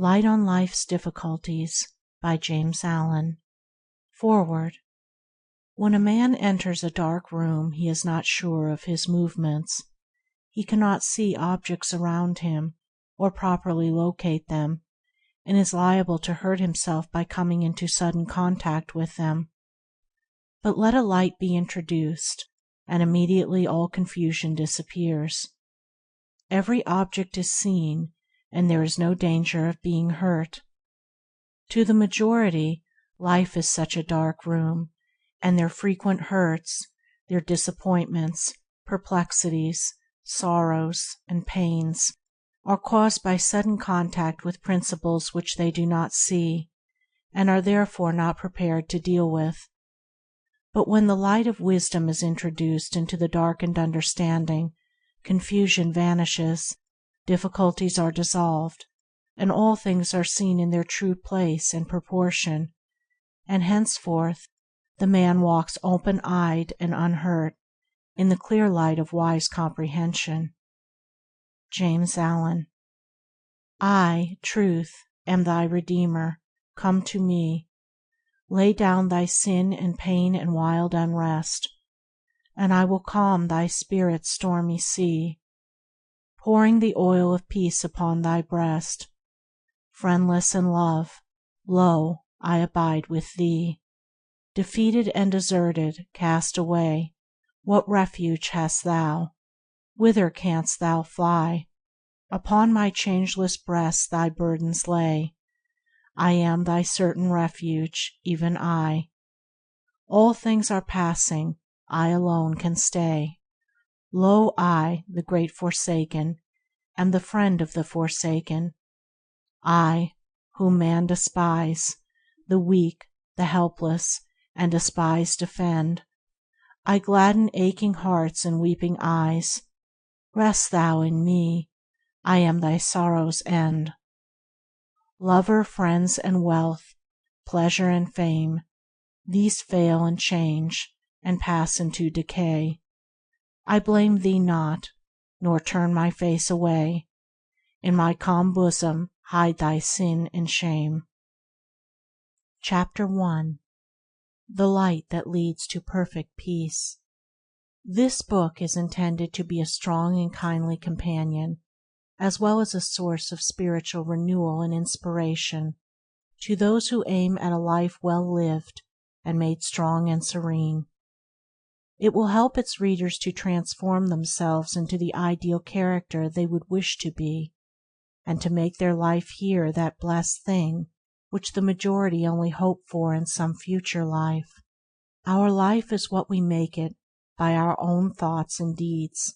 Light on Life's Difficulties by James Allen. Foreword. When a man enters a dark room he is not sure of his movements. He cannot see objects around him or properly locate them, and is liable to hurt himself by coming into sudden contact with them. But let a light be introduced, and immediately all confusion disappears. Every object is seen, and there is no danger of being hurt. To the majority, life is such a dark room, and their frequent hurts, their disappointments, perplexities, sorrows, and pains are caused by sudden contact with principles which they do not see, and are therefore not prepared to deal with. But when the light of wisdom is introduced into the darkened understanding, confusion vanishes, difficulties are dissolved, and all things are seen in their true place and proportion, and henceforth the man walks open-eyed and unhurt in the clear light of wise comprehension. James Allen. I, Truth, am thy Redeemer. Come to me. Lay down thy sin and pain and wild unrest, and I will calm thy spirit's stormy sea, pouring the oil of peace upon thy breast. Friendless in love, lo, I abide with thee. Defeated and deserted, cast away, what refuge hast thou? Whither canst thou fly? Upon my changeless breast thy burdens lay. I am thy certain refuge, even I. All things are passing, I alone can stay. Lo, I, the great Forsaken, am the friend of the forsaken. I, whom man despise, the weak, the helpless, and despised defend. I gladden aching hearts and weeping eyes. Rest thou in me, I am thy sorrow's end. Lover, friends, and wealth, pleasure and fame, these fail and change, and pass into decay. I blame thee not, nor turn my face away. In my calm bosom hide thy sin and shame. Chapter 1. The Light that Leads to Perfect Peace. This book is intended to be a strong and kindly companion, as well as a source of spiritual renewal and inspiration, to those who aim at a life well lived and made strong and serene. It will help its readers to transform themselves into the ideal character they would wish to be, and to make their life here that blessed thing which the majority only hope for in some future life. Our life is what we make it by our own thoughts and deeds.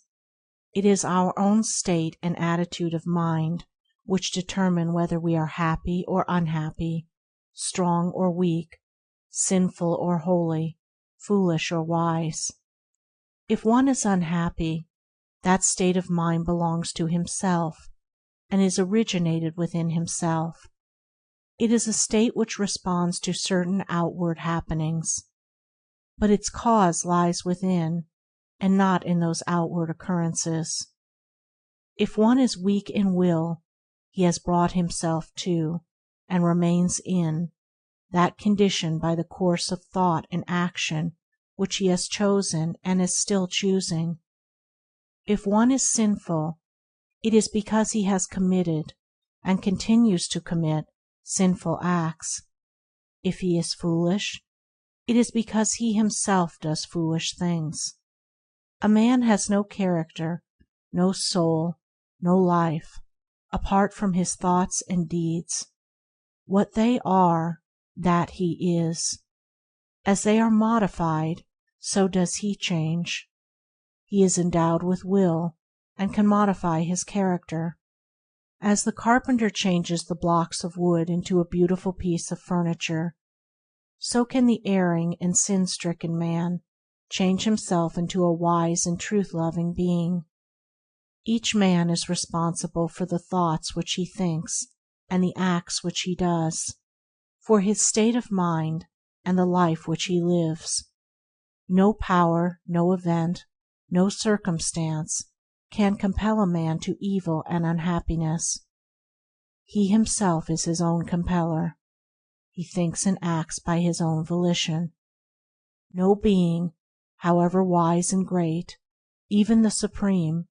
It is our own state and attitude of mind which determine whether we are happy or unhappy, strong or weak, sinful or holy, foolish or wise. If one is unhappy, that state of mind belongs to himself, and is originated within himself. It is a state which responds to certain outward happenings, but its cause lies within, and not in those outward occurrences. If one is weak in will, he has brought himself to, and remains in, that condition by the course of thought and action which he has chosen and is still choosing. If one is sinful, it is because he has committed, and continues to commit, sinful acts. If he is foolish, it is because he himself does foolish things. A man has no character, no soul, no life, apart from his thoughts and deeds. What they are, that he is. As they are modified, so does he change. He is endowed with will, and can modify his character. As the carpenter changes the blocks of wood into a beautiful piece of furniture, so can the erring and sin-stricken man change himself into a wise and truth-loving being. Each man is responsible for the thoughts which he thinks and the acts which he does, for his state of mind and the life which he lives. No power, no event, no circumstance can compel a man to evil and unhappiness. He himself is his own compeller. He thinks and acts by his own volition. No being, however wise and great, even the Supreme,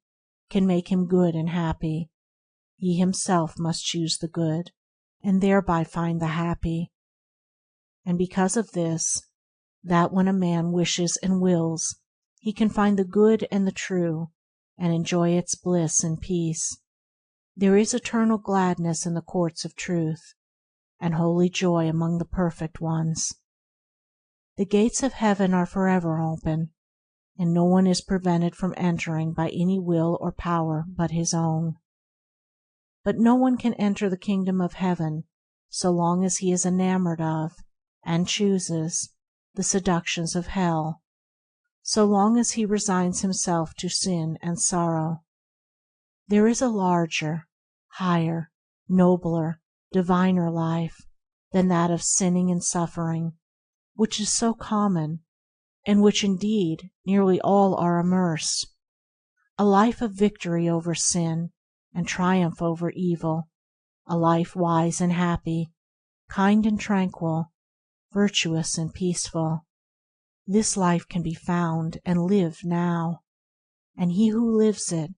can make him good and happy. He himself must choose the good, and thereby find the happy. And because of this, that when a man wishes and wills, he can find the good and the true, and enjoy its bliss and peace. There is eternal gladness in the courts of truth, and holy joy among the perfect ones. The gates of heaven are forever open, and no one is prevented from entering by any will or power but his own. But no one can enter the kingdom of heaven so long as he is enamored of, and chooses, the seductions of hell, so long as he resigns himself to sin and sorrow. There is a larger, higher, nobler, diviner life than that of sinning and suffering, which is so common, in which indeed nearly all are immersed. A life of victory over sin and triumph over evil, a life wise and happy, kind and tranquil, virtuous and peaceful. This life can be found and lived now, and he who lives it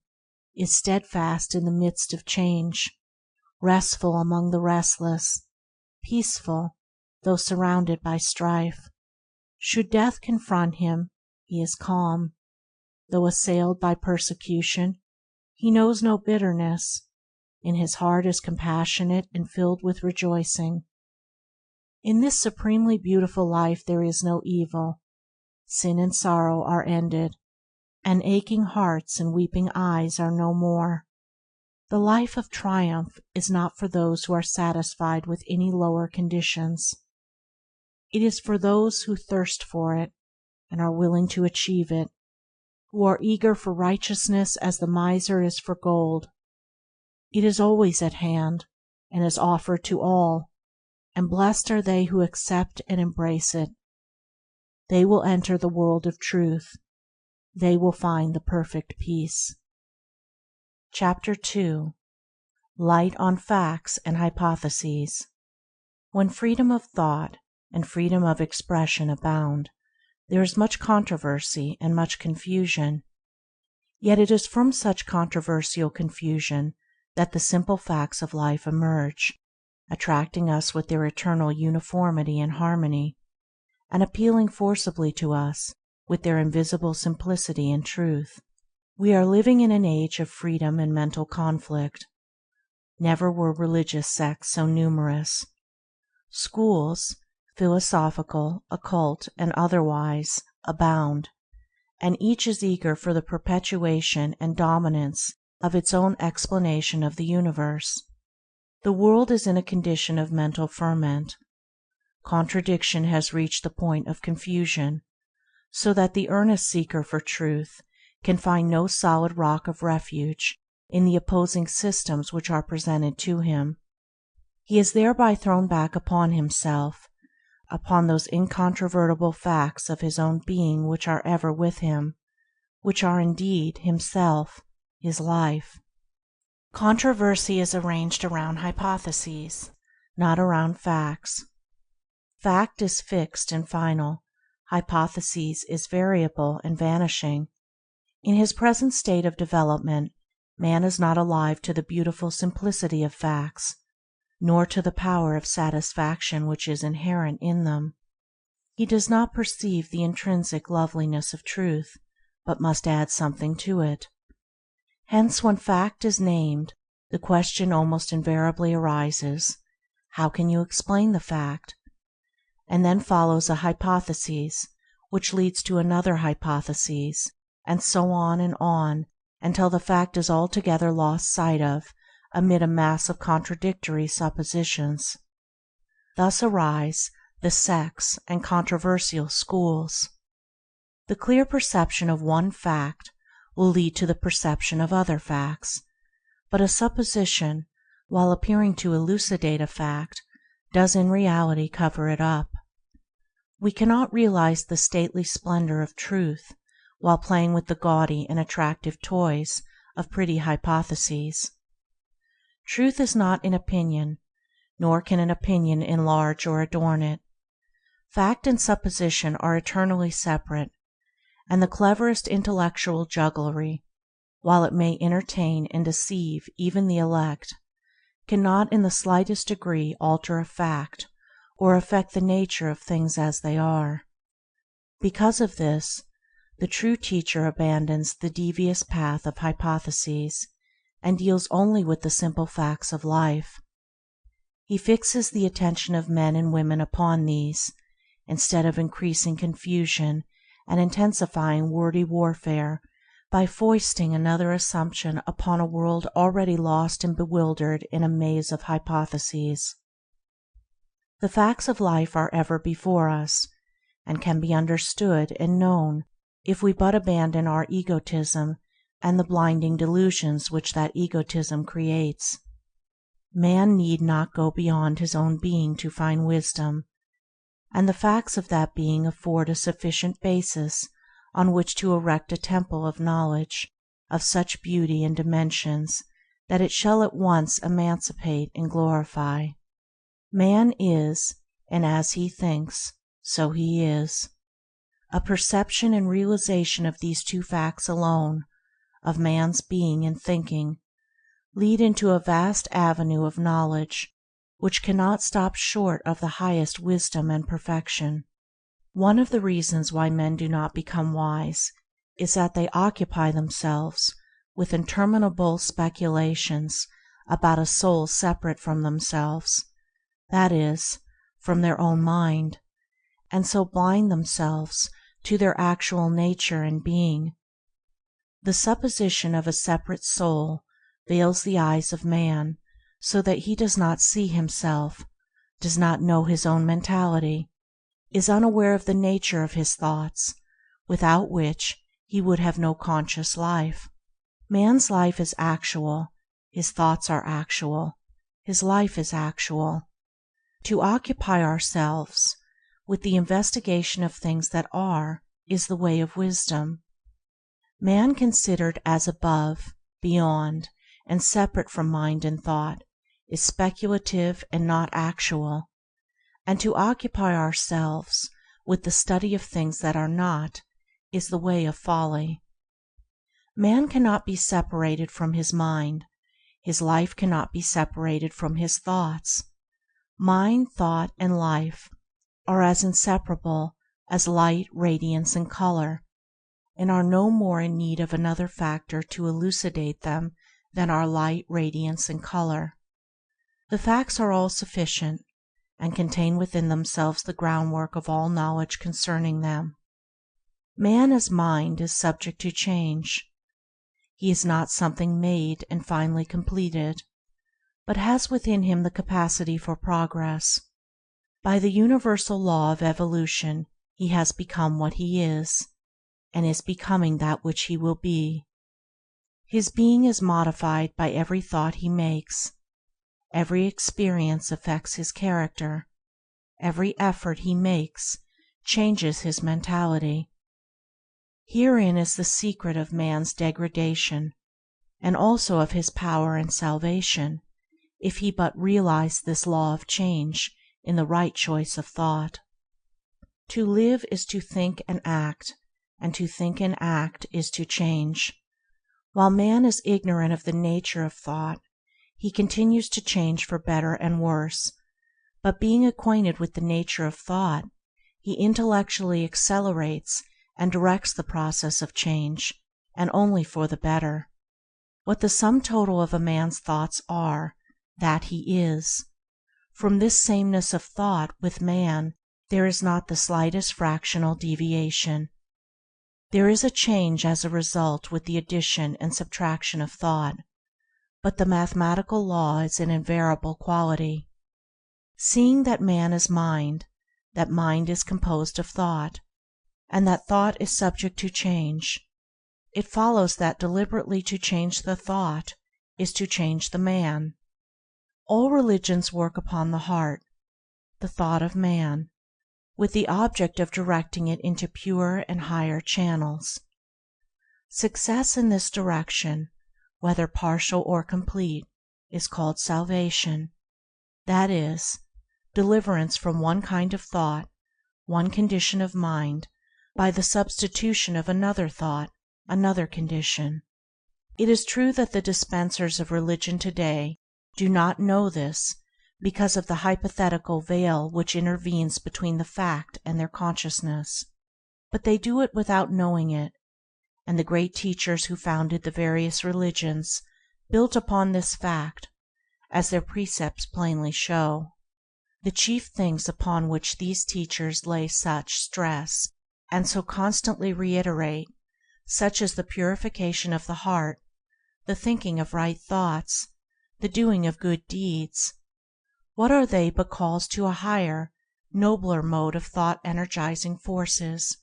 is steadfast in the midst of change, restful among the restless, peaceful though surrounded by strife. Should death confront him, he is calm. Though assailed by persecution, he knows no bitterness. In his heart is compassionate and filled with rejoicing. In this supremely beautiful life there is no evil. Sin and sorrow are ended, and aching hearts and weeping eyes are no more. The life of triumph is not for those who are satisfied with any lower conditions. It is for those who thirst for it and are willing to achieve it, who are eager for righteousness as the miser is for gold. It is always at hand, and is offered to all, and blessed are they who accept and embrace it. They will enter the world of truth. They will find the perfect peace. Chapter 2. Light on Facts and Hypotheses. When freedom of thought and freedom of expression abound, there is much controversy and much confusion. Yet it is from such controversial confusion that the simple facts of life emerge, attracting us with their eternal uniformity and harmony, and appealing forcibly to us with their invisible simplicity and truth. We are living in an age of freedom and mental conflict. Never were religious sects so numerous. Schools, philosophical, occult, and otherwise, abound, and each is eager for the perpetuation and dominance of its own explanation of the universe. The world is in a condition of mental ferment. Contradiction has reached the point of confusion, so that the earnest seeker for truth can find no solid rock of refuge in the opposing systems which are presented to him. He is thereby thrown back upon himself, upon those incontrovertible facts of his own being which are ever with him, which are indeed himself, his life. Controversy is arranged around hypotheses, not around facts. Fact is fixed and final. Hypothesis is variable and vanishing. In his present state of development, man is not alive to the beautiful simplicity of facts, nor to the power of satisfaction which is inherent in them. He does not perceive the intrinsic loveliness of truth, but must add something to it. Hence, when fact is named, the question almost invariably arises, how can you explain the fact? And then follows a hypothesis, which leads to another hypothesis, and so on, until the fact is altogether lost sight of amid a mass of contradictory suppositions. Thus arise the sects and controversial schools. The clear perception of one fact will lead to the perception of other facts, but a supposition, while appearing to elucidate a fact, does in reality cover it up. We cannot realize the stately splendor of truth while playing with the gaudy and attractive toys of pretty hypotheses. Truth is not an opinion, nor can an opinion enlarge or adorn it. Fact and supposition are eternally separate, and the cleverest intellectual jugglery, while it may entertain and deceive even the elect, cannot in the slightest degree alter a fact or affect the nature of things as they are. Because of this, the true teacher abandons the devious path of hypotheses and deals only with the simple facts of life. He fixes the attention of men and women upon these, instead of increasing confusion and intensifying wordy warfare by foisting another assumption upon a world already lost and bewildered in a maze of hypotheses. The facts of life are ever before us, and can be understood and known if we but abandon our egotism and the blinding delusions which that egotism creates. Man need not go beyond his own being to find wisdom, and the facts of that being afford a sufficient basis on which to erect a temple of knowledge of such beauty and dimensions that it shall at once emancipate and glorify. Man is, and as he thinks, so he is. A perception and realization of these two facts alone, of man's being and thinking, lead into a vast avenue of knowledge which cannot stop short of the highest wisdom and perfection. One of the reasons why men do not become wise is that they occupy themselves with interminable speculations about a soul separate from themselves, that is, from their own mind, and so blind themselves to their actual nature and being. The supposition of a separate soul veils the eyes of man so that he does not see himself, does not know his own mentality, is unaware of the nature of his thoughts, without which he would have no conscious life. Man's life is actual, his thoughts are actual, his life is actual. To occupy ourselves with the investigation of things that are is the way of wisdom. Man considered as above, beyond, and separate from mind and thought is speculative and not actual, and to occupy ourselves with the study of things that are not is the way of folly. Man cannot be separated from his mind, his life cannot be separated from his thoughts. Mind, thought, and life are as inseparable as light, radiance, and color, and are no more in need of another factor to elucidate them than are light, radiance, and color. The facts are all sufficient, and contain within themselves the groundwork of all knowledge concerning them. Man as mind is subject to change. He is not something made and finally completed, but has within him the capacity for progress. By the universal law of evolution he has become what he is, and is becoming that which he will be. His being is modified by every thought he makes. Every experience affects his character. Every effort he makes changes his mentality. Herein is the secret of man's degradation, and also of his power and salvation, if he but realize this law of change in the right choice of thought. To live is to think and act, and to think and act is to change. While man is ignorant of the nature of thought, he continues to change for better and worse, but being acquainted with the nature of thought, he intellectually accelerates and directs the process of change, and only for the better. What the sum total of a man's thoughts are, that he is. From this sameness of thought with man there is not the slightest fractional deviation. There is a change as a result with the addition and subtraction of thought, but the mathematical law is an invariable quality. Seeing that man is mind, that mind is composed of thought, and that thought is subject to change, it follows that deliberately to change the thought is to change the man. All religions work upon the heart, the thought of man, with the object of directing it into pure and higher channels. Success in this direction, whether partial or complete, is called salvation. That is, deliverance from one kind of thought, one condition of mind, by the substitution of another thought, another condition. It is true that the dispensers of religion today do not know this because of the hypothetical veil which intervenes between the fact and their consciousness, but they do it without knowing it, and the great teachers who founded the various religions built upon this fact, as their precepts plainly show. The chief things upon which these teachers lay such stress and so constantly reiterate, such as the purification of the heart, the thinking of right thoughts, the doing of good deeds, what are they but calls to a higher, nobler mode of thought-energizing forces,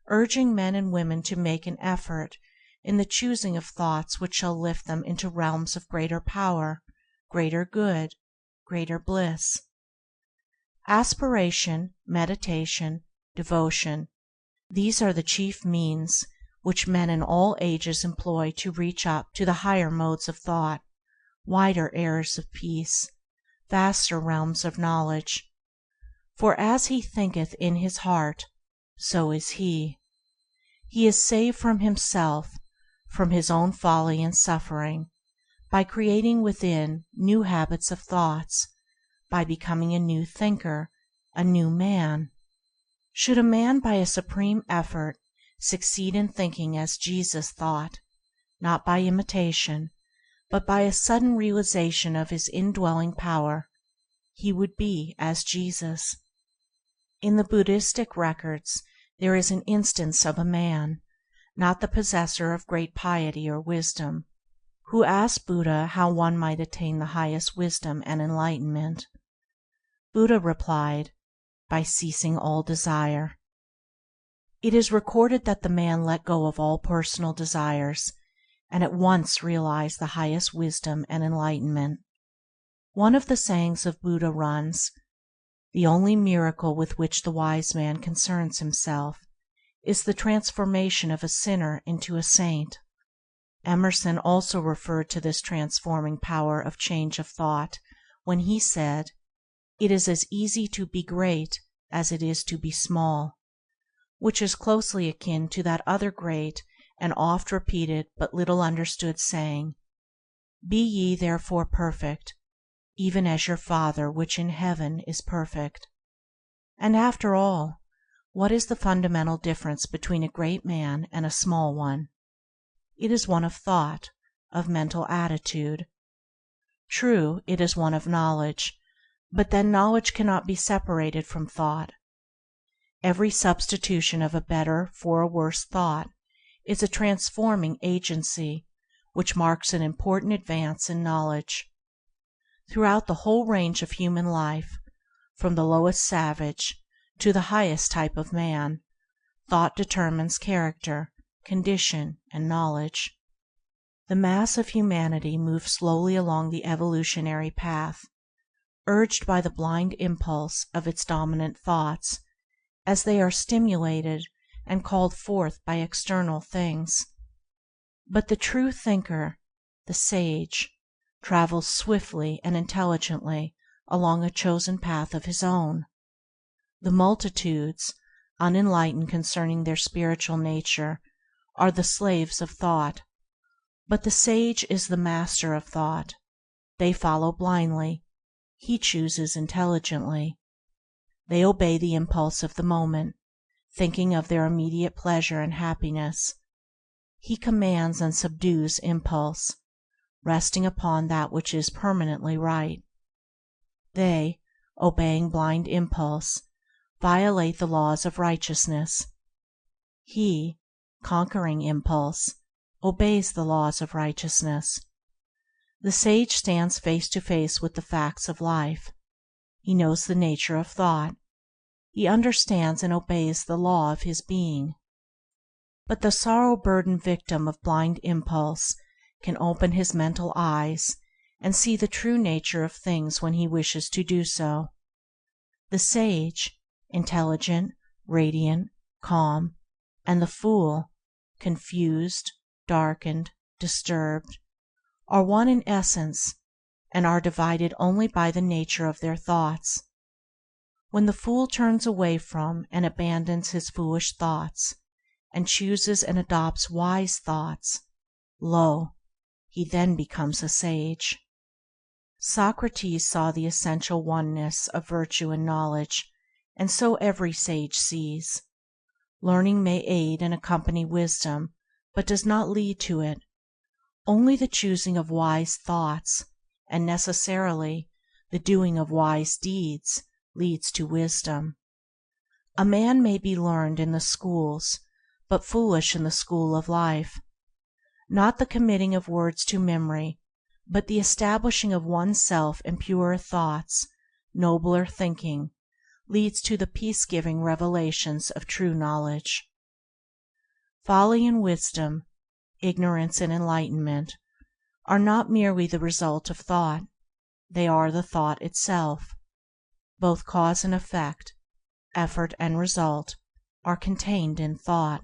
urging men and women to make an effort in the choosing of thoughts which shall lift them into realms of greater power, greater good, greater bliss. Aspiration, meditation, devotion, these are the chief means which men in all ages employ to reach up to the higher modes of thought, wider airs of peace, vaster realms of knowledge. For as he thinketh in his heart, so is he. He is saved from himself, from his own folly and suffering, by creating within new habits of thoughts, by becoming a new thinker, a new man. Should a man by a supreme effort succeed in thinking as Jesus thought, not by imitation, but by a sudden realization of his indwelling power, he would be as Jesus. In the Buddhistic records there is an instance of a man, not the possessor of great piety or wisdom, who asked Buddha how one might attain the highest wisdom and enlightenment. Buddha replied, by ceasing all desire. It is recorded that the man let go of all personal desires, and at once realized the highest wisdom and enlightenment. One of the sayings of Buddha runs, "The only miracle with which the wise man concerns himself is the transformation of a sinner into a saint." Emerson also referred to this transforming power of change of thought when he said, "It is as easy to be great as it is to be small," which is closely akin to that other great and oft repeated but little understood saying, "Be ye therefore perfect, even as your Father which in heaven is perfect." And after all, what is the fundamental difference between a great man and a small one? It is one of thought, of mental attitude. True, it is one of knowledge, but then knowledge cannot be separated from thought. Every substitution of a better for a worse thought is a transforming agency which marks an important advance in knowledge. Throughout the whole range of human life, from the lowest savage to the highest type of man, thought determines character, condition, and knowledge. The mass of humanity moves slowly along the evolutionary path, urged by the blind impulse of its dominant thoughts, as they are stimulated and called forth by external things. But the true thinker, the sage, travels swiftly and intelligently along a chosen path of his own. The multitudes, unenlightened concerning their spiritual nature, are the slaves of thought, but the sage is the master of thought. They follow blindly, he chooses intelligently. They obey the impulse of the moment, thinking of their immediate pleasure and happiness. He commands and subdues impulse, resting upon that which is permanently right. They, obeying blind impulse, violate the laws of righteousness. He, conquering impulse, obeys the laws of righteousness. The sage stands face to face with the facts of life. He knows the nature of thought. He understands and obeys the law of his being. But the sorrow-burdened victim of blind impulse can open his mental eyes and see the true nature of things when he wishes to do so. The sage, intelligent, radiant, calm, and the fool, confused, darkened, disturbed, are one in essence, and are divided only by the nature of their thoughts. When the fool turns away from and abandons his foolish thoughts, and chooses and adopts wise thoughts, lo! he then becomes a sage. Socrates saw the essential oneness of virtue and knowledge, and so every sage sees. Learning may aid and accompany wisdom, but does not lead to it. Only the choosing of wise thoughts, and necessarily the doing of wise deeds, leads to wisdom. A man may be learned in the schools, but foolish in the school of life. Not the committing of words to memory, but the establishing of oneself in purer thoughts, nobler thinking, leads to the peace-giving revelations of true knowledge. Folly and wisdom, ignorance and enlightenment, are not merely the result of thought, they are the thought itself. Both cause and effect, effort and result, are contained in thought.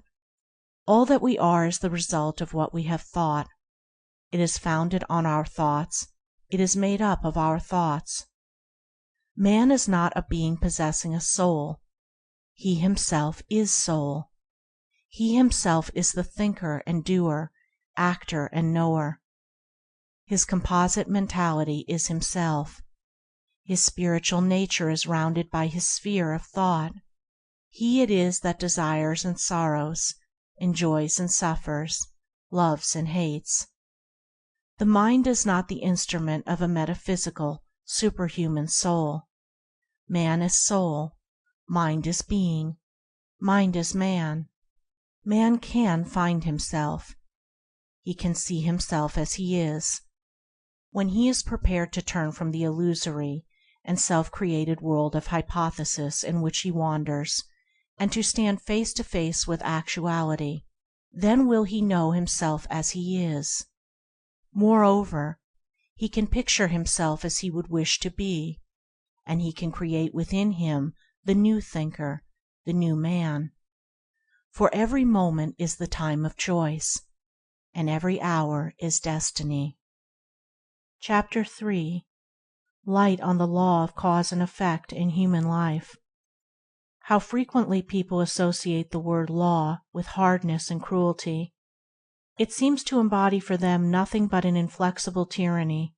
All that we are is the result of what we have thought. It is founded on our thoughts, it is made up of our thoughts. Man is not a being possessing a soul. He himself is soul. He himself is the thinker and doer, actor and knower. His composite mentality is himself. His spiritual nature is rounded by his sphere of thought. He it is that desires and sorrows, enjoys and suffers, loves and hates. The mind is not the instrument of a metaphysical, superhuman soul. Man is soul, mind is being, mind is man. Man can find himself. He can see himself as he is. When he is prepared to turn from the illusory and self-created world of hypothesis in which he wanders, and to stand face to face with actuality, then will he know himself as he is. Moreover, he can picture himself as he would wish to be, and he can create within him the new thinker, the new man. For every moment is the time of choice, and every hour is destiny. Chapter 3. Light on the Law of Cause and Effect in Human Life. How frequently people associate the word law with hardness and cruelty. It seems to embody for them nothing but an inflexible tyranny.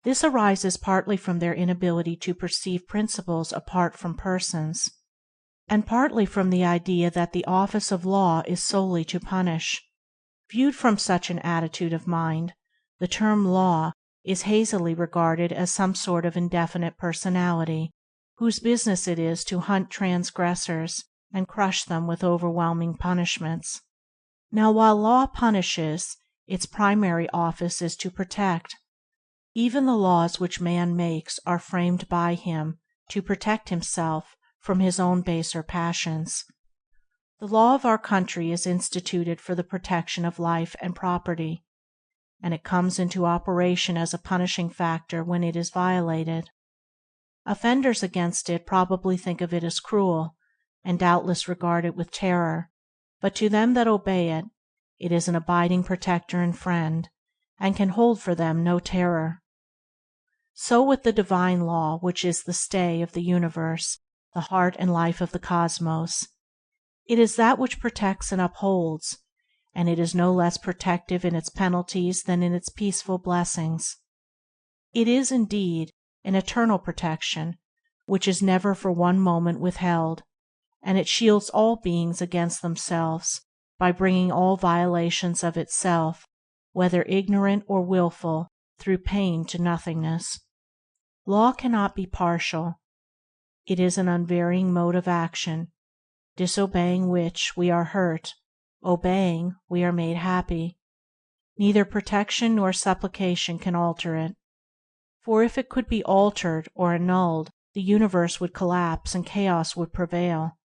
This arises partly from their inability to perceive principles apart from persons, and partly from the idea that the office of law is solely to punish. Viewed from such an attitude of mind, the term law is hazily regarded as some sort of indefinite personality, whose business it is to hunt transgressors and crush them with overwhelming punishments. Now, while law punishes, its primary office is to protect. Even the laws which man makes are framed by him to protect himself from his own baser passions. The law of our country is instituted for the protection of life and property, and it comes into operation as a punishing factor when it is violated. Offenders against it probably think of it as cruel, and doubtless regard it with terror, but to them that obey it, it is an abiding protector and friend, and can hold for them no terror. So with the divine law, which is the stay of the universe, the heart and life of the cosmos. It is that which protects and upholds, and it is no less protective in its penalties than in its peaceful blessings. It is, indeed, an eternal protection, which is never for one moment withheld, and it shields all beings against themselves by bringing all violations of itself, whether ignorant or willful, through pain to nothingness. Law cannot be partial. It is an unvarying mode of action, disobeying which we are hurt, obeying we are made happy. Neither protection nor supplication can alter it. For if it could be altered or annulled, the universe would collapse and chaos would prevail.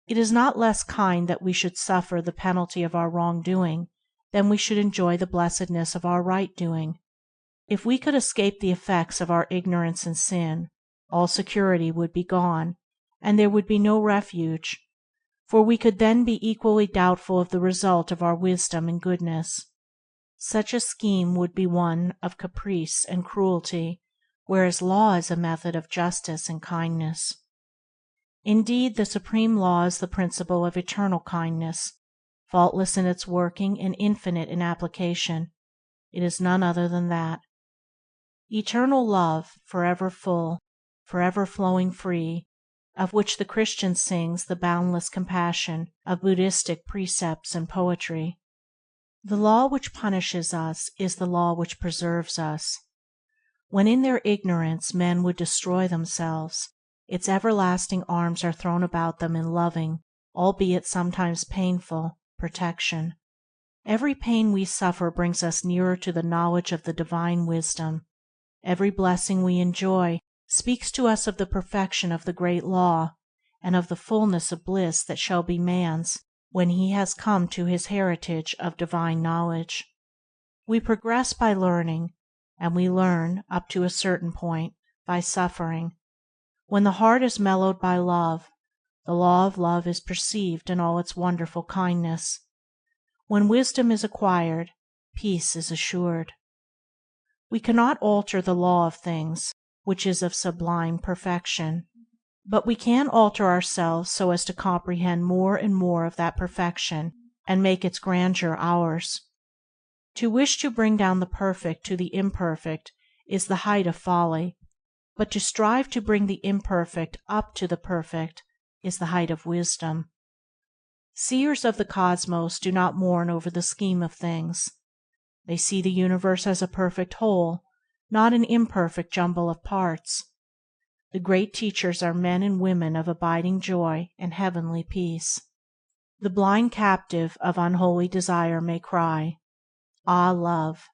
It is not less kind that we should suffer the penalty of our wrongdoing than we should enjoy the blessedness of our right doing. If we could escape the effects of our ignorance and sin, all security would be gone, and there would be no refuge, for we could then be equally doubtful of the result of our wisdom and goodness. Such a scheme would be one of caprice and cruelty, whereas law is a method of justice and kindness. Indeed, the supreme law is the principle of eternal kindness, faultless in its working and infinite in application. It is none other than that. Eternal love, forever full, forever flowing free, of which the Christian sings the boundless compassion of Buddhistic precepts and poetry. The law which punishes us is the law which preserves us. When in their ignorance men would destroy themselves, its everlasting arms are thrown about them in loving, albeit sometimes painful, protection. Every pain we suffer brings us nearer to the knowledge of the divine wisdom. Every blessing we enjoy speaks to us of the perfection of the great law, and of the fullness of bliss that shall be man's when he has come to his heritage of divine knowledge. We progress by learning, and we learn, up to a certain point, by suffering. When the heart is mellowed by love, the law of love is perceived in all its wonderful kindness. When wisdom is acquired, peace is assured. We cannot alter the law of things, which is of sublime perfection, but we can alter ourselves so as to comprehend more and more of that perfection and make its grandeur ours. To wish to bring down the perfect to the imperfect is the height of folly, but to strive to bring the imperfect up to the perfect is the height of wisdom. Seers of the cosmos do not mourn over the scheme of things. They see the universe as a perfect whole, not an imperfect jumble of parts. The great teachers are men and women of abiding joy and heavenly peace. The blind captive of unholy desire may cry, "Ah, love!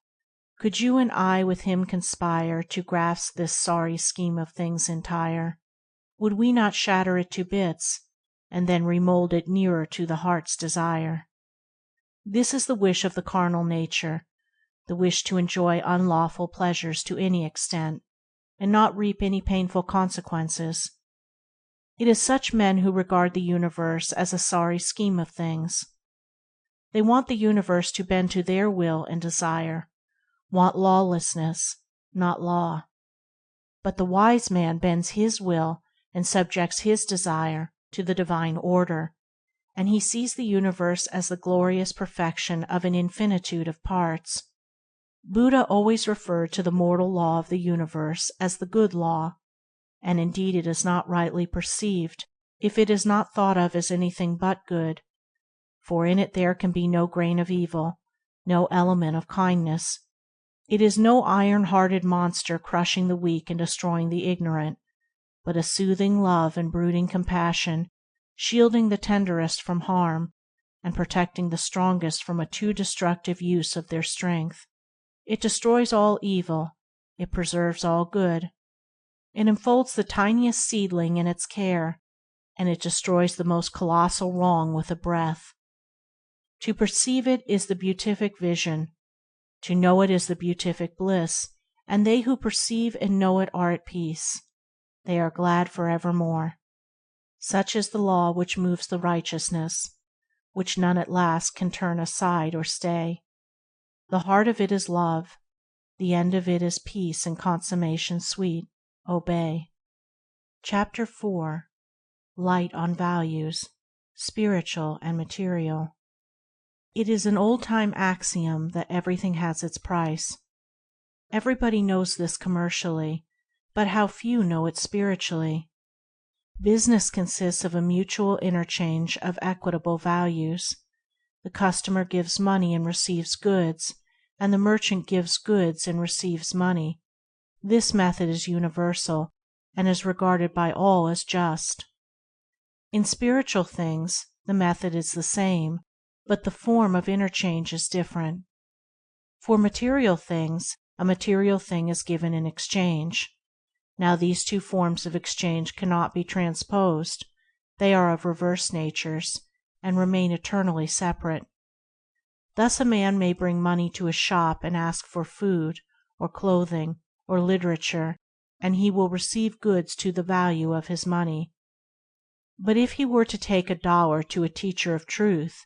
Could you and I with him conspire to grasp this sorry scheme of things entire, would we not shatter it to bits, and then remold it nearer to the heart's desire?" This is the wish of the carnal nature, the wish to enjoy unlawful pleasures to any extent, and not reap any painful consequences. It is such men who regard the universe as a sorry scheme of things. They want the universe to bend to their will and desire, want lawlessness, not law. But the wise man bends his will and subjects his desire to the divine order, and he sees the universe as the glorious perfection of an infinitude of parts. Buddha always referred to the mortal law of the universe as the good law, and indeed it is not rightly perceived if it is not thought of as anything but good, for in it there can be no grain of evil, no element of kindness. It is no iron-hearted monster crushing the weak and destroying the ignorant, but a soothing love and brooding compassion, shielding the tenderest from harm, and protecting the strongest from a too destructive use of their strength. It destroys all evil, it preserves all good. It enfolds the tiniest seedling in its care, and it destroys the most colossal wrong with a breath. To perceive it is the beatific vision, to know it is the beatific bliss, and they who perceive and know it are at peace. They are glad forevermore. Such is the law which moves the righteousness, which none at last can turn aside or stay. The heart of it is love, the end of it is peace and consummation sweet. Obey. Chapter 4. Light on Values, Spiritual and Material. It is an old-time axiom that everything has its price. Everybody knows this commercially, but how few know it spiritually. Business consists of a mutual interchange of equitable values. The customer gives money and receives goods, and the merchant gives goods and receives money. This method is universal, and is regarded by all as just. In spiritual things, the method is the same, but the form of interchange is different. For material things, a material thing is given in exchange. Now these two forms of exchange cannot be transposed; they are of reverse natures, and remain eternally separate. Thus a man may bring money to a shop and ask for food, or clothing, or literature, and he will receive goods to the value of his money. But if he were to take $1 to a teacher of truth,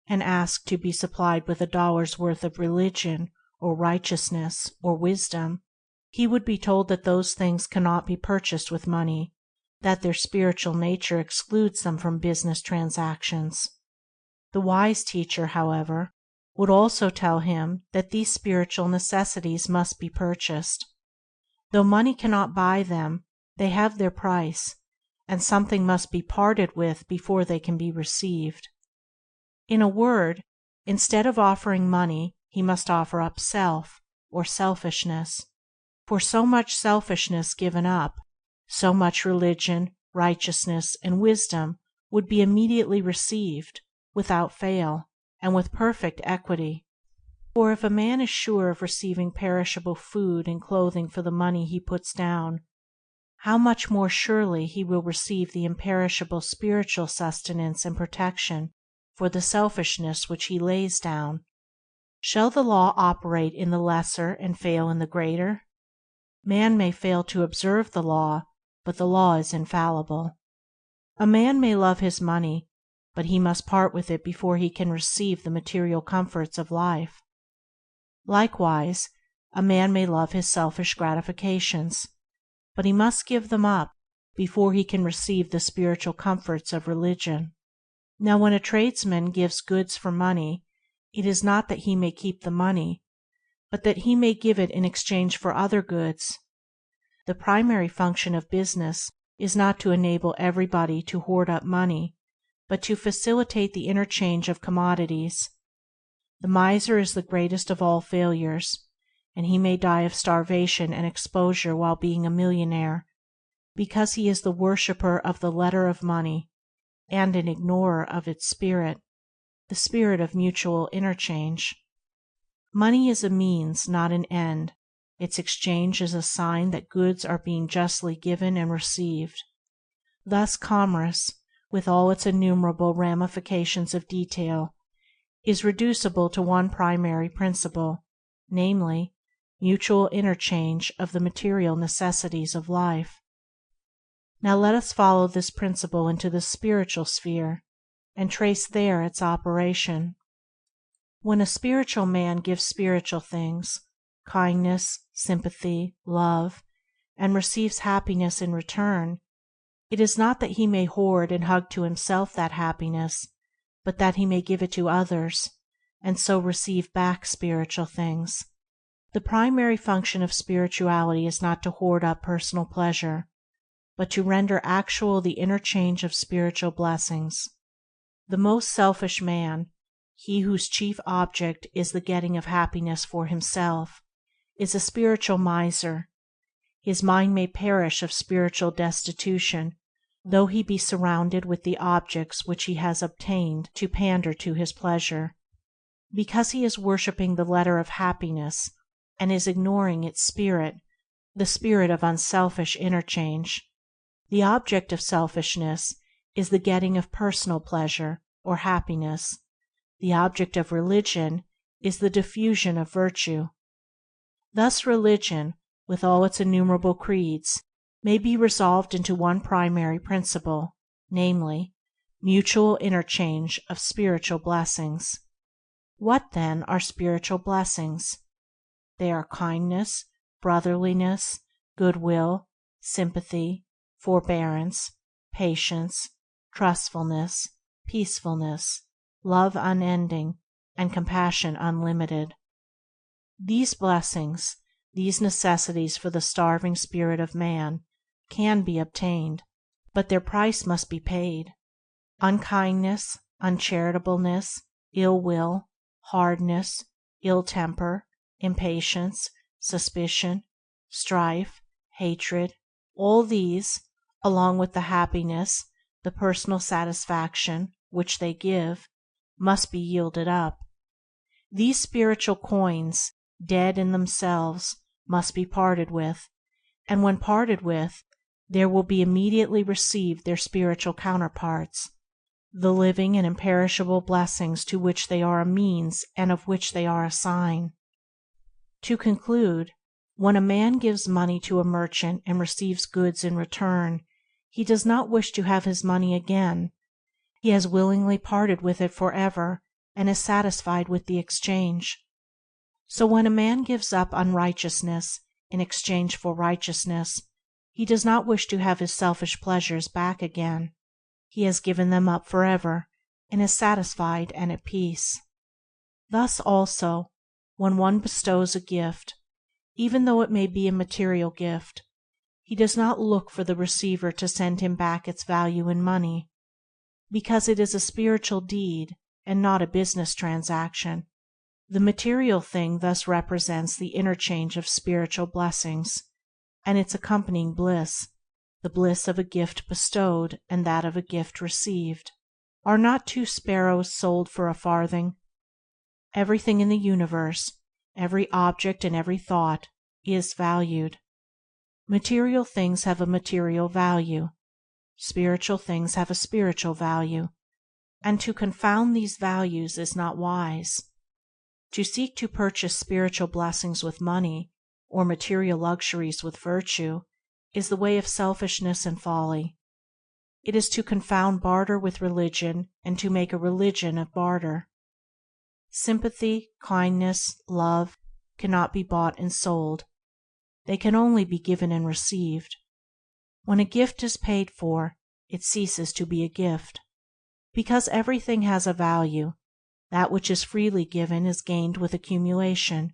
and asked to be supplied with $1 worth of religion or righteousness or wisdom, he would be told that those things cannot be purchased with money, that their spiritual nature excludes them from business transactions. The wise teacher, however, would also tell him that these spiritual necessities must be purchased. Though money cannot buy them, they have their price, and something must be parted with before they can be received. In a word, instead of offering money, he must offer up self, or selfishness. For so much selfishness given up, so much religion, righteousness, and wisdom would be immediately received, without fail, and with perfect equity. For if a man is sure of receiving perishable food and clothing for the money he puts down, how much more surely he will receive the imperishable spiritual sustenance and protection for the selfishness which he lays down. Shall the law operate in the lesser and fail in the greater? Man may fail to observe the law, but the law is infallible. A man may love his money, but he must part with it before he can receive the material comforts of life. Likewise, a man may love his selfish gratifications, but he must give them up before he can receive the spiritual comforts of religion. Now, when a tradesman gives goods for money, it is not that he may keep the money, but that he may give it in exchange for other goods. The primary function of business is not to enable everybody to hoard up money, but to facilitate the interchange of commodities. The miser is the greatest of all failures, and he may die of starvation and exposure while being a millionaire, because he is the worshipper of the letter of money and an ignorer of its spirit, the spirit of mutual interchange. Money is a means, not an end. Its exchange is a sign that goods are being justly given and received. Thus commerce, with all its innumerable ramifications of detail, is reducible to one primary principle, namely, mutual interchange of the material necessities of life. Now let us follow this principle into the spiritual sphere, and trace there its operation. When a spiritual man gives spiritual things, kindness, sympathy, love, and receives happiness in return, it is not that he may hoard and hug to himself that happiness, but that he may give it to others, and so receive back spiritual things. The primary function of spirituality is not to hoard up personal pleasure, but to render actual the interchange of spiritual blessings. The most selfish man, he whose chief object is the getting of happiness for himself, is a spiritual miser. His mind may perish of spiritual destitution, though he be surrounded with the objects which he has obtained to pander to his pleasure, because he is worshipping the letter of happiness and is ignoring its spirit, the spirit of unselfish interchange. The object of selfishness is the getting of personal pleasure or happiness. The object of religion is the diffusion of virtue. Thus religion, with all its innumerable creeds, may be resolved into one primary principle, namely, mutual interchange of spiritual blessings. What, then, are spiritual blessings? They are kindness, brotherliness, goodwill, sympathy, forbearance, patience, trustfulness, peacefulness, love unending, and compassion unlimited. These blessings, these necessities for the starving spirit of man, can be obtained, but their price must be paid. Unkindness, uncharitableness, ill will, hardness, ill temper, impatience, suspicion, strife, hatred, all these, along with the happiness, the personal satisfaction which they give, must be yielded up. These spiritual coins, dead in themselves, must be parted with, and when parted with, there will be immediately received their spiritual counterparts, the living and imperishable blessings to which they are a means and of which they are a sign. To conclude, when a man gives money to a merchant and receives goods in return, he does not wish to have his money again. He has willingly parted with it forever and is satisfied with the exchange. So when a man gives up unrighteousness in exchange for righteousness, he does not wish to have his selfish pleasures back again. He has given them up forever and is satisfied and at peace. Thus also, when one bestows a gift, even though it may be a material gift, he does not look for the receiver to send him back its value in money, because it is a spiritual deed and not a business transaction. The material thing thus represents the interchange of spiritual blessings, and its accompanying bliss, the bliss of a gift bestowed and that of a gift received. Are not 2 sparrows sold for a farthing? Everything in the universe, every object and every thought, is valued. Material things have a material value, spiritual things have a spiritual value, and to confound these values is not wise. To seek to purchase spiritual blessings with money, or material luxuries with virtue, is the way of selfishness and folly. It is to confound barter with religion and to make a religion of barter. Sympathy, kindness, love cannot be bought and sold. They can only be given and received. When a gift is paid for, it ceases to be a gift. Because everything has a value, that which is freely given is gained with accumulation.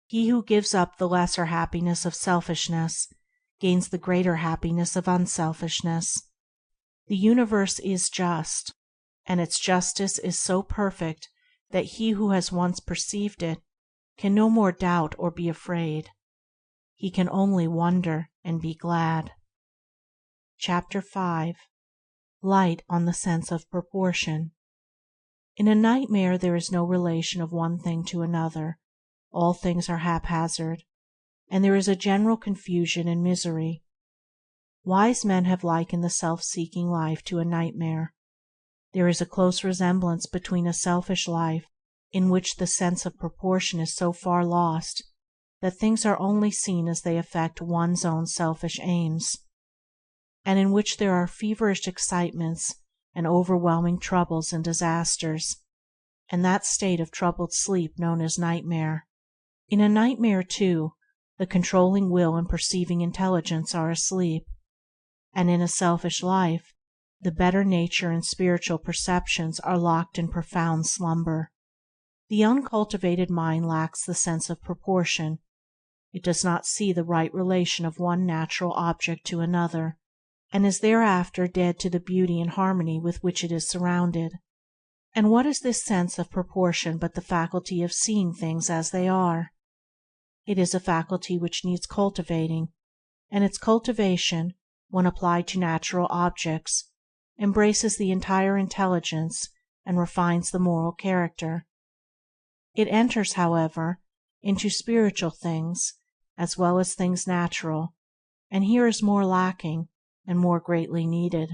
He who gives up the lesser happiness of selfishness gains the greater happiness of unselfishness. The universe is just, and its justice is so perfect that he who has once perceived it can no more doubt or be afraid. He can only wonder and be glad. Chapter 5. Light on the Sense of Proportion. In a nightmare there is no relation of one thing to another. All things are haphazard, and there is a general confusion and misery. Wise men have likened the self-seeking life to a nightmare. There is a close resemblance between a selfish life, in which the sense of proportion is so far lost that things are only seen as they affect one's own selfish aims, and in which there are feverish excitements and overwhelming troubles and disasters, and that state of troubled sleep known as nightmare. In a nightmare, too, the controlling will and perceiving intelligence are asleep, and in a selfish life, the better nature and spiritual perceptions are locked in profound slumber. The uncultivated mind lacks the sense of proportion. It does not see the right relation of one natural object to another, and is thereafter dead to the beauty and harmony with which it is surrounded. And what is this sense of proportion but the faculty of seeing things as they are? It is a faculty which needs cultivating, and its cultivation, when applied to natural objects, embraces the entire intelligence and refines the moral character. It enters, however, into spiritual things as well as things natural, and here is more lacking and more greatly needed.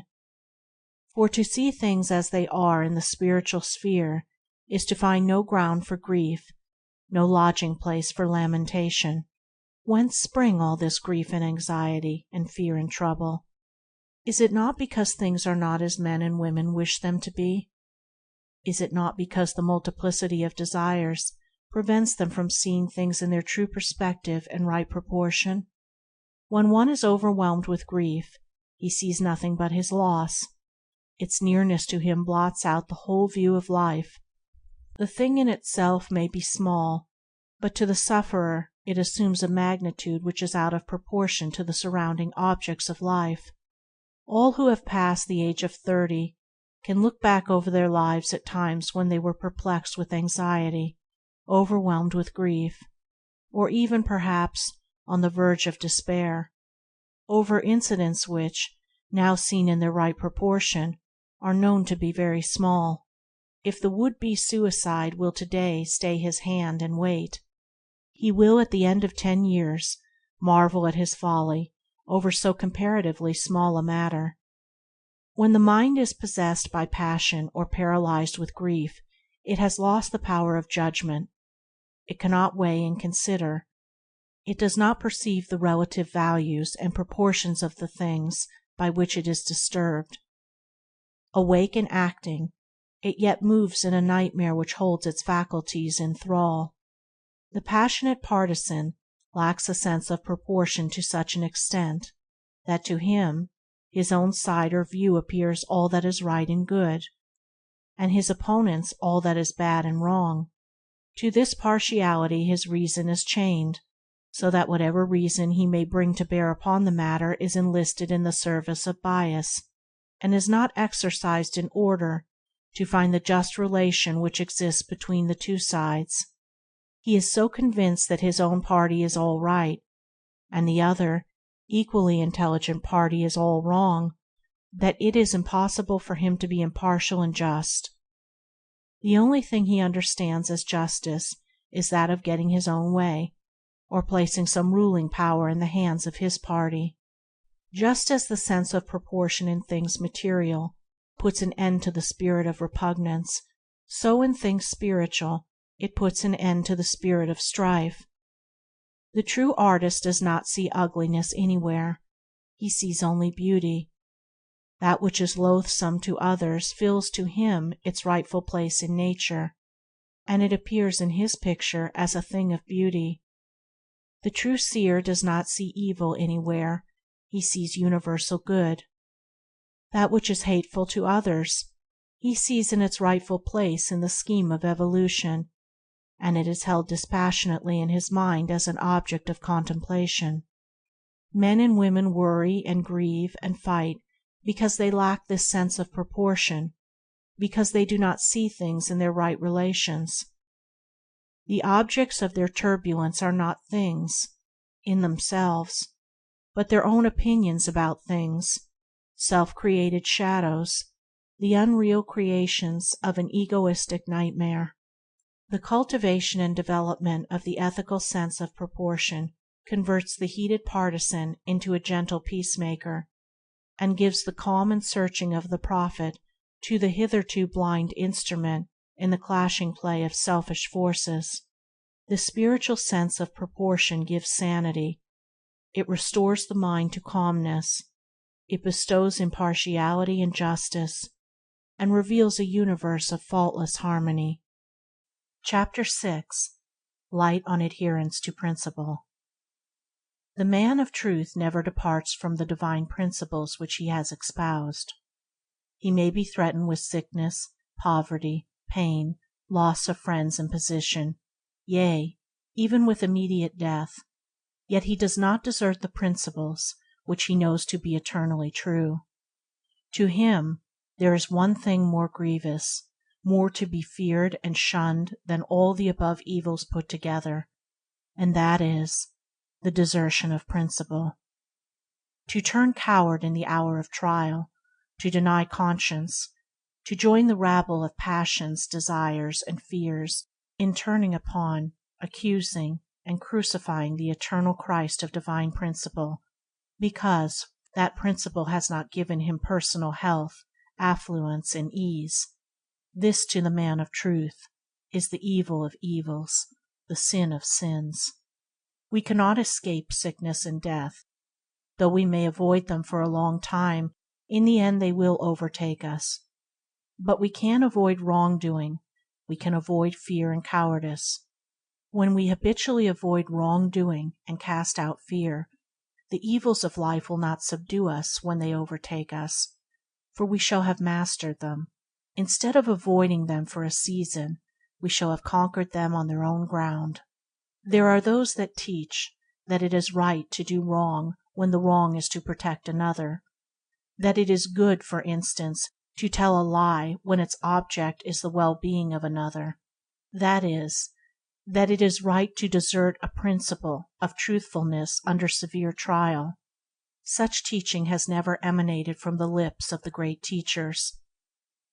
For to see things as they are in the spiritual sphere is to find no ground for grief, no lodging place for lamentation. Whence spring all this grief and anxiety and fear and trouble? Is it not because things are not as men and women wish them to be? Is it not because the multiplicity of desires prevents them from seeing things in their true perspective and right proportion? When one is overwhelmed with grief, he sees nothing but his loss. Its nearness to him blots out the whole view of life. The thing in itself may be small, but to the sufferer it assumes a magnitude which is out of proportion to the surrounding objects of life. All who have passed the age of 30 can look back over their lives at times when they were perplexed with anxiety, overwhelmed with grief, or even perhaps on the verge of despair, over incidents which, now seen in their right proportion, are known to be very small. If the would-be suicide will today stay his hand and wait, he will at the end of 10 years marvel at his folly over so comparatively small a matter. When the mind is possessed by passion or paralyzed with grief, it has lost the power of judgment. It cannot weigh and consider. It does not perceive the relative values and proportions of the things by which it is disturbed. Awake and acting, it yet moves in a nightmare which holds its faculties in thrall. The passionate partisan lacks a sense of proportion to such an extent that to him his own side or view appears all that is right and good, and his opponent's all that is bad and wrong. To this partiality his reason is chained, so that whatever reason he may bring to bear upon the matter is enlisted in the service of bias, and is not exercised in order to find the just relation which exists between the two sides. He is so convinced that his own party is all right, and the other, equally intelligent party is all wrong, that it is impossible for him to be impartial and just. The only thing he understands as justice is that of getting his own way, or placing some ruling power in the hands of his party. Just as the sense of proportion in things material puts an end to the spirit of repugnance, so in things spiritual it puts an end to the spirit of strife. The true artist does not see ugliness anywhere; he sees only beauty. That which is loathsome to others fills to him its rightful place in nature, and it appears in his picture as a thing of beauty. The true seer does not see evil anywhere; he sees universal good. That which is hateful to others he sees in its rightful place in the scheme of evolution, and it is held dispassionately in his mind as an object of contemplation. Men and women worry and grieve and fight because they lack this sense of proportion, because they do not see things in their right relations. The objects of their turbulence are not things in themselves, but their own opinions about things, self-created shadows, the unreal creations of an egoistic nightmare. The cultivation and development of the ethical sense of proportion converts the heated partisan into a gentle peacemaker, and gives the calm and searching of the prophet to the hitherto blind instrument in the clashing play of selfish forces. The spiritual sense of proportion gives sanity. It restores the mind to calmness. It bestows impartiality and justice, and reveals a universe of faultless harmony. Chapter 6. Light on Adherence to Principle. The man of truth never departs from the divine principles which he has espoused. He may be threatened with sickness, poverty, pain, loss of friends and position, yea, even with immediate death, yet he does not desert the principles which he knows to be eternally true. To him there is one thing more grievous, more to be feared and shunned than all the above evils put together, and that is the desertion of principle. To turn coward in the hour of trial, to deny conscience, to join the rabble of passions, desires, and fears in turning upon, accusing, and crucifying the eternal Christ of divine principle, because that principle has not given him personal health, affluence, and ease. This, to the man of truth, is the evil of evils, the sin of sins. We cannot escape sickness and death. Though we may avoid them for a long time, in the end they will overtake us. But we can avoid wrongdoing. We can avoid fear and cowardice. When we habitually avoid wrongdoing and cast out fear, the evils of life will not subdue us when they overtake us, for we shall have mastered them. Instead of avoiding them for a season, we shall have conquered them on their own ground. There are those that teach that it is right to do wrong when the wrong is to protect another; that it is good, for instance, to tell a lie when its object is the well-being of another; that is, that it is right to desert a principle of truthfulness under severe trial. Such teaching has never emanated from the lips of the great teachers.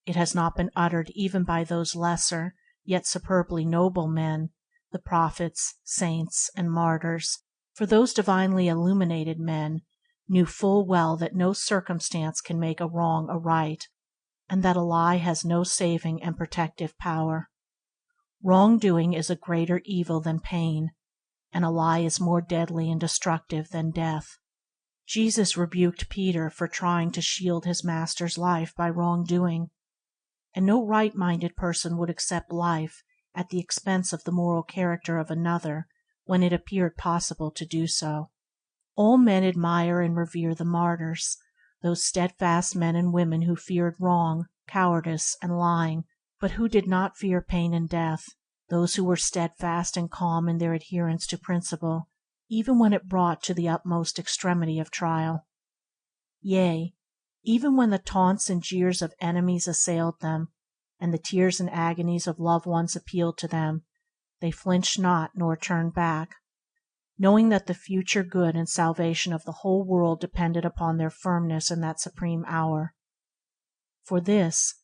It has not been uttered even by those lesser, yet superbly noble men, the prophets, saints, and martyrs, for those divinely illuminated men knew full well that no circumstance can make a wrong a right, and that a lie has no saving and protective power. Wrongdoing is a greater evil than pain, and a lie is more deadly and destructive than death. Jesus rebuked Peter for trying to shield his Master's life by wrongdoing. and no right-minded person would accept life at the expense of the moral character of another when it appeared possible to do so. All men admire and revere the martyrs, those steadfast men and women who feared wrong, cowardice, and lying, but who did not fear pain and death, those who were steadfast and calm in their adherence to principle, even when it brought to the utmost extremity of trial. Yea, even when the taunts and jeers of enemies assailed them, and the tears and agonies of loved ones appealed to them, they flinched not nor turned back, knowing that the future good and salvation of the whole world depended upon their firmness in that supreme hour. For this,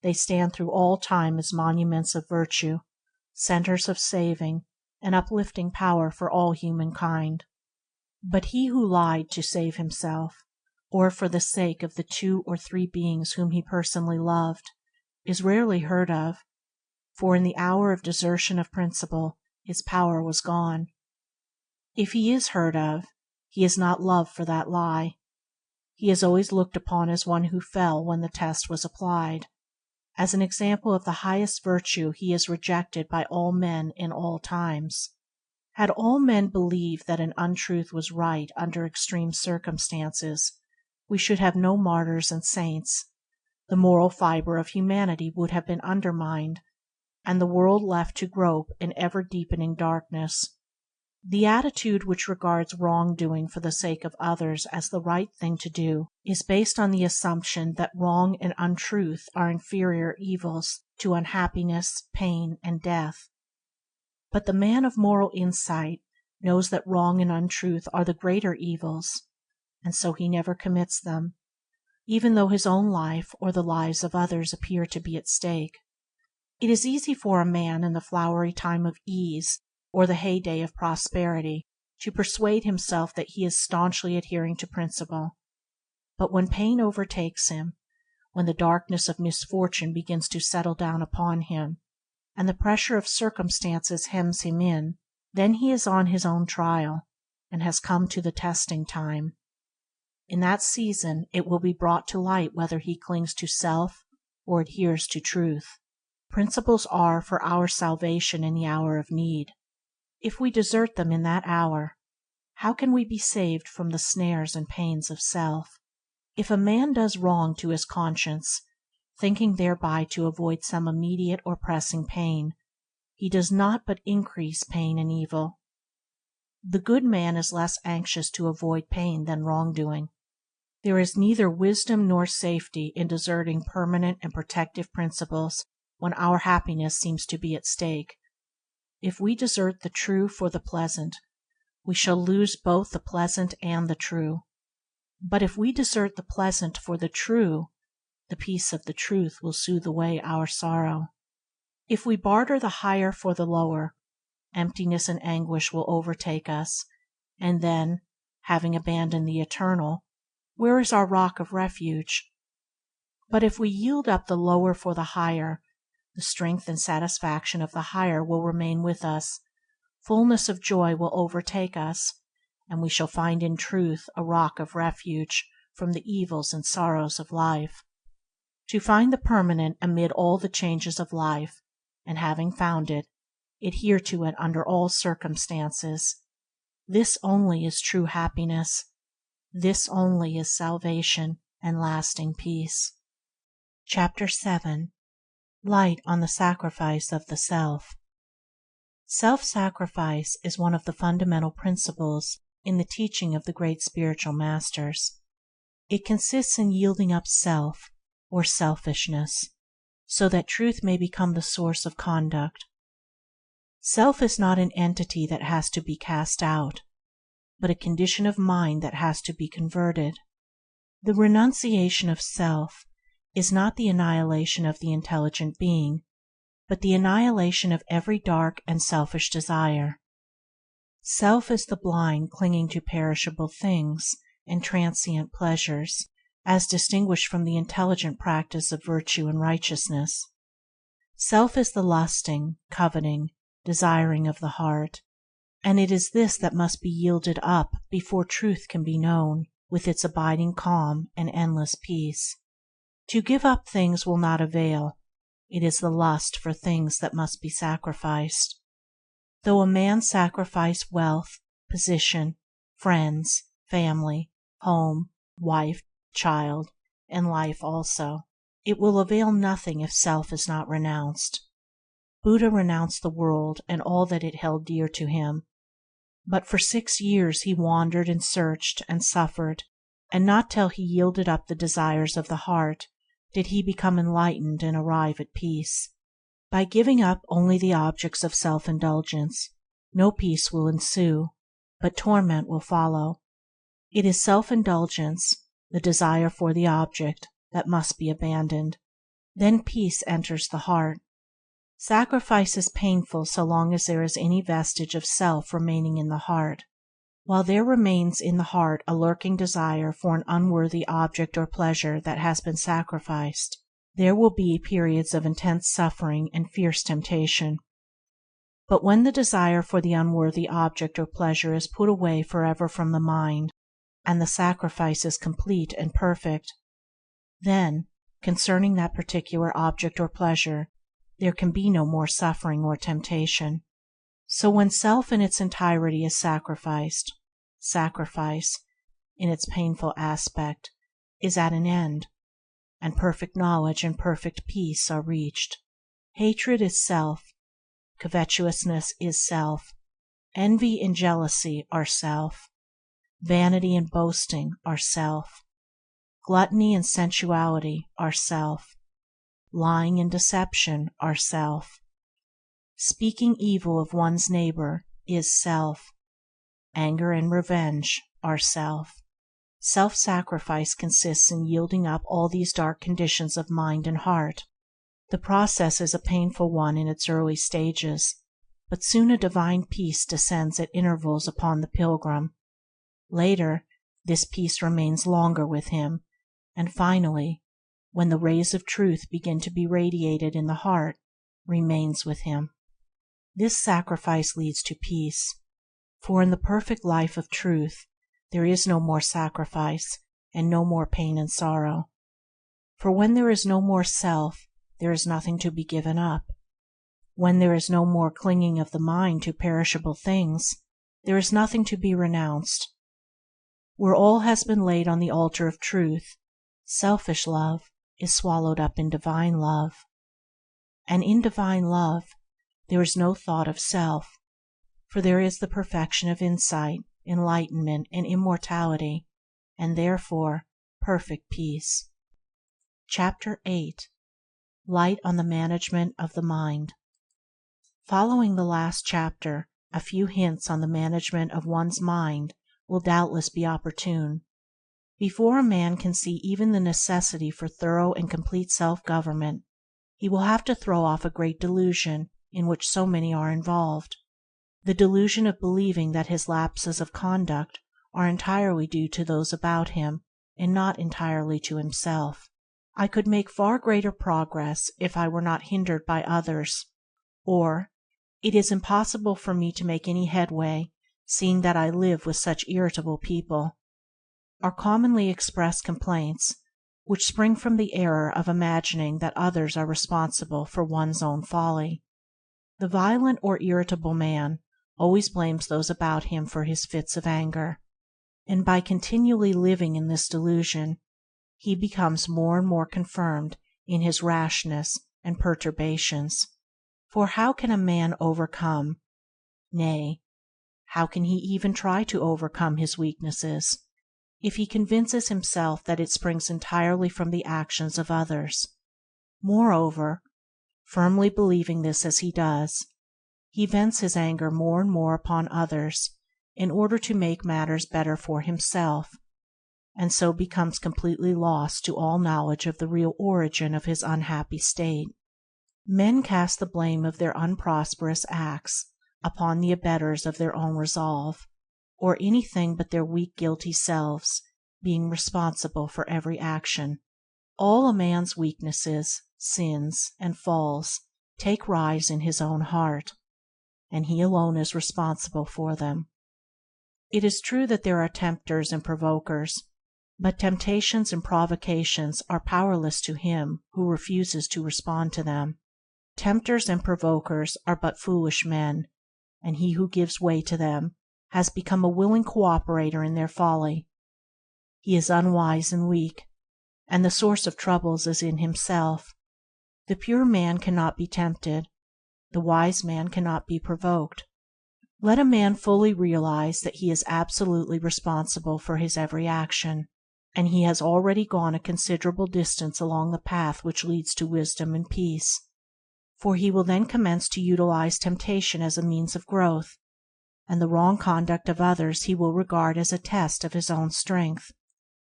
they stand through all time as monuments of virtue, centers of saving and uplifting power for all humankind. But he who lied to save himself, or for the sake of the 2 or 3 beings whom he personally loved, is rarely heard of, for in the hour of desertion of principle his power was gone. If he is heard of, he is not loved for that lie. He is always looked upon as one who fell when the test was applied. As an example of the highest virtue he is rejected by all men in all times. Had all men believed that an untruth was right under extreme circumstances, we should have no martyrs and saints. The moral fiber of humanity would have been undermined, and the world left to grope in ever-deepening darkness. The attitude which regards wrongdoing for the sake of others as the right thing to do is based on the assumption that wrong and untruth are inferior evils to unhappiness, pain, and death. But the man of moral insight knows that wrong and untruth are the greater evils, and so he never commits them, even though his own life or the lives of others appear to be at stake. It is easy for a man in the flowery time of ease or the heyday of prosperity to persuade himself that he is staunchly adhering to principle. But when pain overtakes him, when the darkness of misfortune begins to settle down upon him, and the pressure of circumstances hems him in, then he is on his own trial, and has come to the testing time. In that season it will be brought to light whether he clings to self or adheres to truth. Principles are for our salvation in the hour of need. If we desert them in that hour, how can we be saved from the snares and pains of self? If a man does wrong to his conscience, thinking thereby to avoid some immediate or pressing pain, he does not but increase pain and evil. The good man is less anxious to avoid pain than wrongdoing. There is neither wisdom nor safety in deserting permanent and protective principles when our happiness seems to be at stake. If we desert the true for the pleasant, we shall lose both the pleasant and the true. But if we desert the pleasant for the true, the peace of the truth will soothe away our sorrow. If we barter the higher for the lower, emptiness and anguish will overtake us, and then, having abandoned the eternal, where is our rock of refuge? But if we yield up the lower for the higher, the strength and satisfaction of the higher will remain with us, fullness of joy will overtake us, and we shall find in truth a rock of refuge from the evils and sorrows of life. To find the permanent amid all the changes of life, and having found it, adhere to it under all circumstances. This only is true happiness. This only is salvation and lasting peace. Chapter 7. Light on the Sacrifice of the Self. Self-sacrifice is one of the fundamental principles in the teaching of the great spiritual masters. It consists in yielding up self, or selfishness, so that truth may become the source of conduct. Self is not an entity that has to be cast out, but a condition of mind that has to be converted. The renunciation of self is not the annihilation of the intelligent being, but the annihilation of every dark and selfish desire. Self is the blind clinging to perishable things and transient pleasures, as distinguished from the intelligent practice of virtue and righteousness. Self is the lusting, coveting, desiring of the heart, and it is this that must be yielded up before truth can be known, with its abiding calm and endless peace. To give up things will not avail, It is the lust for things that must be sacrificed. Though a man sacrifice wealth, position, friends, family, home, wife, child, and life also, it will avail nothing if self is not renounced. Buddha renounced the world and all that it held dear to him, but for 6 years he wandered and searched and suffered, and not till he yielded up the desires of the heart did he become enlightened and arrive at peace. By giving up only the objects of self-indulgence, no peace will ensue, but torment will follow. It is self-indulgence, the desire for the object, that must be abandoned. Then peace enters the heart. Sacrifice is painful so long as there is any vestige of self remaining in the heart. While there remains in the heart a lurking desire for an unworthy object or pleasure that has been sacrificed, there will be periods of intense suffering and fierce temptation. But when the desire for the unworthy object or pleasure is put away forever from the mind, and the sacrifice is complete and perfect, then, concerning that particular object or pleasure, there can be no more suffering or temptation. So when self in its entirety is sacrificed, sacrifice, in its painful aspect, is at an end, and perfect knowledge and perfect peace are reached. Hatred is self, covetousness is self, envy and jealousy are self, vanity and boasting are self, gluttony and sensuality are self, lying and deception are self. Speaking evil of one's neighbor is self. Anger and revenge are self. Self-sacrifice consists in yielding up all these dark conditions of mind and heart. The process is a painful one in its early stages, but soon a divine peace descends at intervals upon the pilgrim. Later, this peace remains longer with him, and finally, when the rays of truth begin to be radiated in the heart, remains with him. This sacrifice leads to peace, for in the perfect life of truth there is no more sacrifice and no more pain and sorrow. For when there is no more self, there is nothing to be given up. When there is no more clinging of the mind to perishable things, there is nothing to be renounced. Where all has been laid on the altar of truth, selfish love is swallowed up in divine love. And in divine love there is no thought of self, for there is the perfection of insight, enlightenment, and immortality, and therefore perfect peace. Chapter 8. Light on the Management of the Mind. Following the last chapter, a few hints on the management of one's mind will doubtless be opportune. Before a man can see even the necessity for thorough and complete self-government, he will have to throw off a great delusion in which so many are involved. The delusion of believing that his lapses of conduct are entirely due to those about him and not entirely to himself. I could make far greater progress if I were not hindered by others, or it is impossible for me to make any headway, seeing that I live with such irritable people, are commonly expressed complaints, which spring from the error of imagining that others are responsible for one's own folly. The violent or irritable man always blames those about him for his fits of anger, and by continually living in this delusion, he becomes more and more confirmed in his rashness and perturbations. For how can a man overcome, nay, how can he even try to overcome his weaknesses, if he convinces himself that it springs entirely from the actions of others? Moreover, firmly believing this as he does, he vents his anger more and more upon others in order to make matters better for himself, and so becomes completely lost to all knowledge of the real origin of his unhappy state. Men cast the blame of their unprosperous acts upon the abettors of their own resolve, or anything but their weak guilty selves being responsible for every action. All a man's weaknesses, sins, and falls take rise in his own heart, and he alone is responsible for them. It is true that there are tempters and provokers, But temptations and provocations are powerless to him who refuses to respond to them. Tempters and provokers are but foolish men, and he who gives way to them has become a willing cooperator in their folly. He is unwise and weak, and the source of troubles is in himself. The pure man cannot be tempted. The wise man cannot be provoked. Let a man fully realize that he is absolutely responsible for his every action, and he has already gone a considerable distance along the path which leads to wisdom and peace. For he will then commence to utilize temptation as a means of growth, and the wrong conduct of others he will regard as a test of his own strength.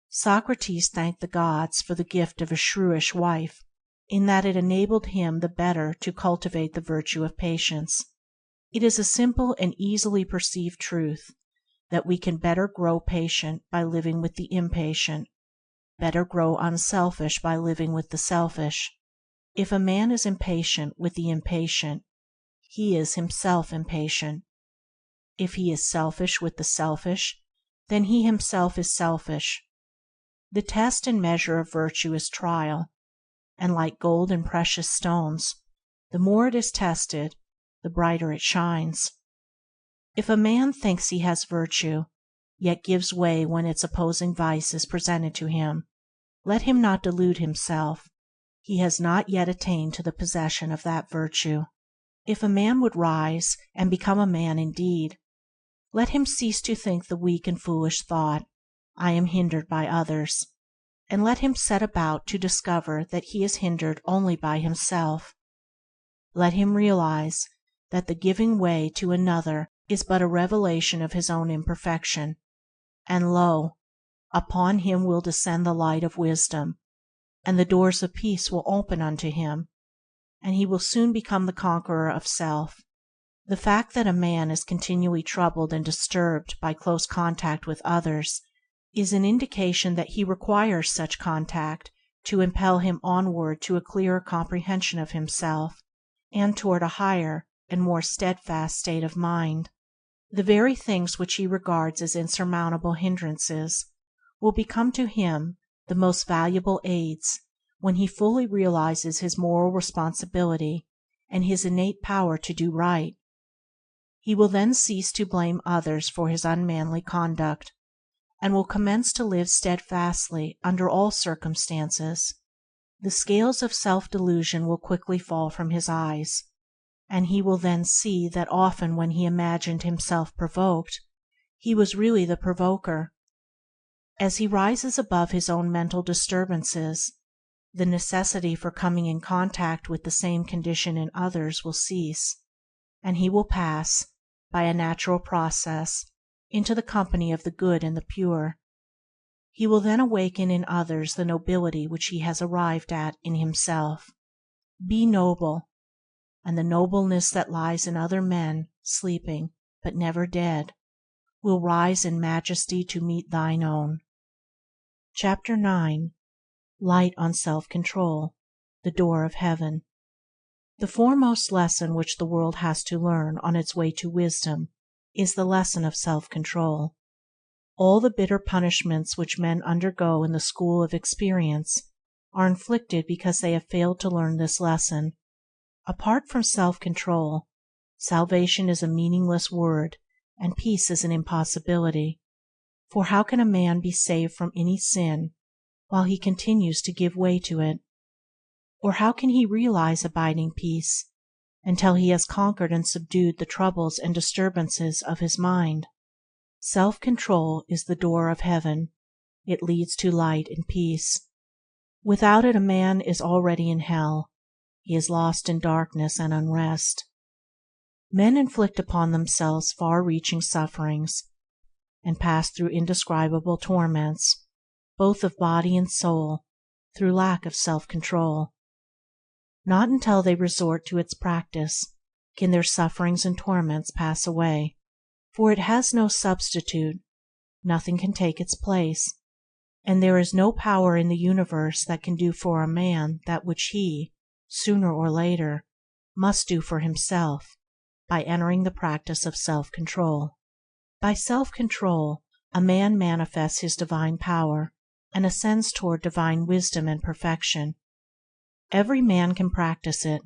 Socrates thanked the gods for the gift of a shrewish wife, in that it enabled him the better to cultivate the virtue of patience. It is a simple and easily perceived truth that we can better grow patient by living with the impatient, better grow unselfish by living with the selfish. If a man is impatient with the impatient, he is himself impatient. If he is selfish with the selfish, then he himself is selfish. The test and measure of virtue is trial, and like gold and precious stones, the more it is tested, the brighter it shines. If a man thinks he has virtue, yet gives way when its opposing vice is presented to him, let him not delude himself. He has not yet attained to the possession of that virtue. If a man would rise and become a man indeed, let him cease to think the weak and foolish thought, "I am hindered by others," and let him set about to discover that he is hindered only by himself. Let him realize that the giving way to another is but a revelation of his own imperfection, and lo, upon him will descend the light of wisdom, and the doors of peace will open unto him, and he will soon become the conqueror of self. The fact that a man is continually troubled and disturbed by close contact with others is an indication that he requires such contact to impel him onward to a clearer comprehension of himself, and toward a higher and more steadfast state of mind. The very things which he regards as insurmountable hindrances will become to him the most valuable aids when he fully realizes his moral responsibility and his innate power to do right. He will then cease to blame others for his unmanly conduct, and will commence to live steadfastly under all circumstances. The scales of self-delusion will quickly fall from his eyes, and he will then see that often when he imagined himself provoked, he was really the provoker. As he rises above his own mental disturbances, the necessity for coming in contact with the same condition in others will cease, and he will pass, by a natural process, into the company of the good and the pure. He will then awaken in others the nobility which he has arrived at in himself. Be noble, and the nobleness that lies in other men, sleeping but never dead, will rise in majesty to meet thine own. Chapter 9. Light on Self-Control, the Door of Heaven. The foremost lesson which the world has to learn on its way to wisdom is the lesson of self-control. All the bitter punishments which men undergo in the school of experience are inflicted because they have failed to learn this lesson. Apart from self-control, salvation is a meaningless word and peace is an impossibility. For how can a man be saved from any sin while he continues to give way to it? Or how can he realize abiding peace until he has conquered and subdued the troubles and disturbances of his mind? Self-control is the door of heaven. It leads to light and peace. Without it a man is already in hell. He is lost in darkness and unrest. Men inflict upon themselves far-reaching sufferings, and pass through indescribable torments, both of body and soul, through lack of self-control. Not until they resort to its practice can their sufferings and torments pass away, for it has no substitute, nothing can take its place, and there is no power in the universe that can do for a man that which he, sooner or later, must do for himself by entering the practice of self-control. By self-control a man manifests his divine power, and ascends toward divine wisdom and perfection. Every man can practice it.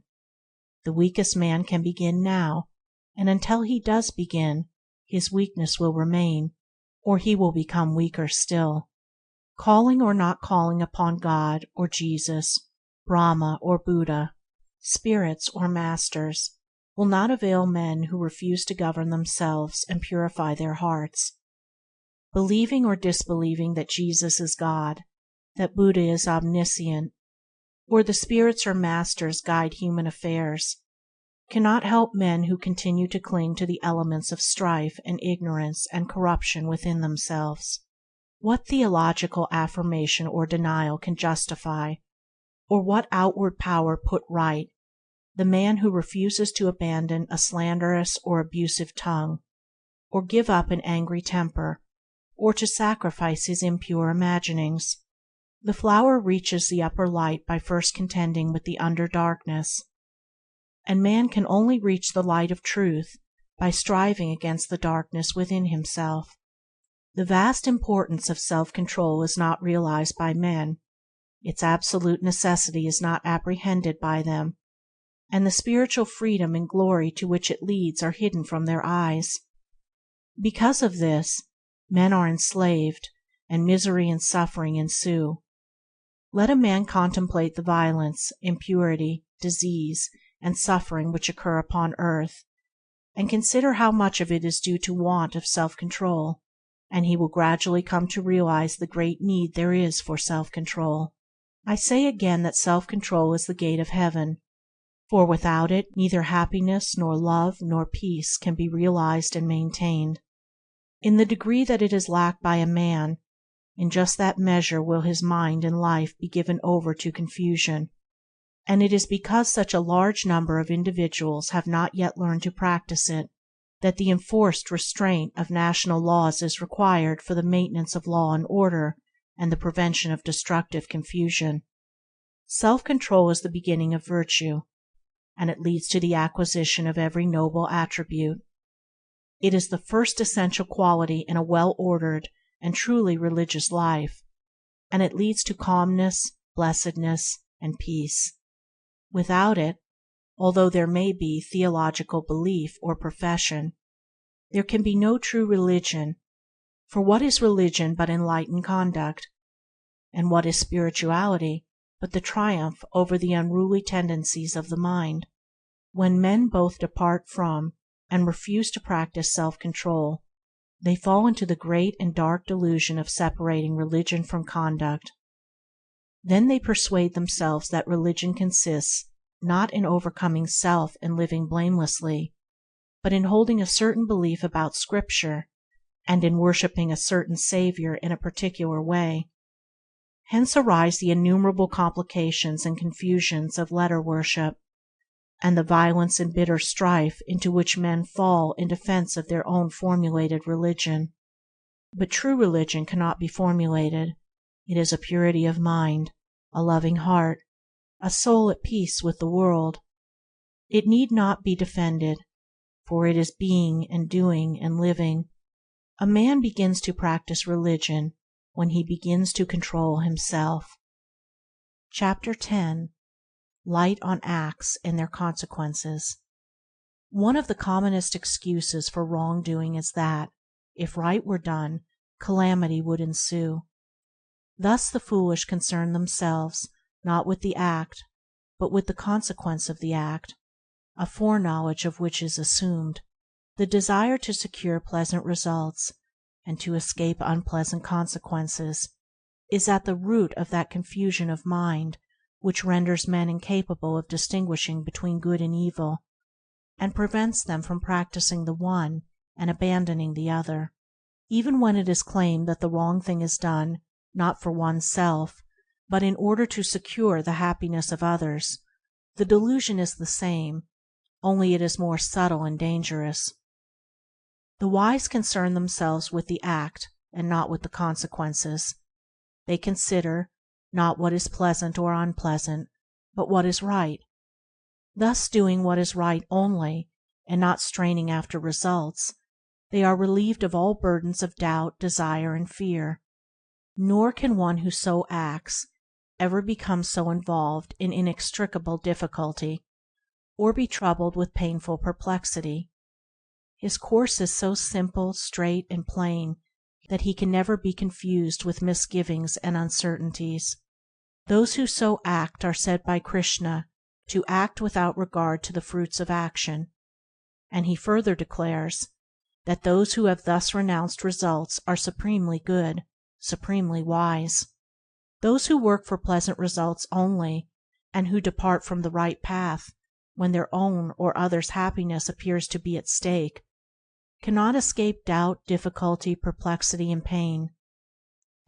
The weakest man can begin now, and until he does begin, his weakness will remain, or he will become weaker still. Calling or not calling upon God or Jesus, Brahma or Buddha, spirits or masters, will not avail men who refuse to govern themselves and purify their hearts. Believing or disbelieving that Jesus is God, that Buddha is omniscient, or the spirits or masters guide human affairs, cannot help men who continue to cling to the elements of strife and ignorance and corruption within themselves. What theological affirmation or denial can justify, or what outward power put right, the man who refuses to abandon a slanderous or abusive tongue, or give up an angry temper, or to sacrifice his impure imaginings? The flower reaches the upper light by first contending with the under darkness, and man can only reach the light of truth by striving against the darkness within himself. The vast importance of self-control is not realized by men, its absolute necessity is not apprehended by them, and the spiritual freedom and glory to which it leads are hidden from their eyes. Because of this, men are enslaved, and misery and suffering ensue. Let a man contemplate the violence, impurity, disease, and suffering which occur upon earth, and consider how much of it is due to want of self-control, and he will gradually come to realize the great need there is for self-control. I say again that self-control is the gate of heaven, for without it neither happiness nor love nor peace can be realized and maintained. In the degree that it is lacked by a man, in just that measure will his mind and life be given over to confusion, and it is because such a large number of individuals have not yet learned to practice it that the enforced restraint of national laws is required for the maintenance of law and order and the prevention of destructive confusion. Self-control is the beginning of virtue, and it leads to the acquisition of every noble attribute. It is the first essential quality in a well-ordered and truly religious life, and it leads to calmness, blessedness, and peace. Without it, although there may be theological belief or profession, there can be no true religion, for what is religion but enlightened conduct? And what is spirituality but the triumph over the unruly tendencies of the mind? When men both depart from and refuse to practice self-control, they fall into the great and dark delusion of separating religion from conduct. Then they persuade themselves that religion consists not in overcoming self and living blamelessly, but in holding a certain belief about Scripture, and in worshipping a certain Savior in a particular way. Hence arise the innumerable complications and confusions of letter worship, and the violence and bitter strife into which men fall in defense of their own formulated religion. But true religion cannot be formulated. It is a purity of mind, a loving heart, a soul at peace with the world. It need not be defended, for it is being and doing and living. A man begins to practice religion when he begins to control himself. Chapter 10. Light on Acts and Their Consequences. One of the commonest excuses for wrongdoing is that, if right were done, calamity would ensue. Thus the foolish concern themselves not with the act, but with the consequence of the act, a foreknowledge of which is assumed. The desire to secure pleasant results and to escape unpleasant consequences is at the root of that confusion of mind which renders men incapable of distinguishing between good and evil, and prevents them from practicing the one and abandoning the other. Even when it is claimed that the wrong thing is done not for one's self, but in order to secure the happiness of others, the delusion is the same, only it is more subtle and dangerous. The wise concern themselves with the act and not with the consequences. They consider, not what is pleasant or unpleasant, but what is right. Thus doing what is right only, and not straining after results, they are relieved of all burdens of doubt, desire, and fear. Nor can one who so acts ever become so involved in inextricable difficulty, or be troubled with painful perplexity. His course is so simple, straight, and plain that he can never be confused with misgivings and uncertainties. Those who so act are said by Krishna to act without regard to the fruits of action, and he further declares that those who have thus renounced results are supremely good, supremely wise. Those who work for pleasant results only, and who depart from the right path when their own or others' happiness appears to be at stake, cannot escape doubt, difficulty, perplexity, and pain.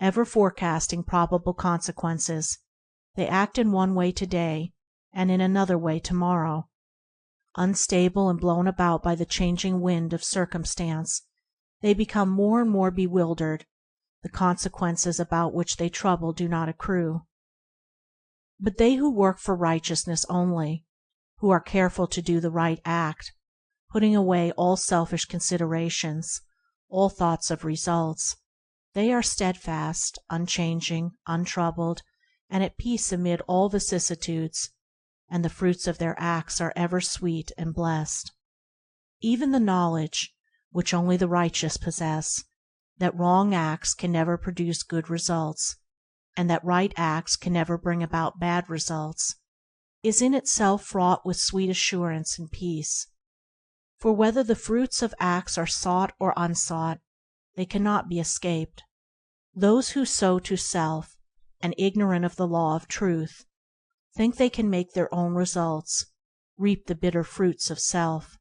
Ever forecasting probable consequences, they act in one way today and in another way tomorrow. Unstable and blown about by the changing wind of circumstance, they become more and more bewildered. The consequences about which they trouble do not accrue. But they who work for righteousness only, who are careful to do the right act, putting away all selfish considerations, all thoughts of results, they are steadfast, unchanging, untroubled, and at peace amid all vicissitudes, and the fruits of their acts are ever sweet and blessed. Even the knowledge, which only the righteous possess, that wrong acts can never produce good results, and that right acts can never bring about bad results, is in itself fraught with sweet assurance and peace. For whether the fruits of acts are sought or unsought, they cannot be escaped. Those who sow to self, and ignorant of the law of truth, think they can make their own results, reap the bitter fruits of self.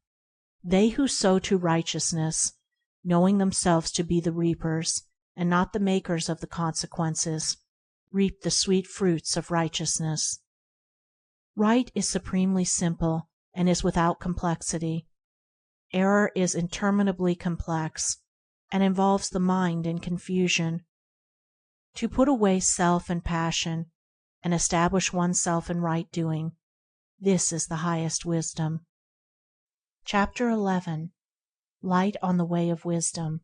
They who sow to righteousness, knowing themselves to be the reapers and not the makers of the consequences, reap the sweet fruits of righteousness. Right is supremely simple and is without complexity. Error is interminably complex, and involves the mind in confusion. To put away self and passion, and establish oneself in right doing, this is the highest wisdom. Chapter 11. Light on the Way of Wisdom.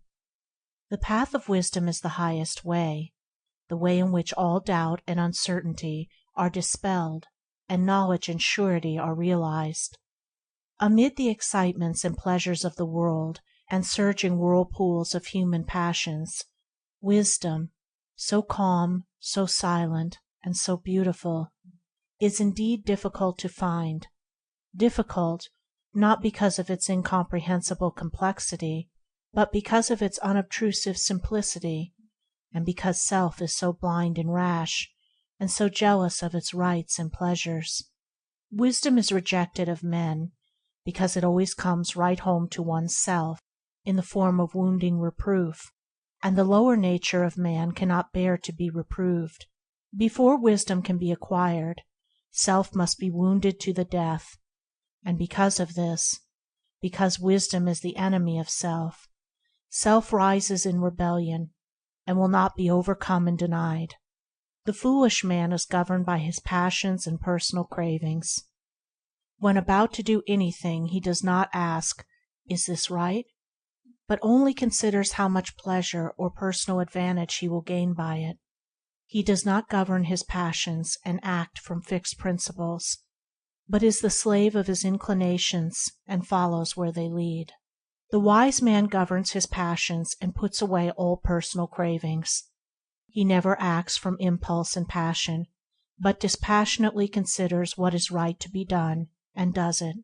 The path of wisdom is the highest way, the way in which all doubt and uncertainty are dispelled, and knowledge and surety are realized. Amid the excitements and pleasures of the world and surging whirlpools of human passions, wisdom, so calm, so silent, and so beautiful, is indeed difficult to find. Difficult, not because of its incomprehensible complexity, but because of its unobtrusive simplicity, and because self is so blind and rash, and so jealous of its rights and pleasures. Wisdom is rejected of men, because it always comes right home to one's self in the form of wounding reproof, and the lower nature of man cannot bear to be reproved. Before wisdom can be acquired, self must be wounded to the death, and because of this, because wisdom is the enemy of self, self rises in rebellion, and will not be overcome and denied. The foolish man is governed by his passions and personal cravings. When about to do anything, he does not ask, "Is this right?" but only considers how much pleasure or personal advantage he will gain by it. He does not govern his passions and act from fixed principles, but is the slave of his inclinations and follows where they lead. The wise man governs his passions and puts away all personal cravings. He never acts from impulse and passion, but dispassionately considers what is right to be done, and does it.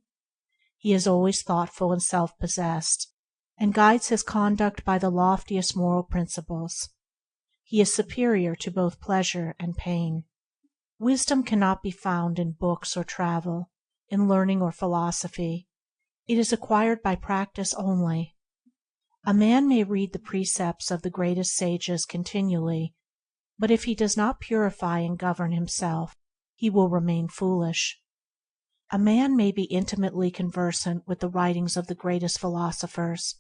He is always thoughtful and self-possessed, and guides his conduct by the loftiest moral principles. He is superior to both pleasure and pain. Wisdom cannot be found in books or travel, in learning or philosophy. It is acquired by practice only. A man may read the precepts of the greatest sages continually, but if he does not purify and govern himself, he will remain foolish. A man may be intimately conversant with the writings of the greatest philosophers,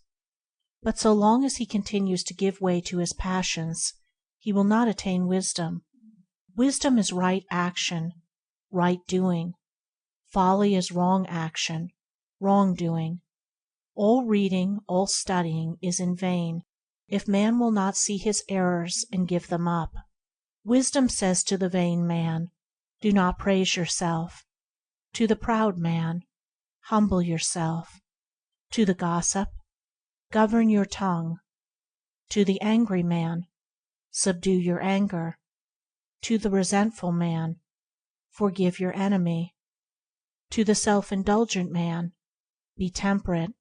but so long as he continues to give way to his passions, he will not attain wisdom. Wisdom is right action, right doing. Folly is wrong action, wrong doing. All reading, all studying is in vain if man will not see his errors and give them up. Wisdom says to the vain man, do not praise yourself. To the proud man, humble yourself. To the gossip, govern your tongue. To the angry man, subdue your anger. To the resentful man, forgive your enemy. To the self-indulgent man, be temperate.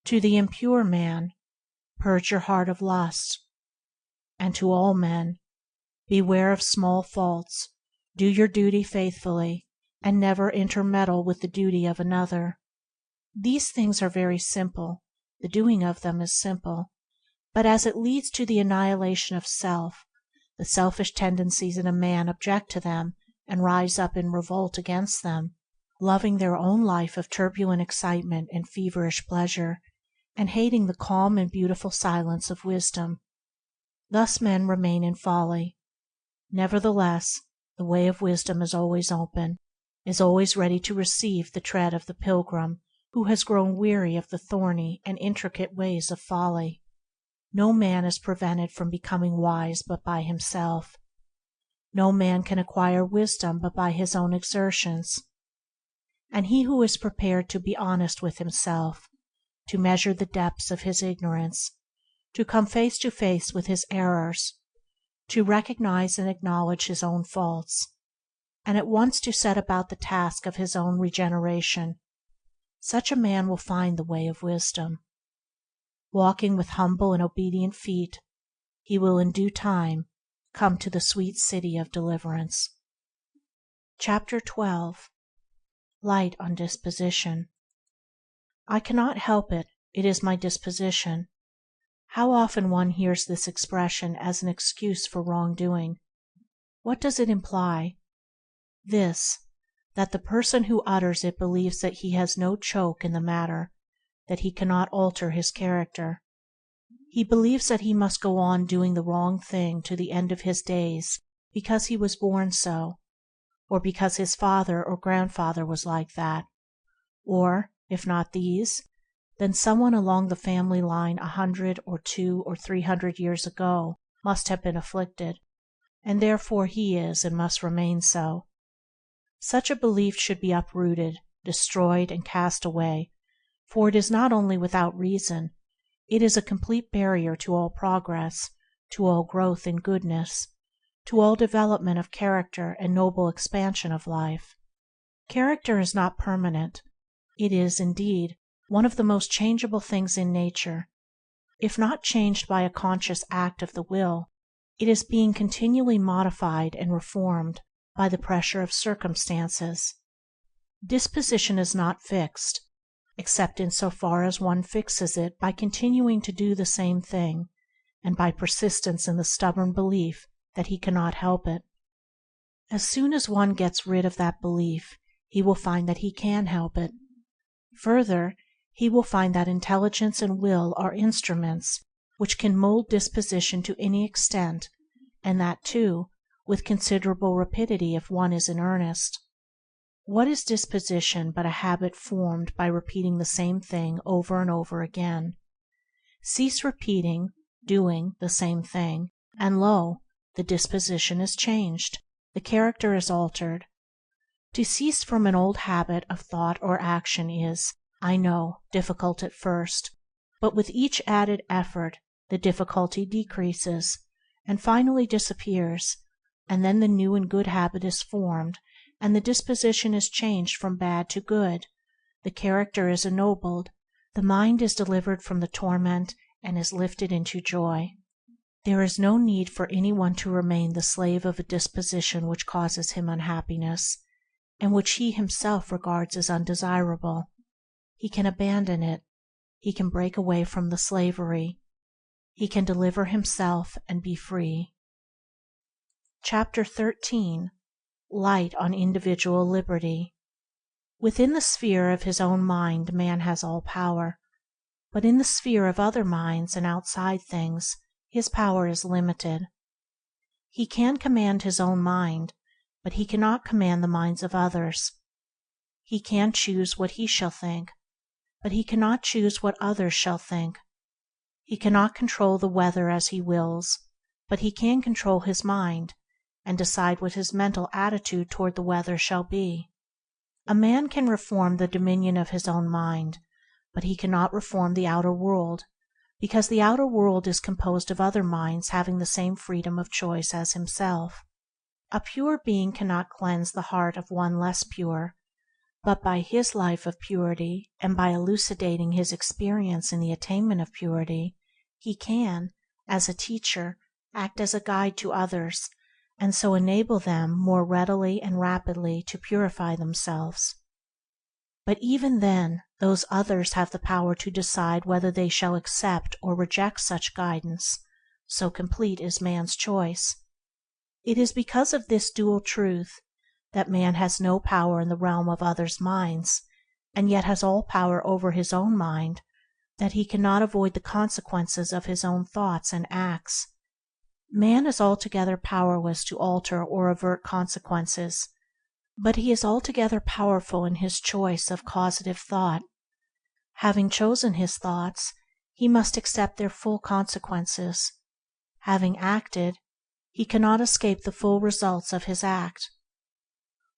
To the impure man, purge your heart of lust. And to all men, beware of small faults, do your duty faithfully, and never intermeddle with the duty of another. These things are very simple, the doing of them is simple, but as it leads to the annihilation of self, the selfish tendencies in a man object to them and rise up in revolt against them, loving their own life of turbulent excitement and feverish pleasure, and hating the calm and beautiful silence of wisdom. Thus men remain in folly. Nevertheless, the way of wisdom is always open, is always ready to receive the tread of the pilgrim who has grown weary of the thorny and intricate ways of folly. No man is prevented from becoming wise but by himself. No man can acquire wisdom but by his own exertions. And he who is prepared to be honest with himself, to measure the depths of his ignorance, to come face to face with his errors, to recognize and acknowledge his own faults, and at once to set about the task of his own regeneration, such a man will find the way of wisdom. Walking with humble and obedient feet, he will in due time come to the sweet city of deliverance. Chapter 12. Light on Disposition. I cannot help it, it is my disposition. How often one hears this expression as an excuse for wrongdoing. What does it imply? This, that the person who utters it believes that he has no choke in the matter, that he cannot alter his character. He believes that he must go on doing the wrong thing to the end of his days because he was born so, or because his father or grandfather was like that, or, if not these, then someone along the family line 100 or 200 or 300 years ago must have been afflicted, and therefore he is and must remain so. Such a belief should be uprooted, destroyed, and cast away, for it is not only without reason, it is a complete barrier to all progress, to all growth in goodness, to all development of character and noble expansion of life. Character is not permanent. It is, indeed, one of the most changeable things in nature. If not changed by a conscious act of the will, it is being continually modified and reformed by the pressure of circumstances. Disposition is not fixed, except in so far as one fixes it by continuing to do the same thing, and by persistence in the stubborn belief that he cannot help it. As soon as one gets rid of that belief, he will find that he can help it. Further, he will find that intelligence and will are instruments which can mold disposition to any extent, and that, too, with considerable rapidity if one is in earnest. What is disposition but a habit formed by repeating the same thing over and over again? Cease repeating, doing, the same thing, and lo, the disposition is changed, the character is altered. To cease from an old habit of thought or action is, I know, difficult at first, but with each added effort the difficulty decreases, and finally disappears, and then the new and good habit is formed, and the disposition is changed from bad to good, the character is ennobled, the mind is delivered from the torment and is lifted into joy. There is no need for anyone to remain the slave of a disposition which causes him unhappiness, and which he himself regards as undesirable. He can abandon it, he can break away from the slavery, he can deliver himself and be free. Chapter 13. Light on Individual Liberty. Within the sphere of his own mind man has all power, but in the sphere of other minds and outside things his power is limited. He can command his own mind, but he cannot command the minds of others. He can choose what he shall think, but he cannot choose what others shall think. He cannot control the weather as he wills, but he can control his mind, and decide what his mental attitude toward the weather shall be. A man can reform the dominion of his own mind, but he cannot reform the outer world, because the outer world is composed of other minds having the same freedom of choice as himself. A pure being cannot cleanse the heart of one less pure, but by his life of purity, and by elucidating his experience in the attainment of purity, he can, as a teacher, act as a guide to others, and so enable them more readily and rapidly to purify themselves. But even then, those others have the power to decide whether they shall accept or reject such guidance, so complete is man's choice. It is because of this dual truth, that man has no power in the realm of others' minds, and yet has all power over his own mind, that he cannot avoid the consequences of his own thoughts and acts. Man is altogether powerless to alter or avert consequences, but he is altogether powerful in his choice of causative thought. Having chosen his thoughts, he must accept their full consequences. Having acted, he cannot escape the full results of his act.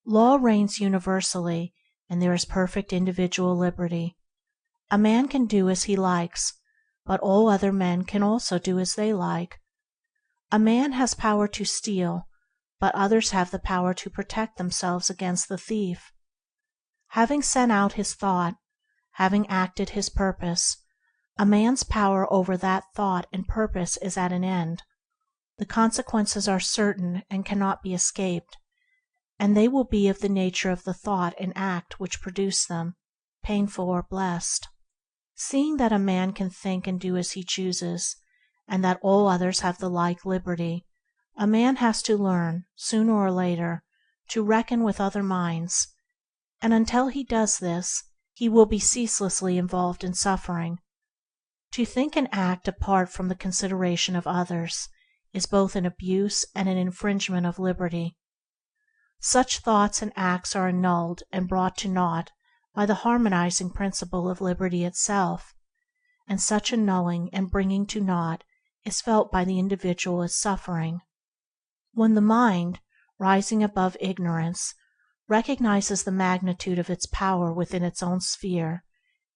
Law reigns universally, and there is perfect individual liberty. A man can do as he likes, but all other men can also do as they like. A man has power to steal, but others have the power to protect themselves against the thief. Having sent out his thought, having acted his purpose, a man's power over that thought and purpose is at an end. The consequences are certain and cannot be escaped, and they will be of the nature of the thought and act which produce them, painful or blessed. Seeing that a man can think and do as he chooses, and that all others have the like liberty, a man has to learn, sooner or later, to reckon with other minds, and until he does this, he will be ceaselessly involved in suffering. To think and act apart from the consideration of others is both an abuse and an infringement of liberty. Such thoughts and acts are annulled and brought to naught by the harmonizing principle of liberty itself, and such annulling and bringing to naught is felt by the individual as suffering. When the mind, rising above ignorance, recognizes the magnitude of its power within its own sphere,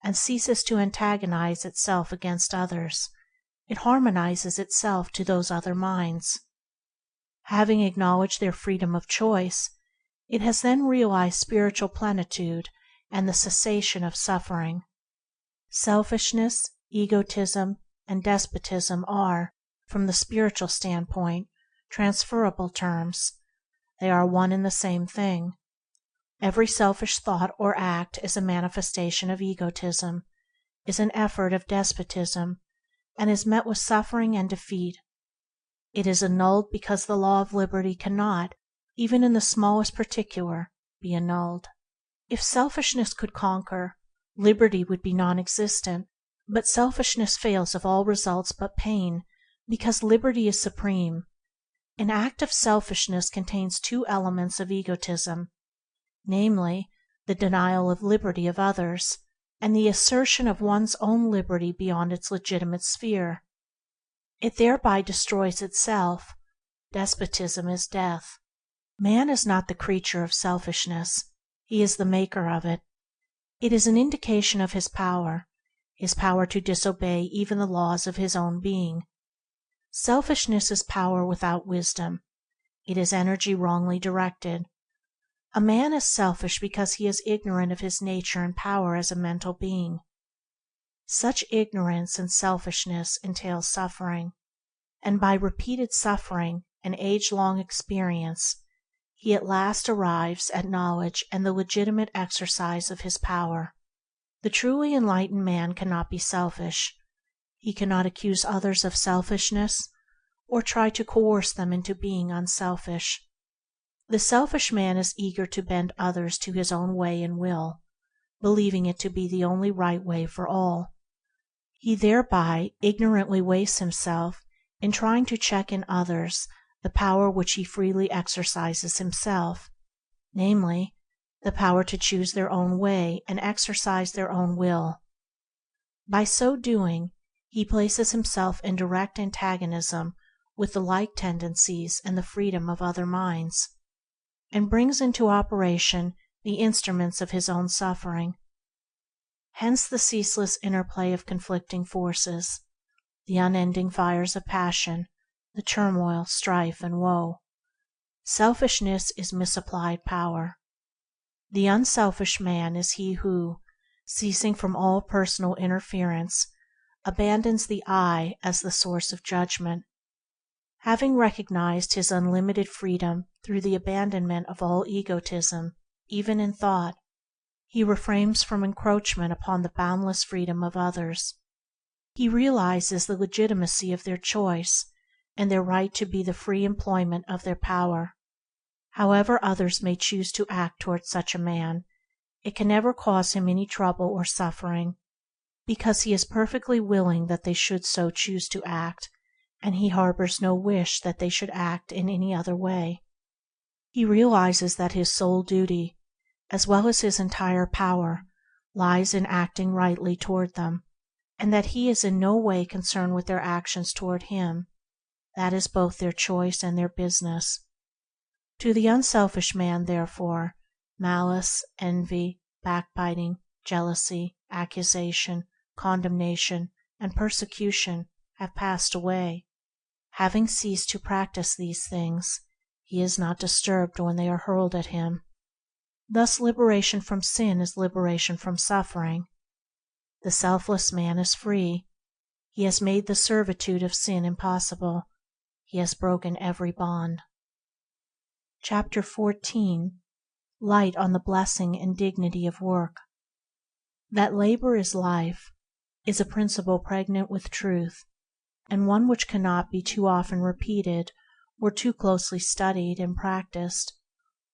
and ceases to antagonize itself against others, it harmonizes itself to those other minds. Having acknowledged their freedom of choice, it has then realized spiritual plenitude and the cessation of suffering. Selfishness, egotism, and despotism are, from the spiritual standpoint, transferable terms. They are one and the same thing. Every selfish thought or act is a manifestation of egotism, is an effort of despotism, and is met with suffering and defeat. It is annulled because the law of liberty cannot, even in the smallest particular, be annulled. If selfishness could conquer, liberty would be non-existent, but selfishness fails of all results but pain, because liberty is supreme. An act of selfishness contains two elements of egotism, namely, the denial of liberty of others, and the assertion of one's own liberty beyond its legitimate sphere. It thereby destroys itself. Despotism is death. Man is not the creature of selfishness, he is the maker of it. It is an indication of his power to disobey even the laws of his own being. Selfishness is power without wisdom. It is energy wrongly directed. A man is selfish because he is ignorant of his nature and power as a mental being. Such ignorance and selfishness entails suffering, and by repeated suffering and age-long experience, he at last arrives at knowledge and the legitimate exercise of his power. The truly enlightened man cannot be selfish. He cannot accuse others of selfishness, or try to coerce them into being unselfish. The selfish man is eager to bend others to his own way and will, believing it to be the only right way for all. He thereby ignorantly wastes himself in trying to check in others the power which he freely exercises himself, namely, the power to choose their own way and exercise their own will. By so doing, He places himself in direct antagonism with the like tendencies and the freedom of other minds, and brings into operation the instruments of his own suffering. Hence the ceaseless interplay of conflicting forces, the unending fires of passion, the turmoil, strife, and woe. Selfishness is misapplied power. The unselfish man is he who, ceasing from all personal interference, abandons the "I" as the source of judgment. Having recognized his unlimited freedom through the abandonment of all egotism, even in thought, he refrains from encroachment upon the boundless freedom of others. He realizes the legitimacy of their choice and their right to the free employment of their power. However others may choose to act toward such a man, it can never cause him any trouble or suffering, because he is perfectly willing that they should so choose to act, and he harbors no wish that they should act in any other way. He realizes that his sole duty, as well as his entire power, lies in acting rightly toward them, and that he is in no way concerned with their actions toward him. That is both their choice and their business. To the unselfish man, therefore, malice, envy, backbiting, jealousy, accusation, condemnation, and persecution have passed away. Having ceased to practice these things, he is not disturbed when they are hurled at him. Thus liberation from sin is liberation from suffering. The selfless man is free. He has made the servitude of sin impossible. He has broken every bond. Chapter 14. Light on the blessing and dignity of work. That labor is life is a principle pregnant with truth, and one which cannot be too often repeated or too closely studied and practiced.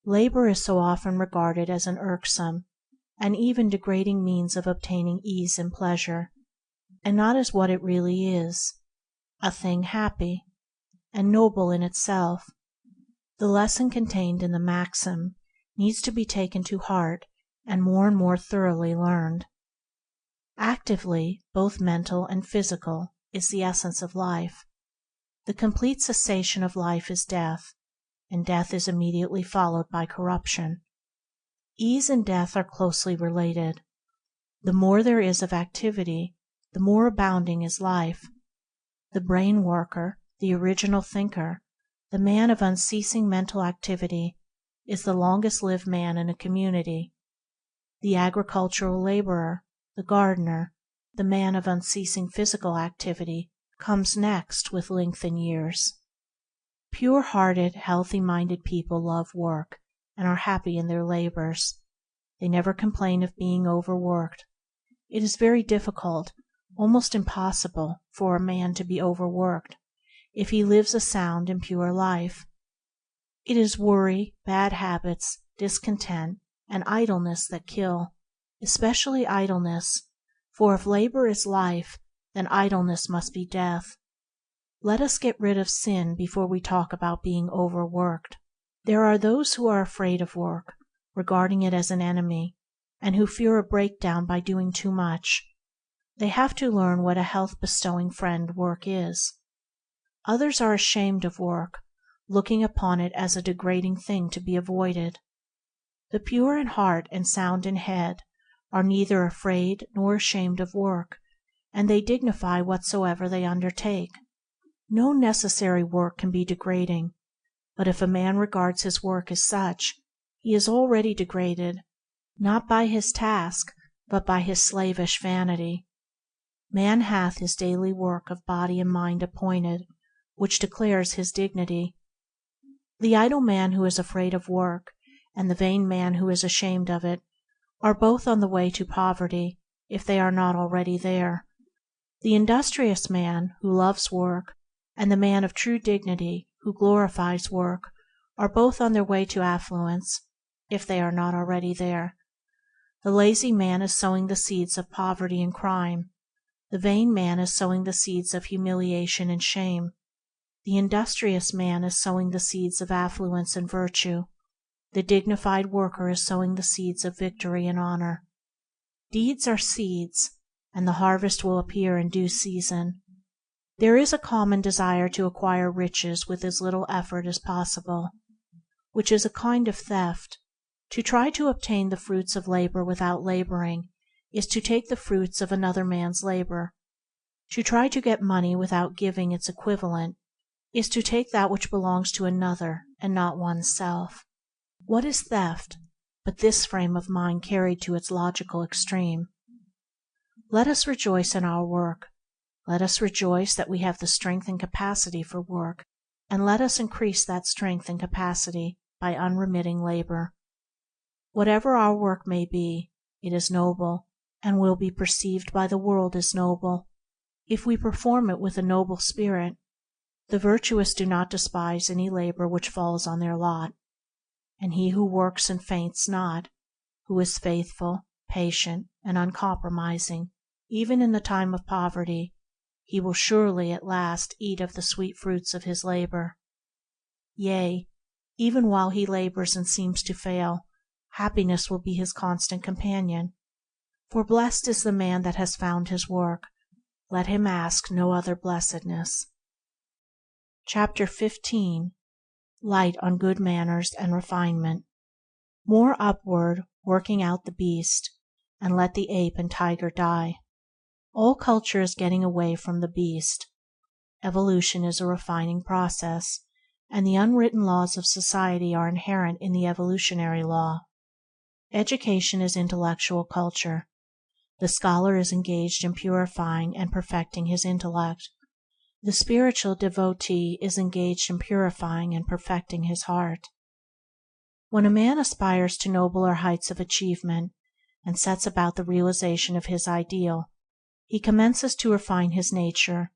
Labor is so often regarded as an irksome and even degrading means of obtaining ease and pleasure, and not as what it really is, a thing happy and noble in itself. The lesson contained in the maxim needs to be taken to heart and more thoroughly learned. Actively, both mental and physical, is the essence of life. The complete cessation of life is death, and death is immediately followed by corruption. Ease and death are closely related. The more there is of activity, the more abounding is life. The brain worker, the original thinker, the man of unceasing mental activity, is the longest lived man in a community. The agricultural laborer, the gardener, the man of unceasing physical activity, comes next with lengthened years. Pure-hearted, healthy-minded people love work and are happy in their labors. They never complain of being overworked. It is very difficult, almost impossible, for a man to be overworked if he lives a sound and pure life. It is worry, bad habits, discontent, and idleness that kill, especially idleness, for if labor is life, then idleness must be death. Let us get rid of sin before we talk about being overworked. There are those who are afraid of work, regarding it as an enemy, and who fear a breakdown by doing too much. They have to learn what a health-bestowing friend work is. Others are ashamed of work, looking upon it as a degrading thing to be avoided. The pure in heart and sound in head are neither afraid nor ashamed of work, and they dignify whatsoever they undertake. No necessary work can be degrading, but if a man regards his work as such, he is already degraded, not by his task, but by his slavish vanity. Man hath his daily work of body and mind appointed, which declares his dignity. The idle man who is afraid of work, and the vain man who is ashamed of it, are both on the way to poverty, if they are not already there. The industrious man who loves work, and the man of true dignity who glorifies work, are both on their way to affluence, if they are not already there. The lazy man is sowing the seeds of poverty and crime. The vain man is sowing the seeds of humiliation and shame. The industrious man is sowing the seeds of affluence and virtue. The dignified worker is sowing the seeds of victory and honor. Deeds are seeds, and the harvest will appear in due season. There is a common desire to acquire riches with as little effort as possible, which is a kind of theft. To try to obtain the fruits of labor without laboring is to take the fruits of another man's labor. To try to get money without giving its equivalent is to take that which belongs to another and not oneself. What is theft but this frame of mind carried to its logical extreme? Let us rejoice in our work. Let us rejoice that we have the strength and capacity for work, and let us increase that strength and capacity by unremitting labor. Whatever our work may be, it is noble, and will be perceived by the world as noble, if we perform it with a noble spirit. The virtuous do not despise any labor which falls on their lot, and he who works and faints not, who is faithful, patient, and uncompromising, even in the time of poverty, he will surely at last eat of the sweet fruits of his labor. Yea, even while he labors and seems to fail, happiness will be his constant companion. For blessed is the man that has found his work. Let him ask no other blessedness. Chapter 15. Light on Good Manners and Refinement. More upward, working out the beast, and let the ape and tiger die. All culture is getting away from the beast. Evolution is a refining process, and the unwritten laws of society are inherent in the evolutionary law. Education is intellectual culture. The scholar is engaged in purifying and perfecting his intellect. The spiritual devotee is engaged in purifying and perfecting his heart. When a man aspires to nobler heights of achievement and sets about the realization of his ideal, he commences to refine his nature,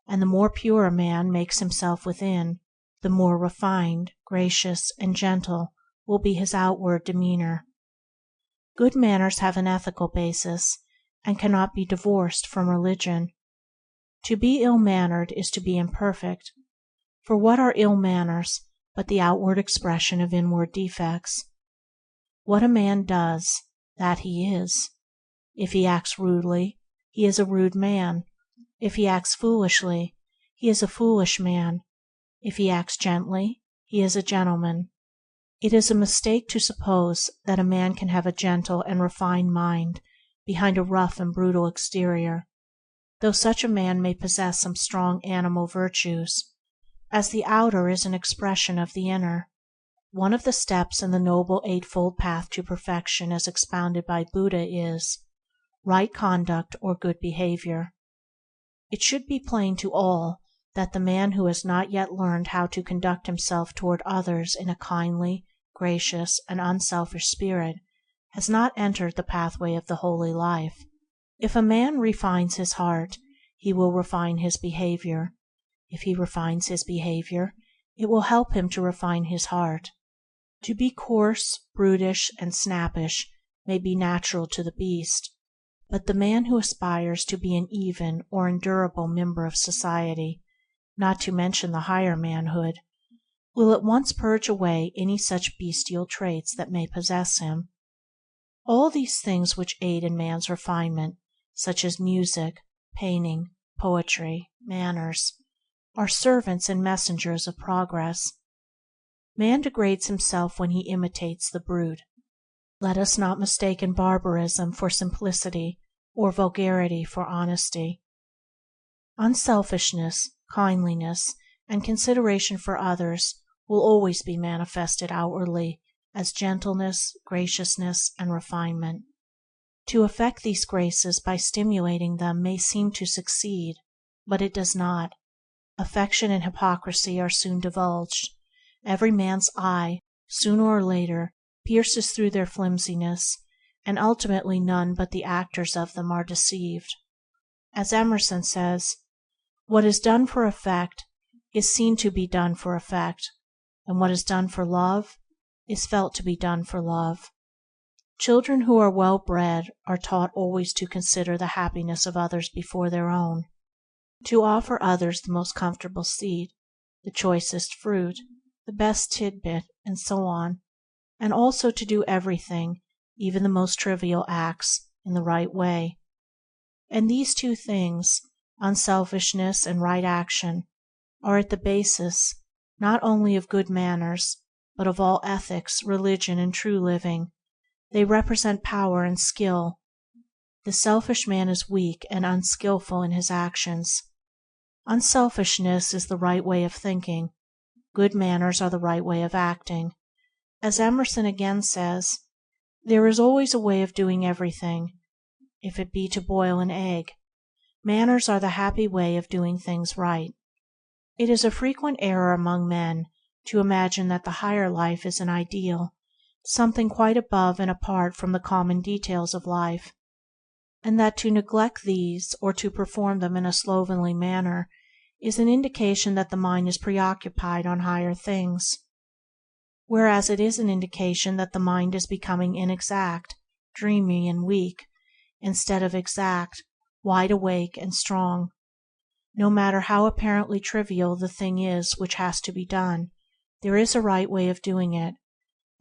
and the more pure a man makes himself within, the more refined, gracious, and gentle will be his outward demeanor. Good manners have an ethical basis, and cannot be divorced from religion. To be ill-mannered is to be imperfect, for what are ill manners but the outward expression of inward defects? What a man does, that he is. If he acts rudely, he is a rude man. If he acts foolishly, he is a foolish man. If he acts gently, he is a gentleman. It is a mistake to suppose that a man can have a gentle and refined mind behind a rough and brutal exterior, though such a man may possess some strong animal virtues, as the outer is an expression of the inner. One of the steps in the Noble Eightfold Path to Perfection as expounded by Buddha is right conduct or good behavior. It should be plain to all that the man who has not yet learned how to conduct himself toward others in a kindly, gracious, and unselfish spirit has not entered the pathway of the holy life. If a man refines his heart, he will refine his behavior. If he refines his behavior, it will help him to refine his heart. To be coarse, brutish, and snappish may be natural to the beast, but the man who aspires to be an even or endurable member of society, not to mention the higher manhood, will at once purge away any such bestial traits that may possess him. All these things which aid in man's refinement, such as music, painting, poetry, manners, are servants and messengers of progress. Man degrades himself when he imitates the brute. Let us not mistake barbarism for simplicity or vulgarity for honesty. Unselfishness, kindliness, and consideration for others will always be manifested outwardly as gentleness, graciousness, and refinement. To effect these graces by stimulating them may seem to succeed, but it does not. Affection and hypocrisy are soon divulged. Every man's eye, sooner or later, pierces through their flimsiness, and ultimately none but the actors of them are deceived. As Emerson says, "What is done for effect is seen to be done for effect, and what is done for love is felt to be done for love." Children who are well bred are taught always to consider the happiness of others before their own, to offer others the most comfortable seat, the choicest fruit, the best tidbit, and so on, and also to do everything, even the most trivial acts, in the right way. And these two things, unselfishness and right action, are at the basis not only of good manners, but of all ethics, religion, and true living. They represent power and skill. The selfish man is weak and unskillful in his actions. Unselfishness is the right way of thinking. Good manners are the right way of acting. As Emerson again says, "There is always a way of doing everything, if it be to boil an egg. Manners are the happy way of doing things right." It is a frequent error among men to imagine that the higher life is an ideal, something quite above and apart from the common details of life, and that to neglect these or to perform them in a slovenly manner is an indication that the mind is preoccupied on higher things, whereas it is an indication that the mind is becoming inexact, dreamy, and weak, instead of exact, wide awake, and strong. No matter how apparently trivial the thing is which has to be done, there is a right way of doing it,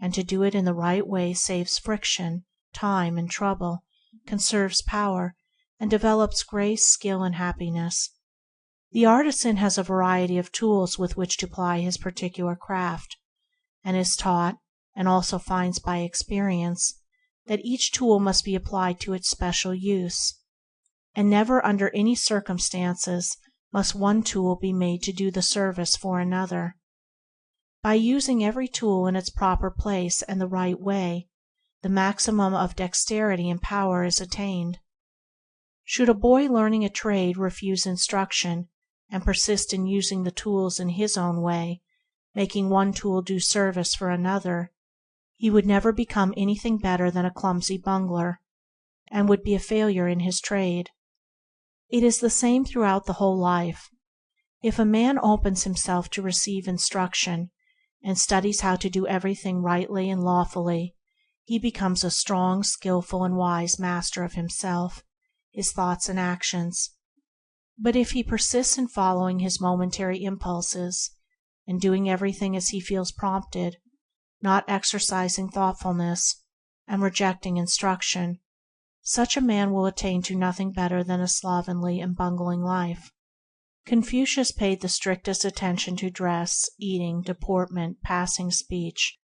and to do it in the right way saves friction, time, and trouble, conserves power, and develops grace, skill, and happiness. The artisan has a variety of tools with which to ply his particular craft, and is taught, and also finds by experience, that each tool must be applied to its special use, and never under any circumstances must one tool be made to do the service for another. By using every tool in its proper place and the right way, the maximum of dexterity and power is attained. Should a boy learning a trade refuse instruction and persist in using the tools in his own way, making one tool do service for another, he would never become anything better than a clumsy bungler, and would be a failure in his trade. It is the same throughout the whole life. If a man opens himself to receive instruction, and studies how to do everything rightly and lawfully, he becomes a strong, skillful, and wise master of himself, his thoughts, and actions. But if he persists in following his momentary impulses, and doing everything as he feels prompted, not exercising thoughtfulness, and rejecting instruction, such a man will attain to nothing better than a slovenly and bungling life. Confucius paid the strictest attention to dress, eating, deportment, passing speech,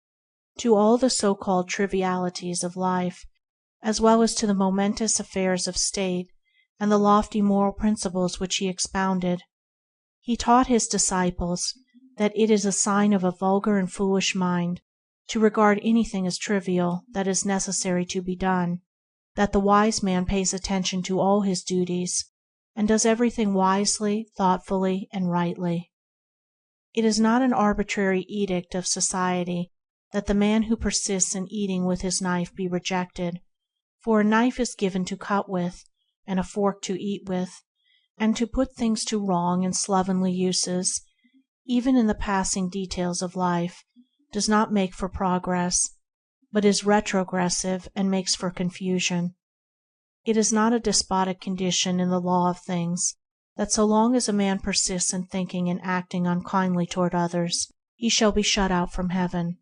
to all the so-called trivialities of life, as well as to the momentous affairs of state and the lofty moral principles which he expounded. He taught his disciples that it is a sign of a vulgar and foolish mind to regard anything as trivial that is necessary to be done, that the wise man pays attention to all his duties, and does everything wisely, thoughtfully, and rightly. It is not an arbitrary edict of society that the man who persists in eating with his knife be rejected, for a knife is given to cut with, and a fork to eat with, and to put things to wrong and slovenly uses, even in the passing details of life, does not make for progress, but is retrogressive and makes for confusion. It is not a despotic condition in the law of things that so long as a man persists in thinking and acting unkindly toward others, he shall be shut out from heaven.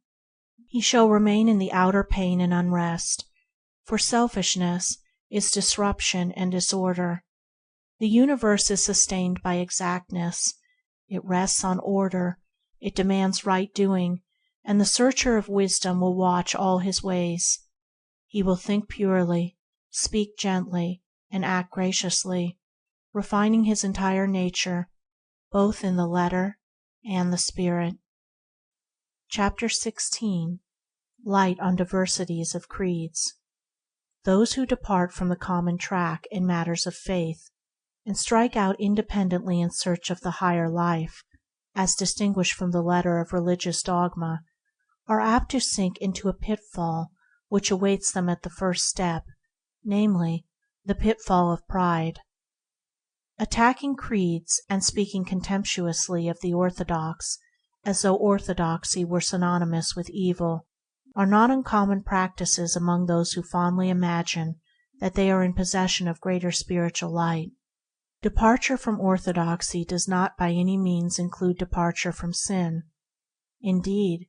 He shall remain in the outer pain and unrest, for selfishness is disruption and disorder. The universe is sustained by exactness. It rests on order. It demands right doing, and the searcher of wisdom will watch all his ways. He will think purely, speak gently, and act graciously, refining his entire nature, both in the letter and the spirit. Chapter 16. Light on Diversities of Creeds. Those who depart from the common track in matters of faith, and strike out independently in search of the higher life, as distinguished from the letter of religious dogma, are apt to sink into a pitfall which awaits them at the first step, namely, the pitfall of pride. Attacking creeds and speaking contemptuously of the orthodox, as though orthodoxy were synonymous with evil, are not uncommon practices among those who fondly imagine that they are in possession of greater spiritual light. Departure from orthodoxy does not by any means include departure from sin. Indeed,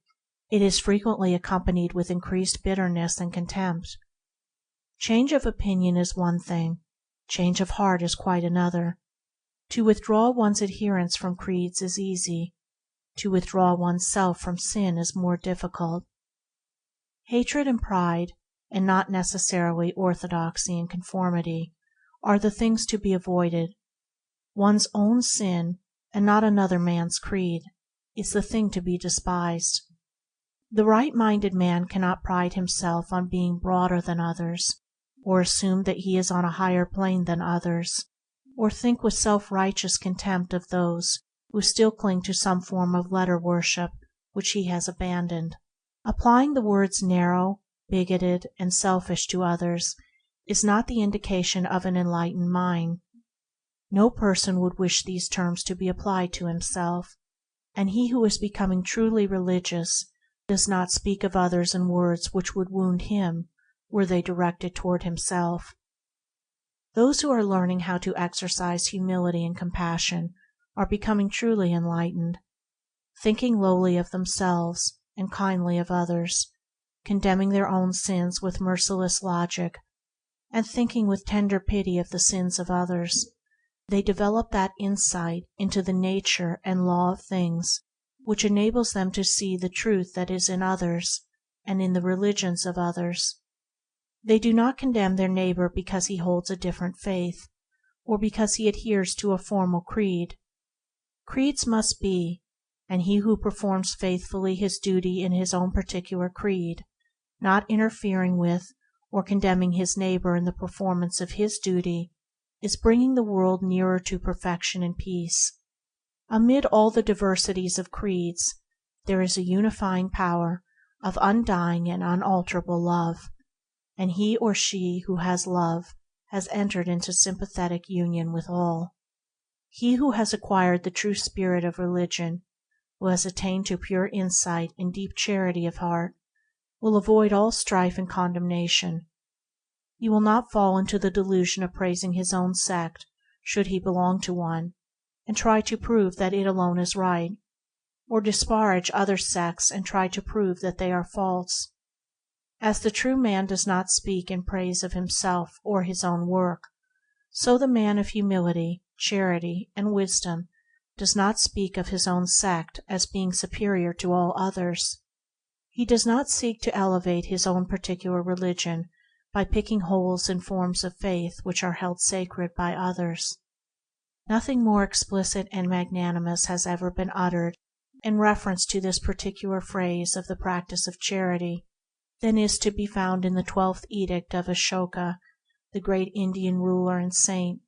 it is frequently accompanied with increased bitterness and contempt. Change of opinion is one thing, Change of heart is quite another. To withdraw one's adherence from creeds is easy. To withdraw one's self from sin is more difficult. Hatred and pride, and not necessarily orthodoxy and conformity, are the things to be avoided. One's own sin, and not another man's creed, is the thing to be despised. The right-minded man cannot pride himself on being broader than others, or assume that he is on a higher plane than others, or think with self-righteous contempt of those who still cling to some form of letter worship which he has abandoned. Applying the words narrow, bigoted, and selfish to others is not the indication of an enlightened mind. No person would wish these terms to be applied to himself, and he who is becoming truly religious does not speak of others in words which would wound him were they directed toward himself. Those who are learning how to exercise humility and compassion are becoming truly enlightened, thinking lowly of themselves and kindly of others, condemning their own sins with merciless logic, and thinking with tender pity of the sins of others. They develop that insight into the nature and law of things which enables them to see the truth that is in others and in the religions of others. They do not condemn their neighbor because he holds a different faith, or because he adheres to a formal creed. Creeds must be, and he who performs faithfully his duty in his own particular creed, not interfering with or condemning his neighbor in the performance of his duty, is bringing the world nearer to perfection and peace. Amid all the diversities of creeds, there is a unifying power of undying and unalterable love, and he or she who has love has entered into sympathetic union with all. He who has acquired the true spirit of religion, who has attained to pure insight and deep charity of heart, will avoid all strife and condemnation. He will not fall into the delusion of praising his own sect, should he belong to one, and try to prove that it alone is right, or disparage other sects and try to prove that they are false. As the true man does not speak in praise of himself or his own work, so the man of humility, charity, and wisdom does not speak of his own sect as being superior to all others. He does not seek to elevate his own particular religion by picking holes in forms of faith which are held sacred by others. Nothing more explicit and magnanimous has ever been uttered in reference to this particular phase of the practice of charity than is to be found in the 12th edict of Ashoka, the great Indian ruler and saint,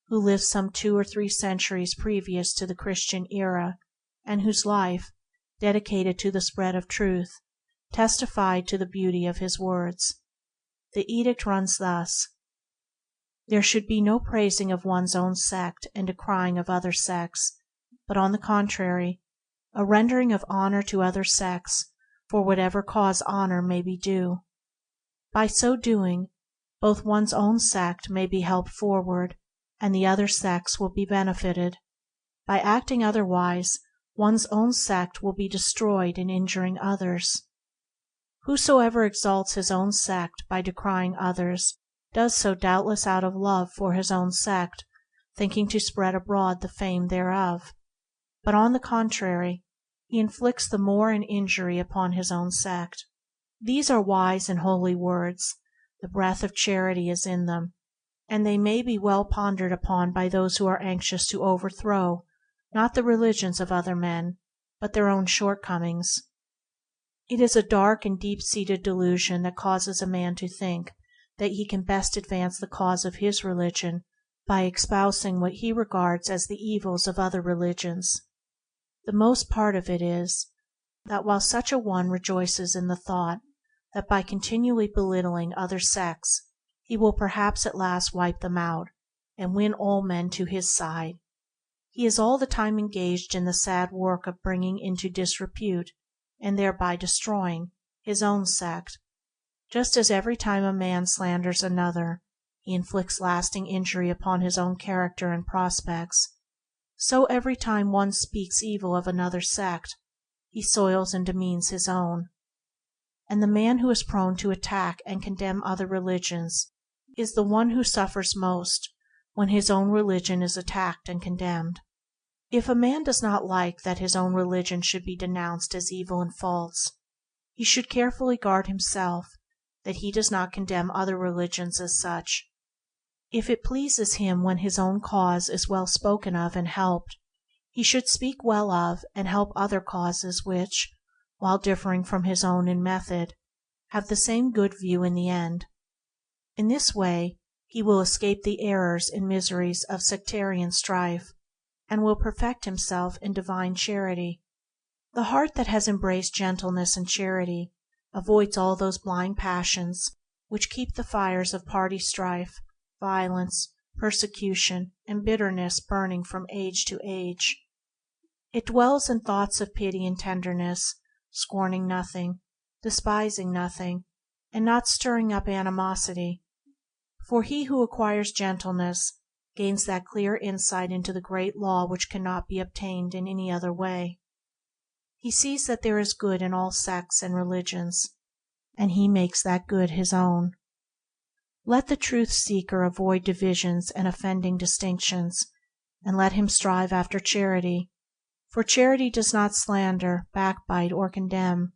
who lived some 2 or 3 centuries previous to the Christian era, and whose life, dedicated to the spread of truth, testified to the beauty of his words. The edict runs thus: There should be no praising of one's own sect and decrying of other sects, but on the contrary, a rendering of honor to other sects for whatever cause honor may be due. By so doing, both one's own sect may be helped forward, and the other sects will be benefited. By acting otherwise, one's own sect will be destroyed in injuring others. Whosoever exalts his own sect by decrying others does so doubtless out of love for his own sect, thinking to spread abroad the fame thereof, but on the contrary, he inflicts the more an injury upon his own sect. These are wise and holy words. The breath of charity is in them, and they may be well pondered upon by those who are anxious to overthrow, not the religions of other men, but their own shortcomings. It is a dark and deep-seated delusion that causes a man to think that he can best advance the cause of his religion by espousing what he regards as the evils of other religions. The most part of it is, that while such a one rejoices in the thought that by continually belittling other sects he will perhaps at last wipe them out and win all men to his side, he is all the time engaged in the sad work of bringing into disrepute, and thereby destroying, his own sect. Just as every time a man slanders another, he inflicts lasting injury upon his own character and prospects, so every time one speaks evil of another sect, he soils and demeans his own. And the man who is prone to attack and condemn other religions is the one who suffers most when his own religion is attacked and condemned. If a man does not like that his own religion should be denounced as evil and false, he should carefully guard himself that he does not condemn other religions as such. If it pleases him when his own cause is well spoken of and helped, he should speak well of and help other causes which, while differing from his own in method, have the same good view in the end. In this way he will escape the errors and miseries of sectarian strife, and will perfect himself in divine charity. The heart that has embraced gentleness and charity avoids all those blind passions which keep the fires of party strife, violence, persecution, and bitterness burning from age to age. It dwells in thoughts of pity and tenderness, scorning nothing, despising nothing, and not stirring up animosity. For he who acquires gentleness gains that clear insight into the great law which cannot be obtained in any other way. He sees that there is good in all sects and religions, and he makes that good his own. Let the truth seeker avoid divisions and offending distinctions, and let him strive after charity, for charity does not slander, backbite, or condemn.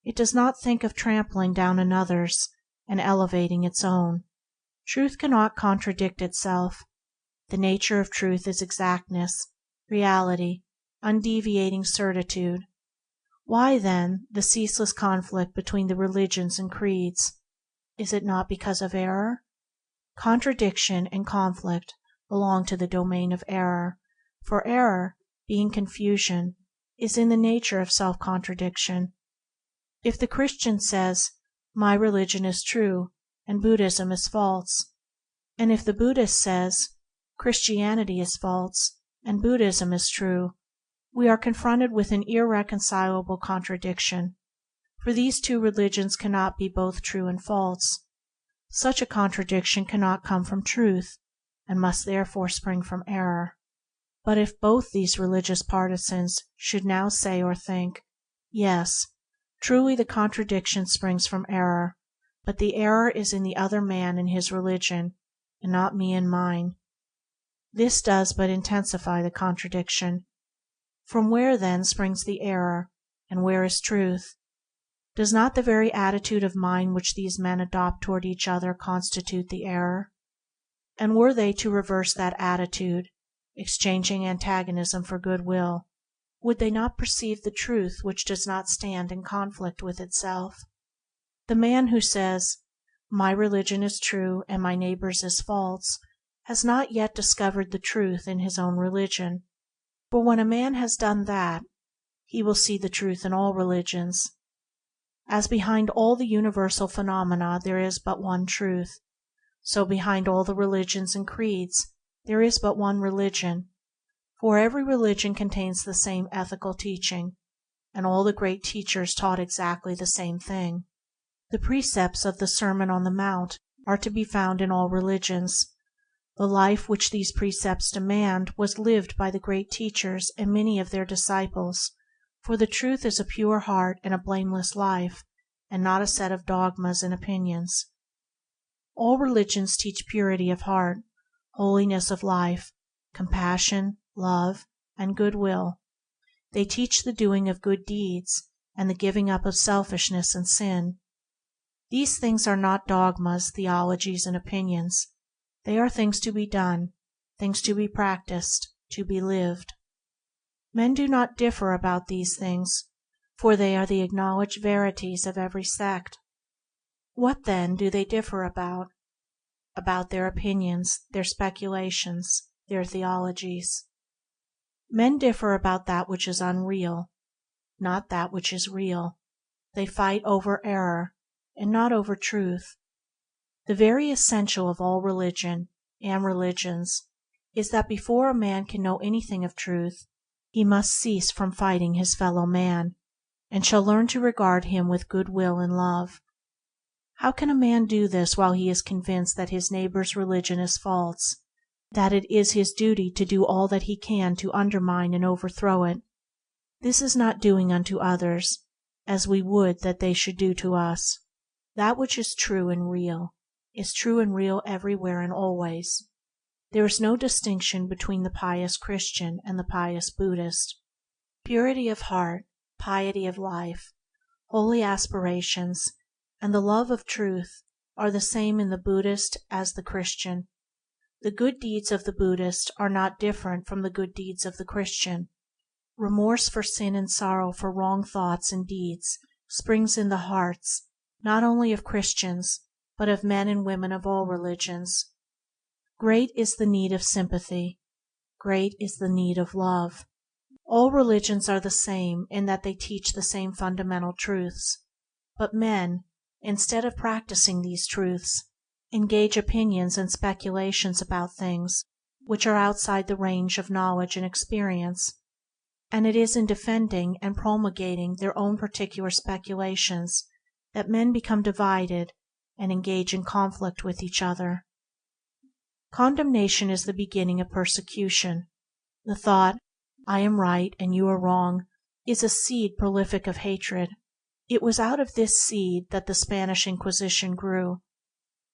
It does not think of trampling down another's and elevating its own. Truth cannot contradict itself. The nature of truth is exactness, reality, undeviating certitude. Why, then, the ceaseless conflict between the religions and creeds? Is it not because of error? Contradiction and conflict belong to the domain of error, for error, being confusion, is in the nature of self-contradiction. If the Christian says, "My religion is true, and Buddhism is false," and if the Buddhist says, "Christianity is false, and Buddhism is true," we are confronted with an irreconcilable contradiction, for these two religions cannot be both true and false. Such a contradiction cannot come from truth, and must therefore spring from error. But if both these religious partisans should now say or think, "Yes, truly the contradiction springs from error, but the error is in the other man and his religion, and not me and mine," this does but intensify the contradiction. From where then springs the error, and where is truth? Does not the very attitude of mind which these men adopt toward each other constitute the error? And were they to reverse that attitude, exchanging antagonism for goodwill, would they not perceive the truth which does not stand in conflict with itself? The man who says, "My religion is true and my neighbor's is false," has not yet discovered the truth in his own religion. For when a man has done that, he will see the truth in all religions. As behind all the universal phenomena there is but one truth, so behind all the religions and creeds there is but one religion, for every religion contains the same ethical teaching, and all the great teachers taught exactly the same thing. The precepts of the Sermon on the Mount are to be found in all religions. The life which these precepts demand was lived by the great teachers and many of their disciples, for the truth is a pure heart and a blameless life, and not a set of dogmas and opinions. All religions teach purity of heart, holiness of life, compassion, love, and goodwill. They teach the doing of good deeds and the giving up of selfishness and sin. These things are not dogmas, theologies, and opinions. They are things to be done, things to be practiced, to be lived. Men do not differ about these things, for they are the acknowledged verities of every sect. What then do they differ about? About their opinions, their speculations, their theologies. Men differ about that which is unreal, not that which is real. They fight over error, and not over truth. The very essential of all religion and religions is that before a man can know anything of truth, he must cease from fighting his fellow man, and shall learn to regard him with goodwill and love. How can a man do this while he is convinced that his neighbor's religion is false, that it is his duty to do all that he can to undermine and overthrow it? This is not doing unto others as we would that they should do to us. That which is true and real is true and real everywhere and always. There is no distinction between the pious Christian and the pious Buddhist. Purity of heart, piety of life, holy aspirations, and the love of truth are the same in the Buddhist as the Christian. The good deeds of the Buddhist are not different from the good deeds of the Christian. Remorse for sin and sorrow for wrong thoughts and deeds springs in the hearts, not only of Christians, but of men and women of all religions. Great is the need of sympathy. Great is the need of love. All religions are the same in that they teach the same fundamental truths, but men, instead of practicing these truths, engage opinions and speculations about things which are outside the range of knowledge and experience, and it is in defending and promulgating their own particular speculations that men become divided and engage in conflict with each other. Condemnation is the beginning of persecution. The thought, "I am right and you are wrong," is a seed prolific of hatred. It was out of this seed that the Spanish Inquisition grew.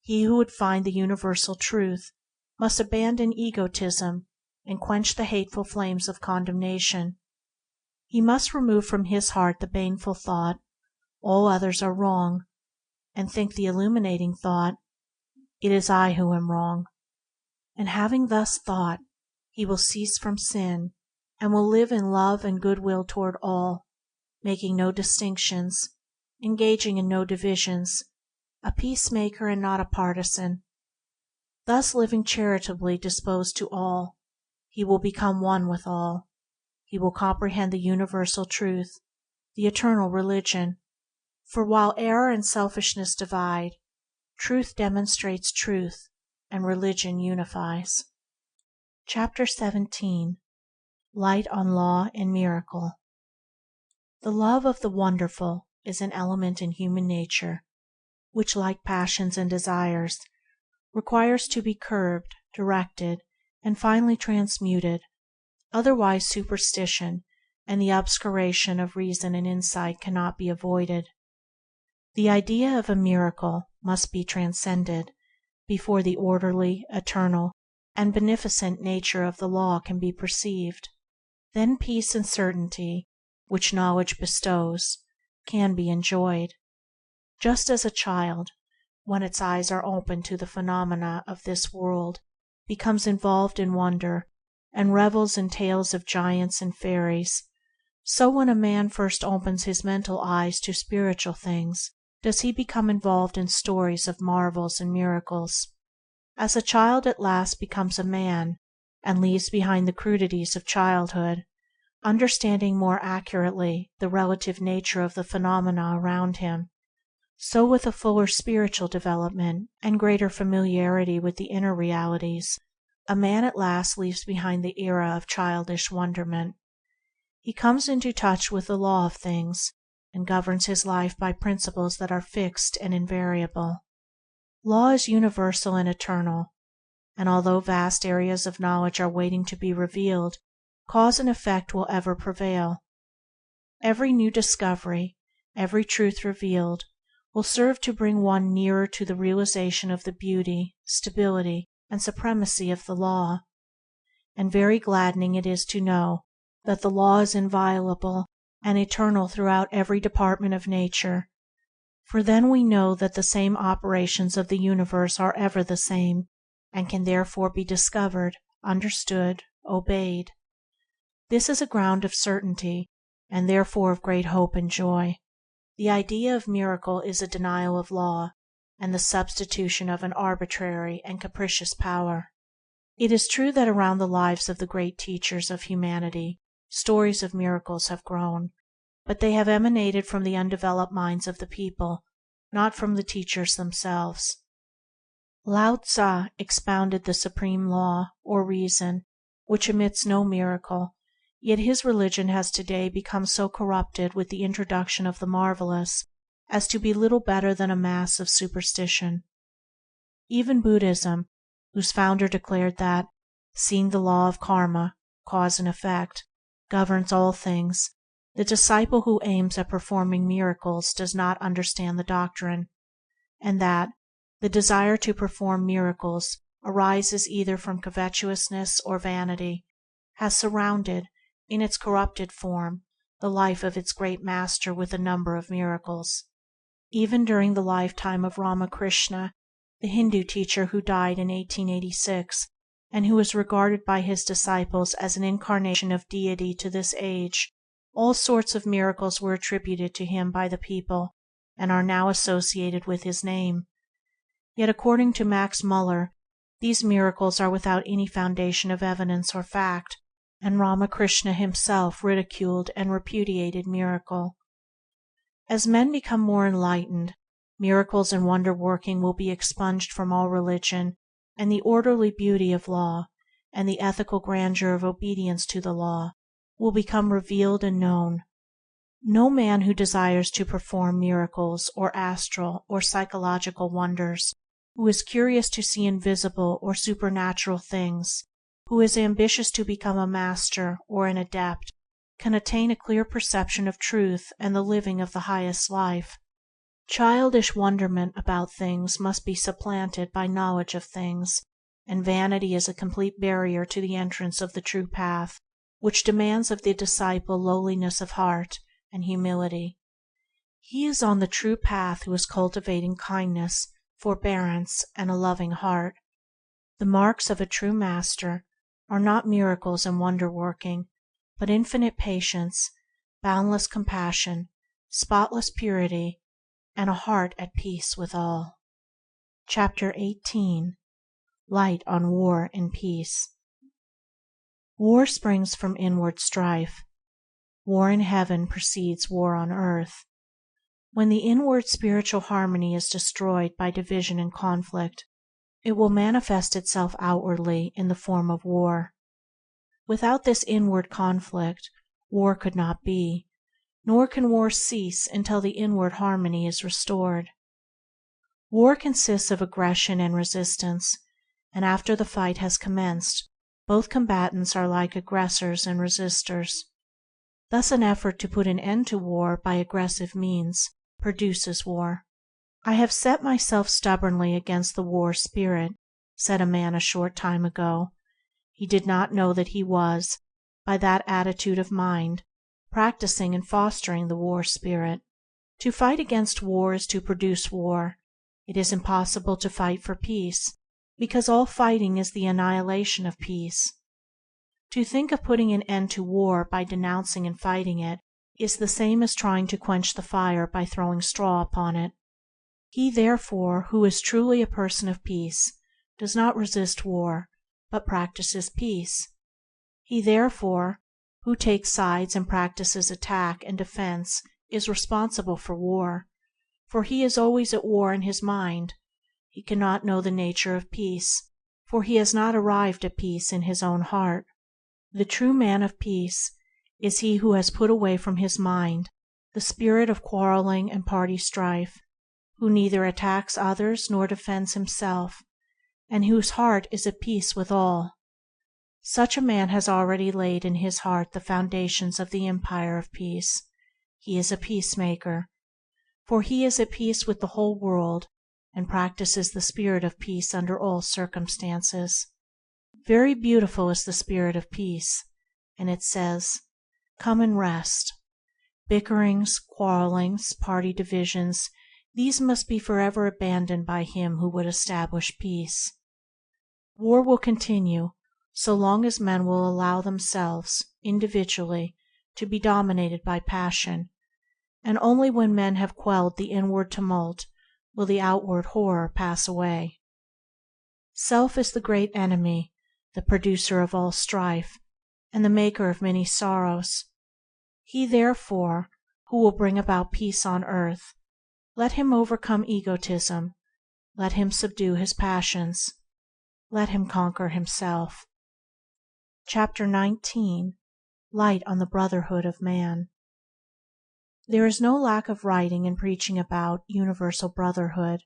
He who would find the universal truth must abandon egotism and quench the hateful flames of condemnation. He must remove from his heart the baneful thought, "All others are wrong," and think the illuminating thought, "It is I who am wrong." And having thus thought, he will cease from sin and will live in love and goodwill toward all, making no distinctions, engaging in no divisions, a peacemaker and not a partisan. Thus living charitably disposed to all, he will become one with all. He will comprehend the universal truth, the eternal religion. For while error and selfishness divide, truth demonstrates truth, and religion unifies. Chapter 17. Light on Law and Miracle. The love of the wonderful is an element in human nature, which, like passions and desires, requires to be curbed, directed, and finally transmuted. Otherwise superstition and the obscuration of reason and insight cannot be avoided. The idea of a miracle must be transcended before the orderly, eternal, and beneficent nature of the law can be perceived. Then peace and certainty, which knowledge bestows, can be enjoyed. Just as a child, when its eyes are opened to the phenomena of this world, becomes involved in wonder and revels in tales of giants and fairies, so when a man first opens his mental eyes to spiritual things, does he become involved in stories of marvels and miracles. As a child at last becomes a man and leaves behind the crudities of childhood, understanding more accurately the relative nature of the phenomena around him, so with a fuller spiritual development and greater familiarity with the inner realities, a man at last leaves behind the era of childish wonderment. He comes into touch with the law of things and governs his life by principles that are fixed and invariable. Law is universal and eternal, and although vast areas of knowledge are waiting to be revealed, cause and effect will ever prevail. Every new discovery, every truth revealed, will serve to bring one nearer to the realization of the beauty, stability, and supremacy of the law. And very gladdening it is to know that the law is inviolable and eternal throughout every department of nature, for then we know that the same operations of the universe are ever the same, and can therefore be discovered, understood, obeyed. This is a ground of certainty, and therefore of great hope and joy. The idea of miracle is a denial of law, and the substitution of an arbitrary and capricious power. It is true that around the lives of the great teachers of humanity, stories of miracles have grown, but they have emanated from the undeveloped minds of the people, not from the teachers themselves. Lao Tzu expounded the supreme law, or reason, which admits no miracle, yet his religion has today become so corrupted with the introduction of the marvelous as to be little better than a mass of superstition. Even Buddhism, whose founder declared that, seeing the law of karma, cause and effect, governs all things, the disciple who aims at performing miracles does not understand the doctrine, and that the desire to perform miracles arises either from covetousness or vanity, has surrounded, in its corrupted form, the life of its great Master with a number of miracles. Even during the lifetime of Ramakrishna, the Hindu teacher who died in 1886, and who was regarded by his disciples as an incarnation of Deity to this age, all sorts of miracles were attributed to him by the people, and are now associated with his name. Yet, according to Max Muller, these miracles are without any foundation of evidence or fact, and Ramakrishna himself ridiculed and repudiated miracle. As men become more enlightened, miracles and wonder-working will be expunged from all religion, and the orderly beauty of law, and the ethical grandeur of obedience to the law, will become revealed and known. No man who desires to perform miracles or astral or psychological wonders, who is curious to see invisible or supernatural things, who is ambitious to become a master or an adept, can attain a clear perception of truth and the living of the highest life. Childish wonderment about things must be supplanted by knowledge of things, and vanity is a complete barrier to the entrance of the true path, which demands of the disciple lowliness of heart and humility. He is on the true path who is cultivating kindness, forbearance, and a loving heart. The marks of a true master are not miracles and wonder-working, but infinite patience, boundless compassion, spotless purity, and a heart at peace with all. Chapter 18. Light on War and Peace. War springs from inward strife. War in heaven precedes war on earth. When the inward spiritual harmony is destroyed by division and conflict, it will manifest itself outwardly in the form of war. Without this inward conflict, war could not be, nor can war cease until the inward harmony is restored. War consists of aggression and resistance, and after the fight has commenced, both combatants are like aggressors and resistors. Thus an effort to put an end to war by aggressive means produces war. "I have set myself stubbornly against the war spirit," said a man a short time ago. He did not know that he was, by that attitude of mind, practicing and fostering the war spirit. To fight against war is to produce war. It is impossible to fight for peace, because all fighting is the annihilation of peace. To think of putting an end to war by denouncing and fighting it is the same as trying to quench the fire by throwing straw upon it. He, therefore, who is truly a person of peace, does not resist war, but practices peace. He, therefore, who takes sides and practices attack and defense is responsible for war, for he is always at war in his mind. He cannot know the nature of peace, for he has not arrived at peace in his own heart. The true man of peace is he who has put away from his mind the spirit of quarreling and party strife, who neither attacks others nor defends himself, and whose heart is at peace with all. Such a man has already laid in his heart the foundations of the empire of peace. He is a peacemaker, for he is at peace with the whole world, and practices the spirit of peace under all circumstances. Very beautiful is the spirit of peace, and it says, "Come and rest." Bickerings, quarrelings, party divisions, these must be forever abandoned by him who would establish peace. War will continue so long as men will allow themselves, individually, to be dominated by passion, and only when men have quelled the inward tumult will the outward horror pass away. Self is the great enemy, the producer of all strife, and the maker of many sorrows. He, therefore, who will bring about peace on earth, let him overcome egotism, let him subdue his passions, let him conquer himself. Chapter 19. Light on the Brotherhood of Man. There is no lack of writing and preaching about universal brotherhood,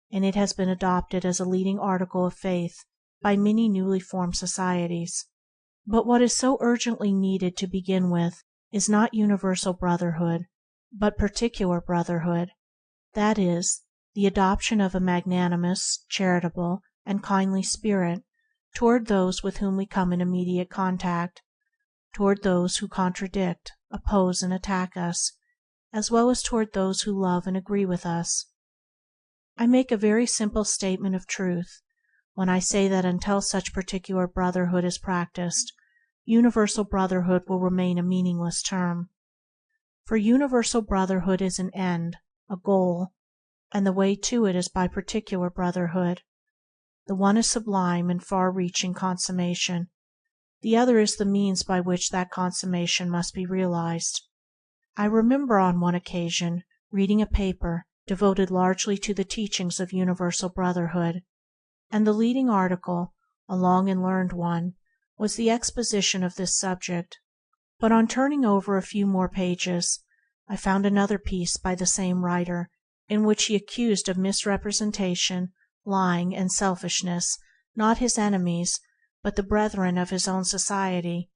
and it has been adopted as a leading article of faith by many newly formed societies. But what is so urgently needed to begin with is not universal brotherhood, but particular brotherhood, that is, the adoption of a magnanimous, charitable, and kindly spirit toward those with whom we come in immediate contact, toward those who contradict, oppose, and attack us, as well as toward those who love and agree with us. I make a very simple statement of truth when I say that until such particular brotherhood is practiced, universal brotherhood will remain a meaningless term. For universal brotherhood is an end, a goal, and the way to it is by particular brotherhood. The one is sublime and far-reaching consummation, the other is the means by which that consummation must be realized. I remember on one occasion reading a paper devoted largely to the teachings of universal brotherhood, and the leading article, a long and learned one, was the exposition of this subject. But on turning over a few more pages, I found another piece by the same writer in which he accused of misrepresentation, lying, and selfishness not his enemies, but the brethren of his own society,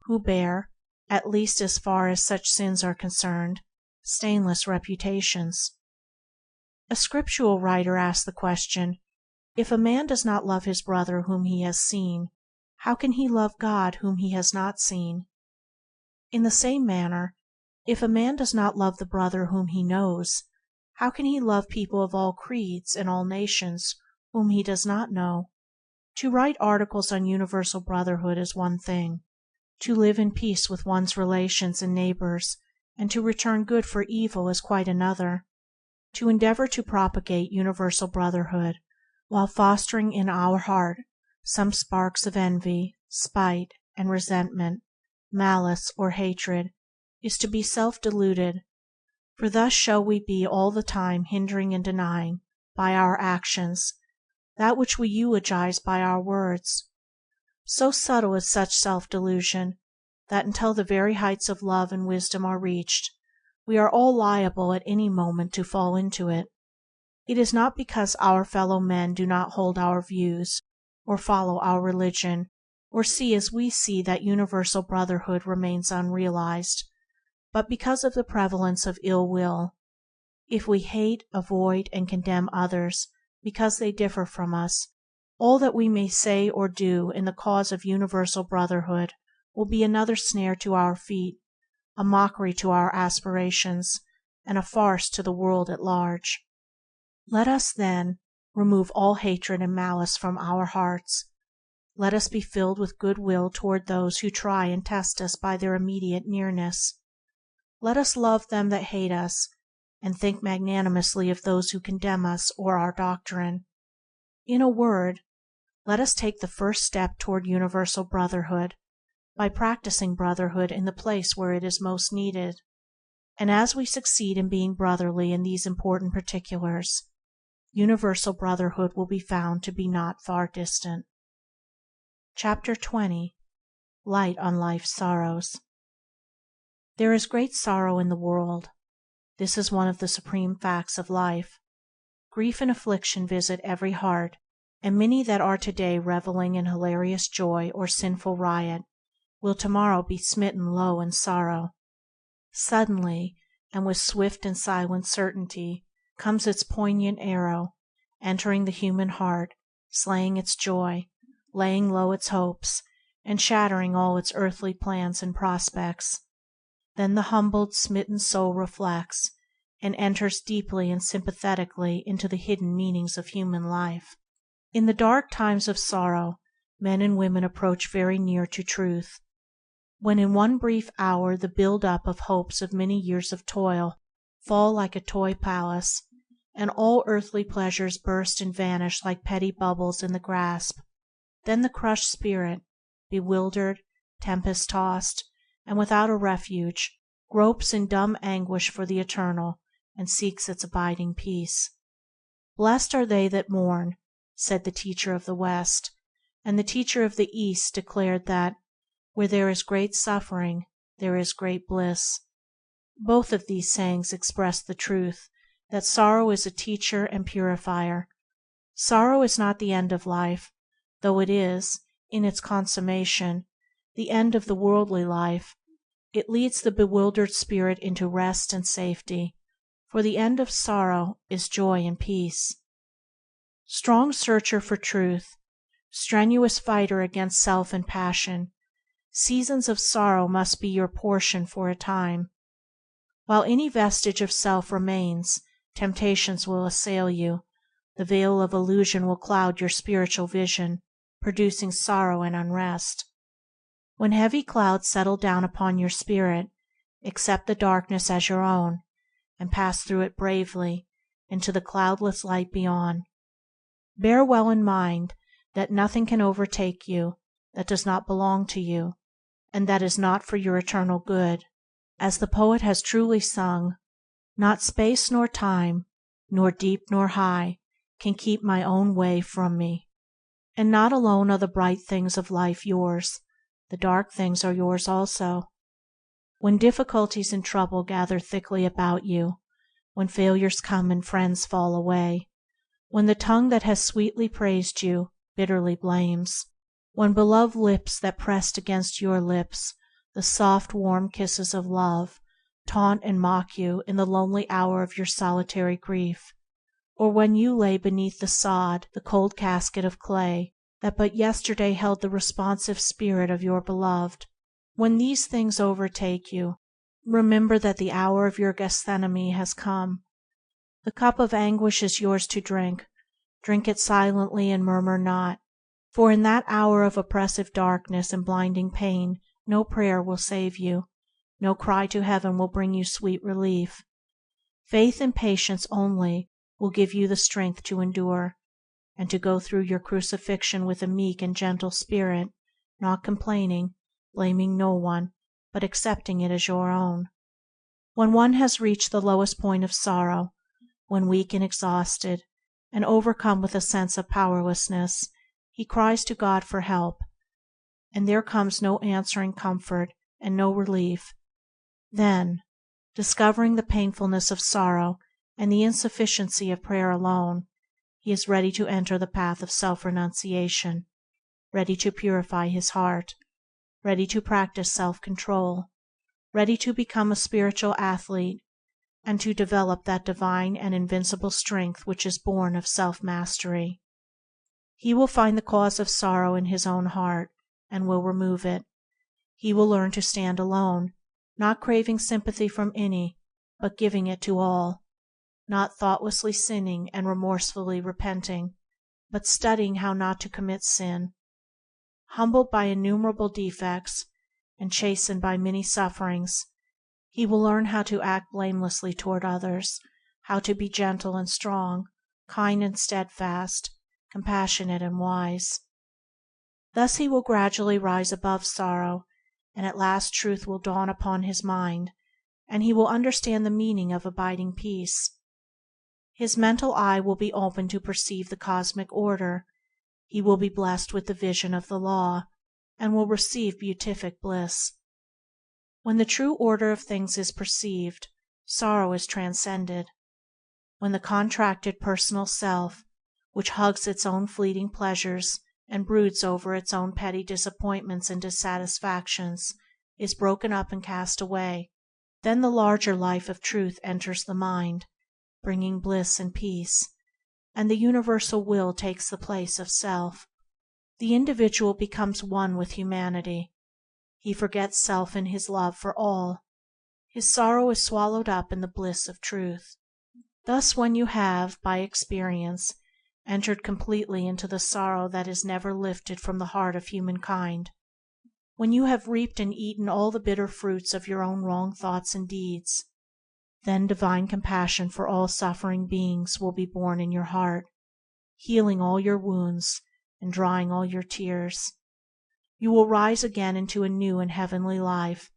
who bear, at least as far as such sins are concerned, stainless reputations. A scriptural writer asked the question, if a man does not love his brother whom he has seen, how can he love God whom he has not seen? In the same manner, if a man does not love the brother whom he knows, how can he love people of all creeds and all nations whom he does not know? To write articles on universal brotherhood is one thing; to live in peace with one's relations and neighbors and to return good for evil is quite another. To endeavor to propagate universal brotherhood while fostering in our heart some sparks of envy, spite, and resentment, malice, or hatred, is to be self-deluded, for thus shall we be all the time hindering and denying, by our actions, that which we eulogize by our words. So subtle is such self-delusion that until the very heights of love and wisdom are reached, we are all liable at any moment to fall into it. It is not because our fellow men do not hold our views, or follow our religion, or see as we see that universal brotherhood remains unrealized, but because of the prevalence of ill will. If we hate, avoid, and condemn others because they differ from us, all that we may say or do in the cause of universal brotherhood will be another snare to our feet, a mockery to our aspirations, and a farce to the world at large. Let us, then, remove all hatred and malice from our hearts. Let us be filled with good will toward those who try and test us by their immediate nearness. Let us love them that hate us, and think magnanimously of those who condemn us or our doctrine. In a word, let us take the first step toward universal brotherhood by practicing brotherhood in the place where it is most needed, and as we succeed in being brotherly in these important particulars, universal brotherhood will be found to be not far distant. Chapter 20. Light on Life's Sorrows. There is great sorrow in the world. This is one of the supreme facts of life. Grief and affliction visit every heart, and many that are today reveling in hilarious joy or sinful riot will tomorrow be smitten low in sorrow. Suddenly, and with swift and silent certainty, comes its poignant arrow, entering the human heart, slaying its joy, laying low its hopes, and shattering all its earthly plans and prospects. Then the humbled, smitten soul reflects, and enters deeply and sympathetically into the hidden meanings of human life. In the dark times of sorrow, men and women approach very near to truth. When in one brief hour the build-up of hopes of many years of toil fall like a toy palace, and all earthly pleasures burst and vanish like petty bubbles in the grasp, then the crushed spirit, bewildered, tempest-tossed, and without a refuge, gropes in dumb anguish for the eternal, and seeks its abiding peace. Blessed are they that mourn, said the teacher of the West, and the teacher of the East declared that where there is great suffering, there is great bliss. Both of these sayings express the truth that sorrow is a teacher and purifier. Sorrow is not the end of life, though it is, in its consummation, the end of the worldly life. It leads the bewildered spirit into rest and safety, for the end of sorrow is joy and peace. Strong searcher for truth, strenuous fighter against self and passion, seasons of sorrow must be your portion for a time. While any vestige of self remains, temptations will assail you. The veil of illusion will cloud your spiritual vision, producing sorrow and unrest. When heavy clouds settle down upon your spirit, accept the darkness as your own, and pass through it bravely into the cloudless light beyond. Bear well in mind that nothing can overtake you that does not belong to you, and that is not for your eternal good. As the poet has truly sung, "Not space nor time, nor deep nor high, can keep my own way from me." And not alone are the bright things of life yours, the dark things are yours also. When difficulties and trouble gather thickly about you, when failures come and friends fall away, when the tongue that has sweetly praised you bitterly blames, when beloved lips that pressed against your lips the soft warm kisses of love taunt and mock you in the lonely hour of your solitary grief, or when you lay beneath the sod the cold casket of clay that but yesterday held the responsive spirit of your beloved, when these things overtake you, remember that the hour of your Gethsemane has come. The cup of anguish is yours to drink. Drink it silently and murmur not, for in that hour of oppressive darkness and blinding pain no prayer will save you, no cry to heaven will bring you sweet relief. Faith and patience only will give you the strength to endure, and to go through your crucifixion with a meek and gentle spirit, not complaining, blaming no one, but accepting it as your own. When one has reached the lowest point of sorrow, when weak and exhausted, and overcome with a sense of powerlessness, he cries to God for help, and there comes no answering comfort and no relief. Then, discovering the painfulness of sorrow and the insufficiency of prayer alone, he is ready to enter the path of self-renunciation, ready to purify his heart, ready to practice self-control, ready to become a spiritual athlete, and to develop that divine and invincible strength which is born of self-mastery. He will find the cause of sorrow in his own heart, and will remove it. He will learn to stand alone, not craving sympathy from any, but giving it to all, not thoughtlessly sinning and remorsefully repenting, but studying how not to commit sin. Humbled by innumerable defects, and chastened by many sufferings, he will learn how to act blamelessly toward others, how to be gentle and strong, kind and steadfast, compassionate and wise. Thus he will gradually rise above sorrow, and at last truth will dawn upon his mind, and he will understand the meaning of abiding peace. His mental eye will be opened to perceive the cosmic order. He will be blessed with the vision of the law, and will receive beatific bliss. When the true order of things is perceived, sorrow is transcended. When the contracted personal self, which hugs its own fleeting pleasures and broods over its own petty disappointments and dissatisfactions, is broken up and cast away, then the larger life of truth enters the mind, bringing bliss and peace, and the universal will takes the place of self. The individual becomes one with humanity. He forgets self in his love for all. His sorrow is swallowed up in the bliss of truth. Thus, when you have, by experience, entered completely into the sorrow that is never lifted from the heart of humankind, when you have reaped and eaten all the bitter fruits of your own wrong thoughts and deeds, then divine compassion for all suffering beings will be born in your heart, healing all your wounds and drying all your tears. You will rise again into a new and heavenly life,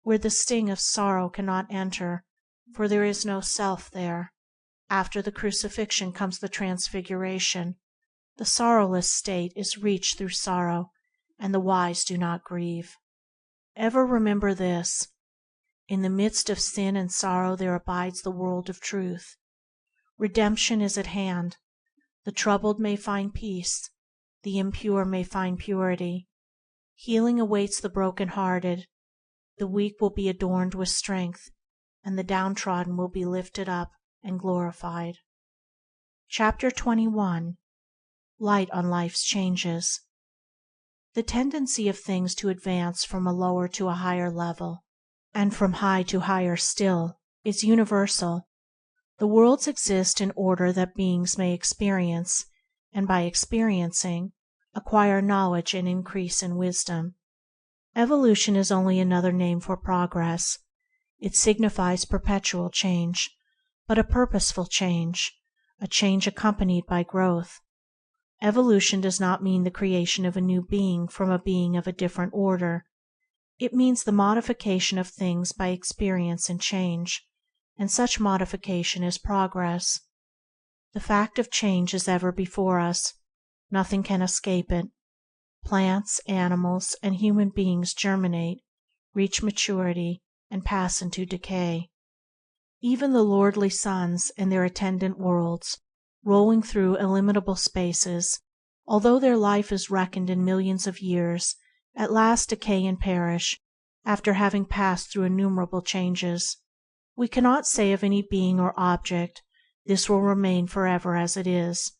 where the sting of sorrow cannot enter, for there is no self there. After the crucifixion comes the transfiguration. The sorrowless state is reached through sorrow, and the wise do not grieve. Ever remember this: in the midst of sin and sorrow there abides the world of truth. Redemption is at hand. The troubled may find peace, the impure may find purity. Healing awaits the broken-hearted. The weak will be adorned with strength, and the downtrodden will be lifted up and glorified. Chapter 21. light on life's changes. The tendency of things to advance from a lower to a higher level, and from high to higher still, is universal. The worlds exist in order that beings may experience, and by experiencing, acquire knowledge and increase in wisdom. Evolution is only another name for progress. It signifies perpetual change, but a purposeful change, a change accompanied by growth. Evolution does not mean the creation of a new being from a being of a different order. It means the modification of things by experience and change, and such modification is progress. The fact of change is ever before us. Nothing can escape it. Plants, animals, and human beings germinate, reach maturity, and pass into decay. Even the lordly suns and their attendant worlds, rolling through illimitable spaces, although their life is reckoned in millions of years, at last decay and perish, after having passed through innumerable changes. We cannot say of any being or object, "This will remain forever as it is,"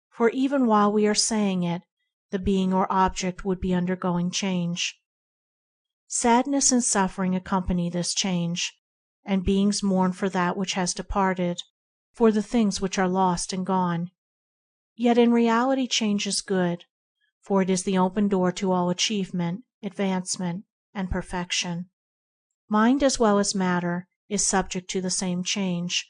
for even while we are saying it, the being or object would be undergoing change. Sadness and suffering accompany this change, and beings mourn for that which has departed, for the things which are lost and gone. Yet in reality change is good, for it is the open door to all achievement, advancement, and perfection. Mind as well as matter is subject to the same change.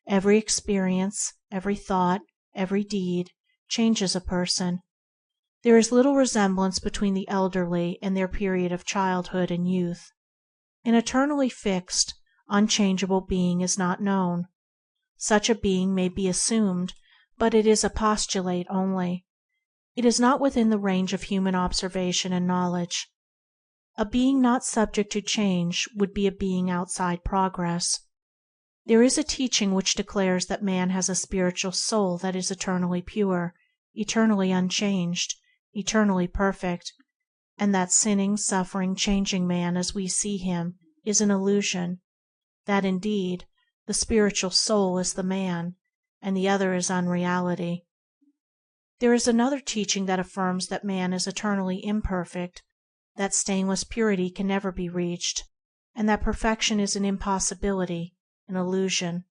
Every experience, every thought, every deed, changes a person. There is little resemblance between the elderly and their period of childhood and youth. An eternally fixed, unchangeable being is not known. Such a being may be assumed, but it is a postulate only. It is not within the range of human observation and knowledge. A being not subject to change would be a being outside progress. There is a teaching which declares that man has a spiritual soul that is eternally pure, eternally unchanged, eternally perfect, and that sinning, suffering, changing man as we see him is an illusion, that indeed the spiritual soul is the man, and the other is unreality. There is another teaching that affirms that man is eternally imperfect, that stainless purity can never be reached, and that perfection is an impossibility, an illusion.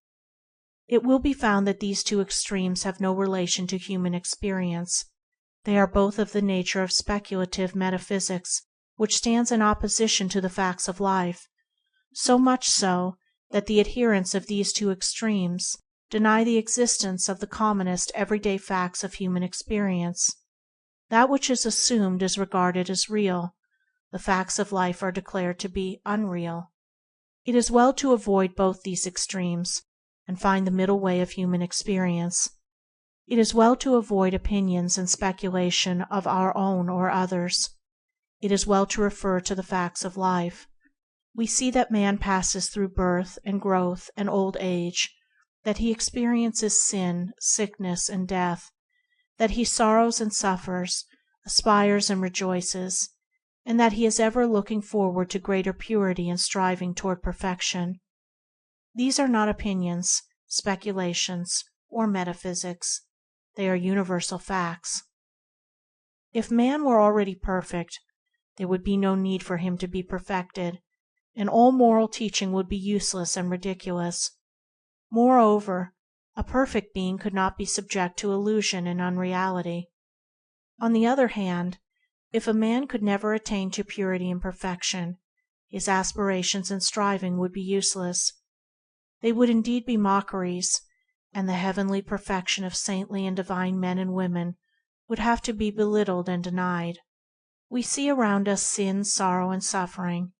It will be found that these two extremes have no relation to human experience. They are both of the nature of speculative metaphysics, which stands in opposition to the facts of life, so much so that the adherents of these two extremes deny the existence of the commonest everyday facts of human experience. That which is assumed is regarded as real. The facts of life are declared to be unreal. It is well to avoid both these extremes, and find the middle way of human experience. It is well to avoid opinions and speculation of our own or others. It is well to refer to the facts of life. We see that man passes through birth and growth and old age, that he experiences sin, sickness, and death, that he sorrows and suffers, aspires and rejoices, and that he is ever looking forward to greater purity and striving toward perfection. These are not opinions, speculations, or metaphysics. They are universal facts. If man were already perfect, there would be no need for him to be perfected, and all moral teaching would be useless and ridiculous. Moreover, a perfect being could not be subject to illusion and unreality. On the other hand, if a man could never attain to purity and perfection, his aspirations and striving would be useless. They would indeed be mockeries, and the heavenly perfection of saintly and divine men and women would have to be belittled and denied. We see around us sin, sorrow, and suffering,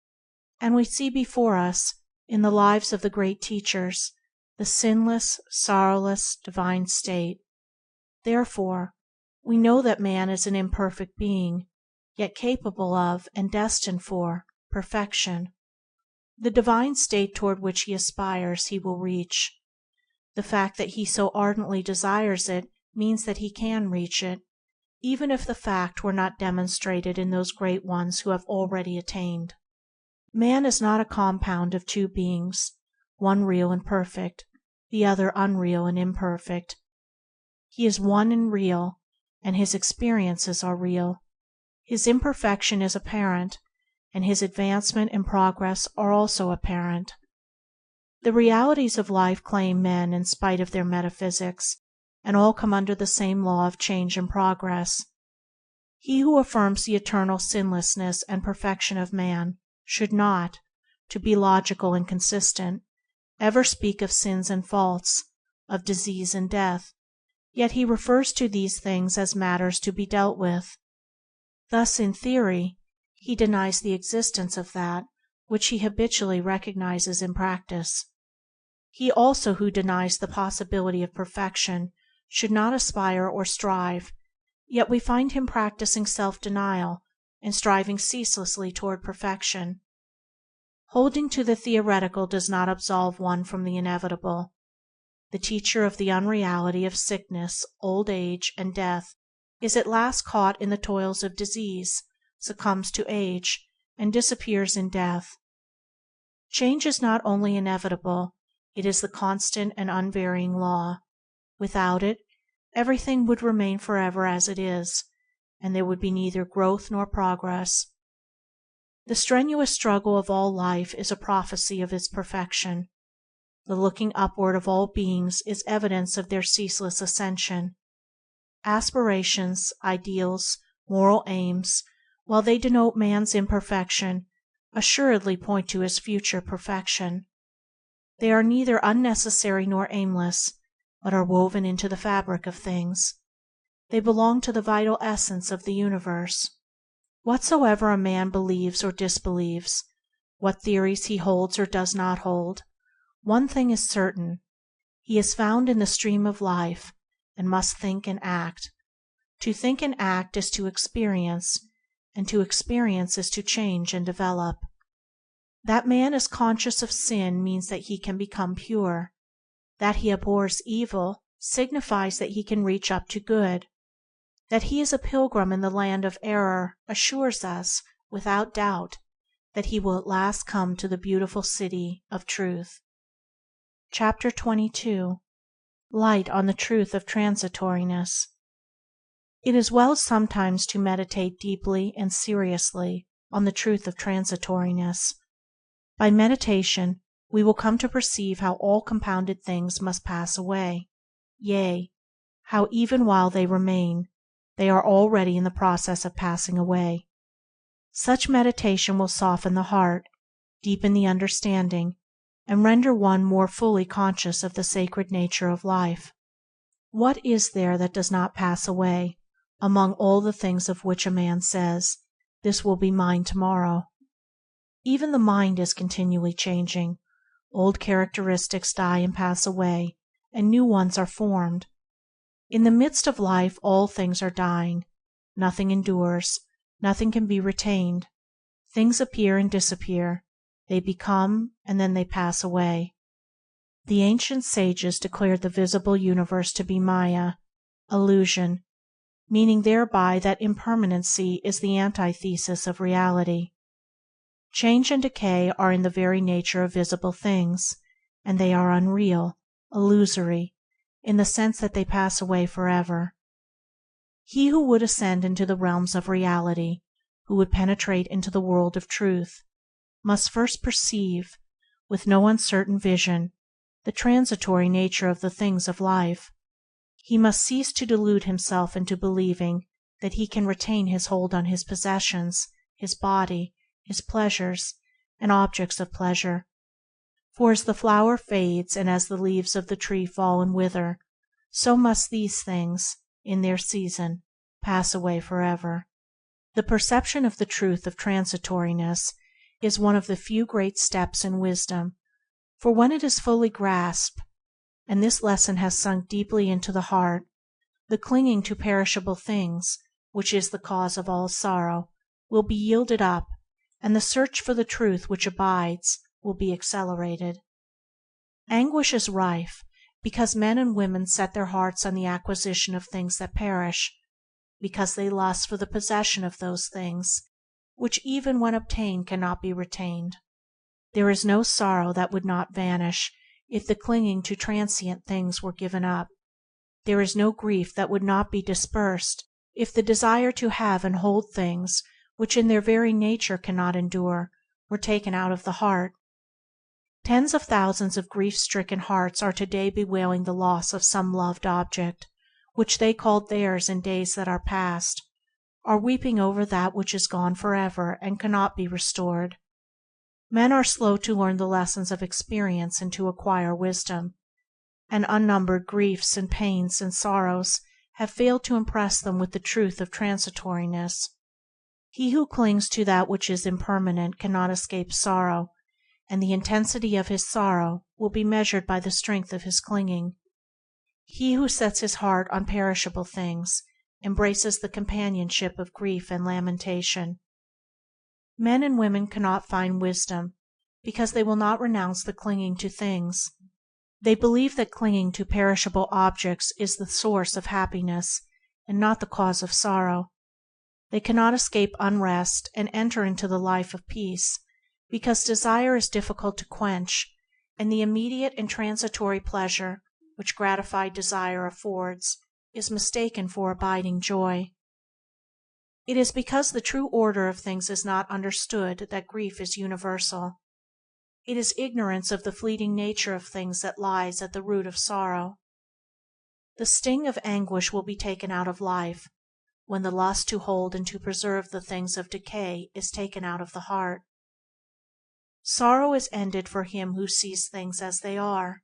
and we see before us, in the lives of the great teachers, the sinless, sorrowless, divine state. Therefore, we know that man is an imperfect being, yet capable of, and destined for, perfection. The divine state toward which he aspires he will reach. The fact that he so ardently desires it means that he can reach it, even if the fact were not demonstrated in those great ones who have already attained. Man is not a compound of two beings, one real and perfect, the other unreal and imperfect. He is one and real, and his experiences are real. His imperfection is apparent, and his advancement and progress are also apparent. The realities of life claim men in spite of their metaphysics, and all come under the same law of change and progress. He who affirms the eternal sinlessness and perfection of man should not, to be logical and consistent, ever speak of sins and faults, of disease and death, yet he refers to these things as matters to be dealt with. Thus, in theory, he denies the existence of that which he habitually recognizes in practice. He also who denies the possibility of perfection should not aspire or strive, yet we find him practicing self-denial and striving ceaselessly toward perfection. Holding to the theoretical does not absolve one from the inevitable. The teacher of the unreality of sickness, old age, and death is at last caught in the toils of disease, succumbs to age, and disappears in death. Change is not only inevitable, it is the constant and unvarying law. Without it, everything would remain forever as it is, and there would be neither growth nor progress. The strenuous struggle of all life is a prophecy of its perfection. The looking upward of all beings is evidence of their ceaseless ascension. Aspirations, ideals, moral aims, while they denote man's imperfection, assuredly point to his future perfection. They are neither unnecessary nor aimless, but are woven into the fabric of things. They belong to the vital essence of the universe. Whatsoever a man believes or disbelieves, what theories he holds or does not hold, one thing is certain: he is found in the stream of life, and must think and act. To think and act is to experience, and to experience is to change and develop. That man is conscious of sin means that he can become pure. That he abhors evil signifies that he can reach up to good. That he is a pilgrim in the land of error assures us, without doubt, that he will at last come to the beautiful city of truth. Chapter 22. Light on the Truth of Transitoriness. It is well sometimes to meditate deeply and seriously on the truth of transitoriness. By meditation we will come to perceive how all compounded things must pass away, yea, how even while they remain, they are already in the process of passing away. Such meditation will soften the heart, deepen the understanding, and render one more fully conscious of the sacred nature of life. What is there that does not pass away, among all the things of which a man says, "This will be mine tomorrow"? Even the mind is continually changing. Old characteristics die and pass away, and new ones are formed. In the midst of life all things are dying. Nothing endures, nothing can be retained. Things appear and disappear. They become, and then they pass away. The ancient sages declared the visible universe to be Maya, illusion, meaning thereby that impermanency is the antithesis of reality. Change and decay are in the very nature of visible things, and they are unreal, illusory, in the sense that they pass away forever. He who would ascend into the realms of reality, who would penetrate into the world of truth, must first perceive, with no uncertain vision, the transitory nature of the things of life. He must cease to delude himself into believing that he can retain his hold on his possessions, his body, his pleasures, and objects of pleasure. For as the flower fades and as the leaves of the tree fall and wither, so must these things, in their season, pass away forever. The perception of the truth of transitoriness is one of the few great steps in wisdom, for when it is fully grasped, and this lesson has sunk deeply into the heart, the clinging to perishable things, which is the cause of all sorrow, will be yielded up, and the search for the truth which abides will be accelerated. Anguish is rife because men and women set their hearts on the acquisition of things that perish, because they lust for the possession of those things which even when obtained cannot be retained. There is no sorrow that would not vanish if the clinging to transient things were given up. There is no grief that would not be dispersed if the desire to have and hold things which in their very nature cannot endure were taken out of the heart. Tens of thousands of grief-stricken hearts are today bewailing the loss of some loved object which they called theirs in days that are past, are weeping over that which is gone forever and cannot be restored. Men are slow to learn the lessons of experience and to acquire wisdom, and unnumbered griefs and pains and sorrows have failed to impress them with the truth of transitoriness. He who clings to that which is impermanent cannot escape sorrow, and the intensity of his sorrow will be measured by the strength of his clinging. He who sets his heart on perishable things embraces the companionship of grief and lamentation. Men and women cannot find wisdom because they will not renounce the clinging to things. They believe that clinging to perishable objects is the source of happiness and not the cause of sorrow. They cannot escape unrest and enter into the life of peace because desire is difficult to quench, and the immediate and transitory pleasure which gratified desire affords is mistaken for abiding joy. It is because the true order of things is not understood that grief is universal. It is ignorance of the fleeting nature of things that lies at the root of sorrow. The sting of anguish will be taken out of life when the lust to hold and to preserve the things of decay is taken out of the heart. Sorrow is ended for him who sees things as they are,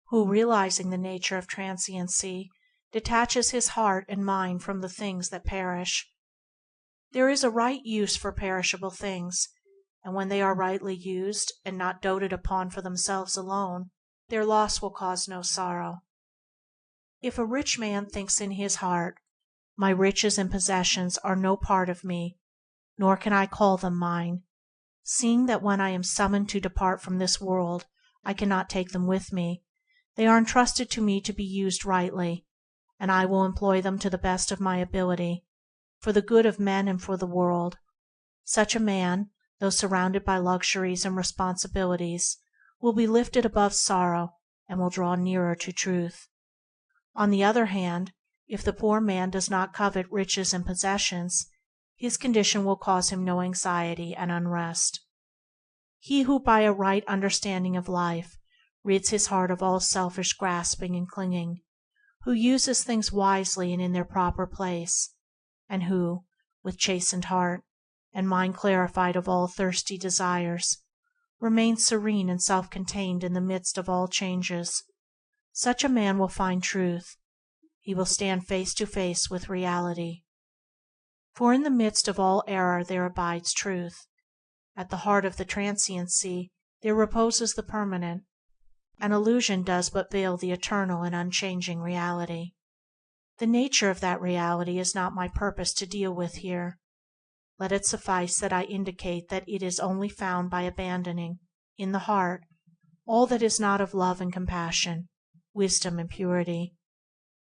who, realizing the nature of transiency, detaches his heart and mind from the things that perish. There is a right use for perishable things, and when they are rightly used and not doted upon for themselves alone, their loss will cause no sorrow. If a rich man thinks in his heart, "My riches and possessions are no part of me, nor can I call them mine, seeing that when I am summoned to depart from this world I cannot take them with me, they are entrusted to me to be used rightly, and I will employ them to the best of my ability, for the good of men and for the world," such a man, though surrounded by luxuries and responsibilities, will be lifted above sorrow and will draw nearer to truth. On the other hand, if the poor man does not covet riches and possessions, his condition will cause him no anxiety and unrest. He who by a right understanding of life rids his heart of all selfish grasping and clinging, who uses things wisely and in their proper place, and who, with chastened heart and mind clarified of all thirsty desires, remains serene and self-contained in the midst of all changes, such a man will find truth. He will stand face to face with reality. For in the midst of all error there abides truth. At the heart of the transiency there reposes the permanent. An illusion does but veil the eternal and unchanging reality. The nature of that reality is not my purpose to deal with here. Let it suffice that I indicate that it is only found by abandoning, in the heart, all that is not of love and compassion, wisdom and purity.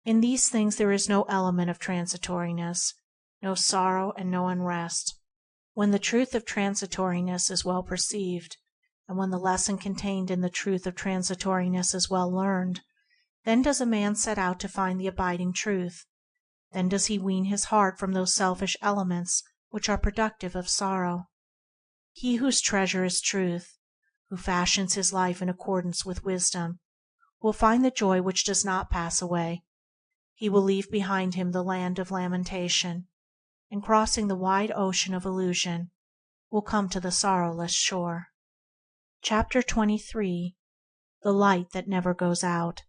In these things there is no element of transitoriness, no sorrow and no unrest. When the truth of transitoriness is well perceived, and when the lesson contained in the truth of transitoriness is well learned, then does a man set out to find the abiding truth. Then does he wean his heart from those selfish elements which are productive of sorrow. He whose treasure is truth, who fashions his life in accordance with wisdom, will find the joy which does not pass away. He will leave behind him the land of lamentation, and crossing the wide ocean of illusion, will come to the sorrowless shore. Chapter 23. The Light That Never Goes Out.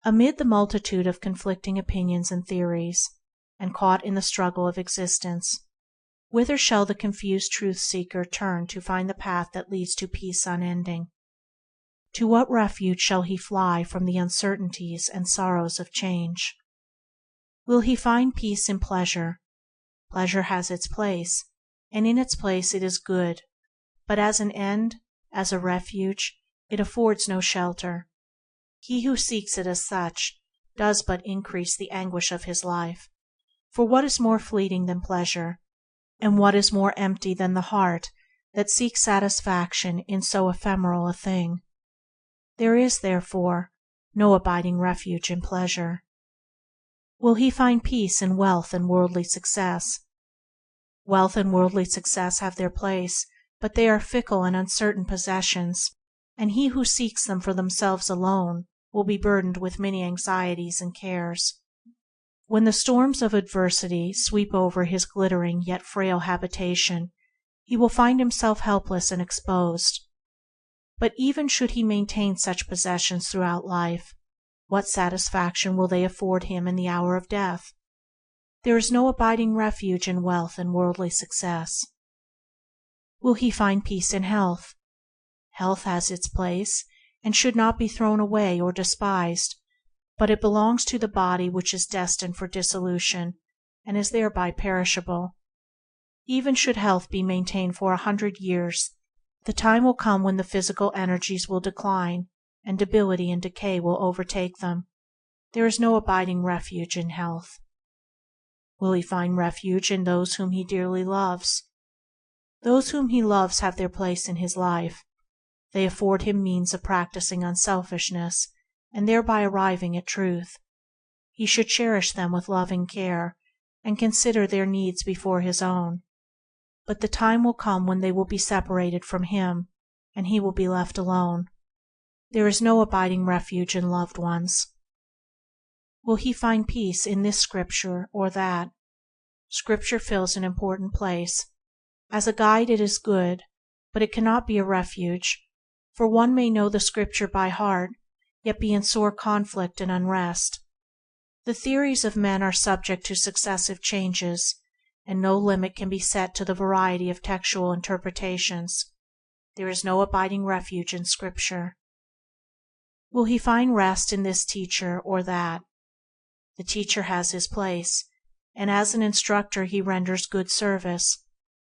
Amid the multitude of conflicting opinions and theories, and caught in the struggle of existence, whither shall the confused truth-seeker turn to find the path that leads to peace unending? To what refuge shall he fly from the uncertainties and sorrows of change? Will he find peace in pleasure? Pleasure has its place, and in its place it is good, but as an end, as a refuge, it affords no shelter. He who seeks it as such does but increase the anguish of his life. For what is more fleeting than pleasure, and what is more empty than the heart that seeks satisfaction in so ephemeral a thing? There is, therefore, no abiding refuge in pleasure. Will he find peace in wealth and worldly success? Wealth and worldly success have their place, but they are fickle and uncertain possessions, and he who seeks them for themselves alone will be burdened with many anxieties and cares. When the storms of adversity sweep over his glittering yet frail habitation, he will find himself helpless and exposed. But even should he maintain such possessions throughout life, what satisfaction will they afford him in the hour of death? There is no abiding refuge in wealth and worldly success. Will he find peace in health? Health has its place, and should not be thrown away or despised, but it belongs to the body which is destined for dissolution, and is thereby perishable. Even should health be maintained for 100 years, the time will come when the physical energies will decline, and debility and decay will overtake them. There is no abiding refuge in health. Will he find refuge in those whom he dearly loves? Those whom he loves have their place in his life. They afford him means of practicing unselfishness, and thereby arriving at truth. He should cherish them with loving care, and consider their needs before his own. But the time will come when they will be separated from him, and he will be left alone. There is no abiding refuge in loved ones. Will he find peace in this scripture or that? Scripture fills an important place. As a guide it is good, but it cannot be a refuge, for one may know the scripture by heart, yet be in sore conflict and unrest. The theories of men are subject to successive changes, and no limit can be set to the variety of textual interpretations. There is no abiding refuge in Scripture. Will he find rest in this teacher or that? The teacher has his place, and as an instructor he renders good service.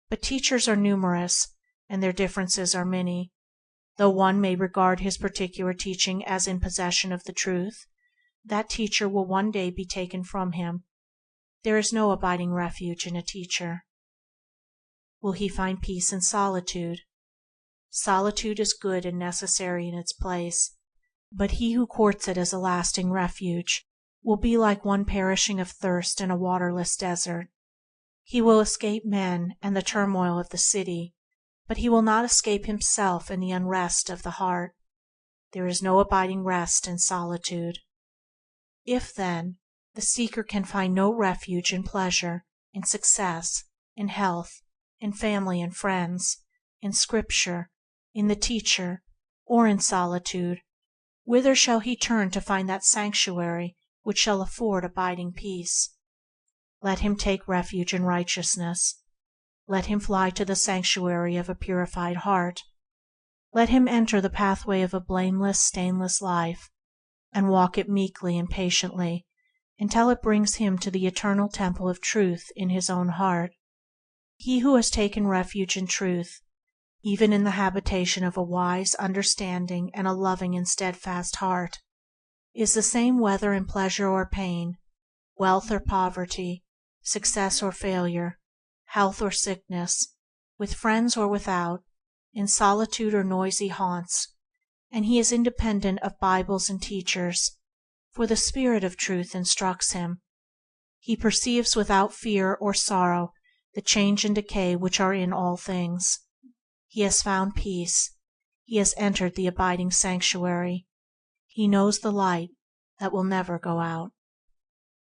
But teachers are numerous, and their differences are many. Though one may regard his particular teaching as in possession of the truth, that teacher will one day be taken from him. There is no abiding refuge in a teacher. Will he find peace in solitude? Solitude is good and necessary in its place, but he who courts it as a lasting refuge will be like one perishing of thirst in a waterless desert. He will escape men and the turmoil of the city, but he will not escape himself and the unrest of the heart. There is no abiding rest in solitude. If, then, the seeker can find no refuge in pleasure, in success, in health, in family and friends, in Scripture, in the teacher, or in solitude, whither shall he turn to find that sanctuary which shall afford abiding peace? Let him take refuge in righteousness. Let him fly to the sanctuary of a purified heart. Let him enter the pathway of a blameless, stainless life, and walk it meekly and patiently until it brings him to the eternal temple of truth in his own heart. He who has taken refuge in truth, even in the habitation of a wise, understanding, and a loving and steadfast heart, is the same whether in pleasure or pain, wealth or poverty, success or failure, health or sickness, with friends or without, in solitude or noisy haunts, and he is independent of Bibles and teachers, for the Spirit of Truth instructs him. He perceives without fear or sorrow the change and decay which are in all things. He has found peace. He has entered the abiding sanctuary. He knows the light that will never go out.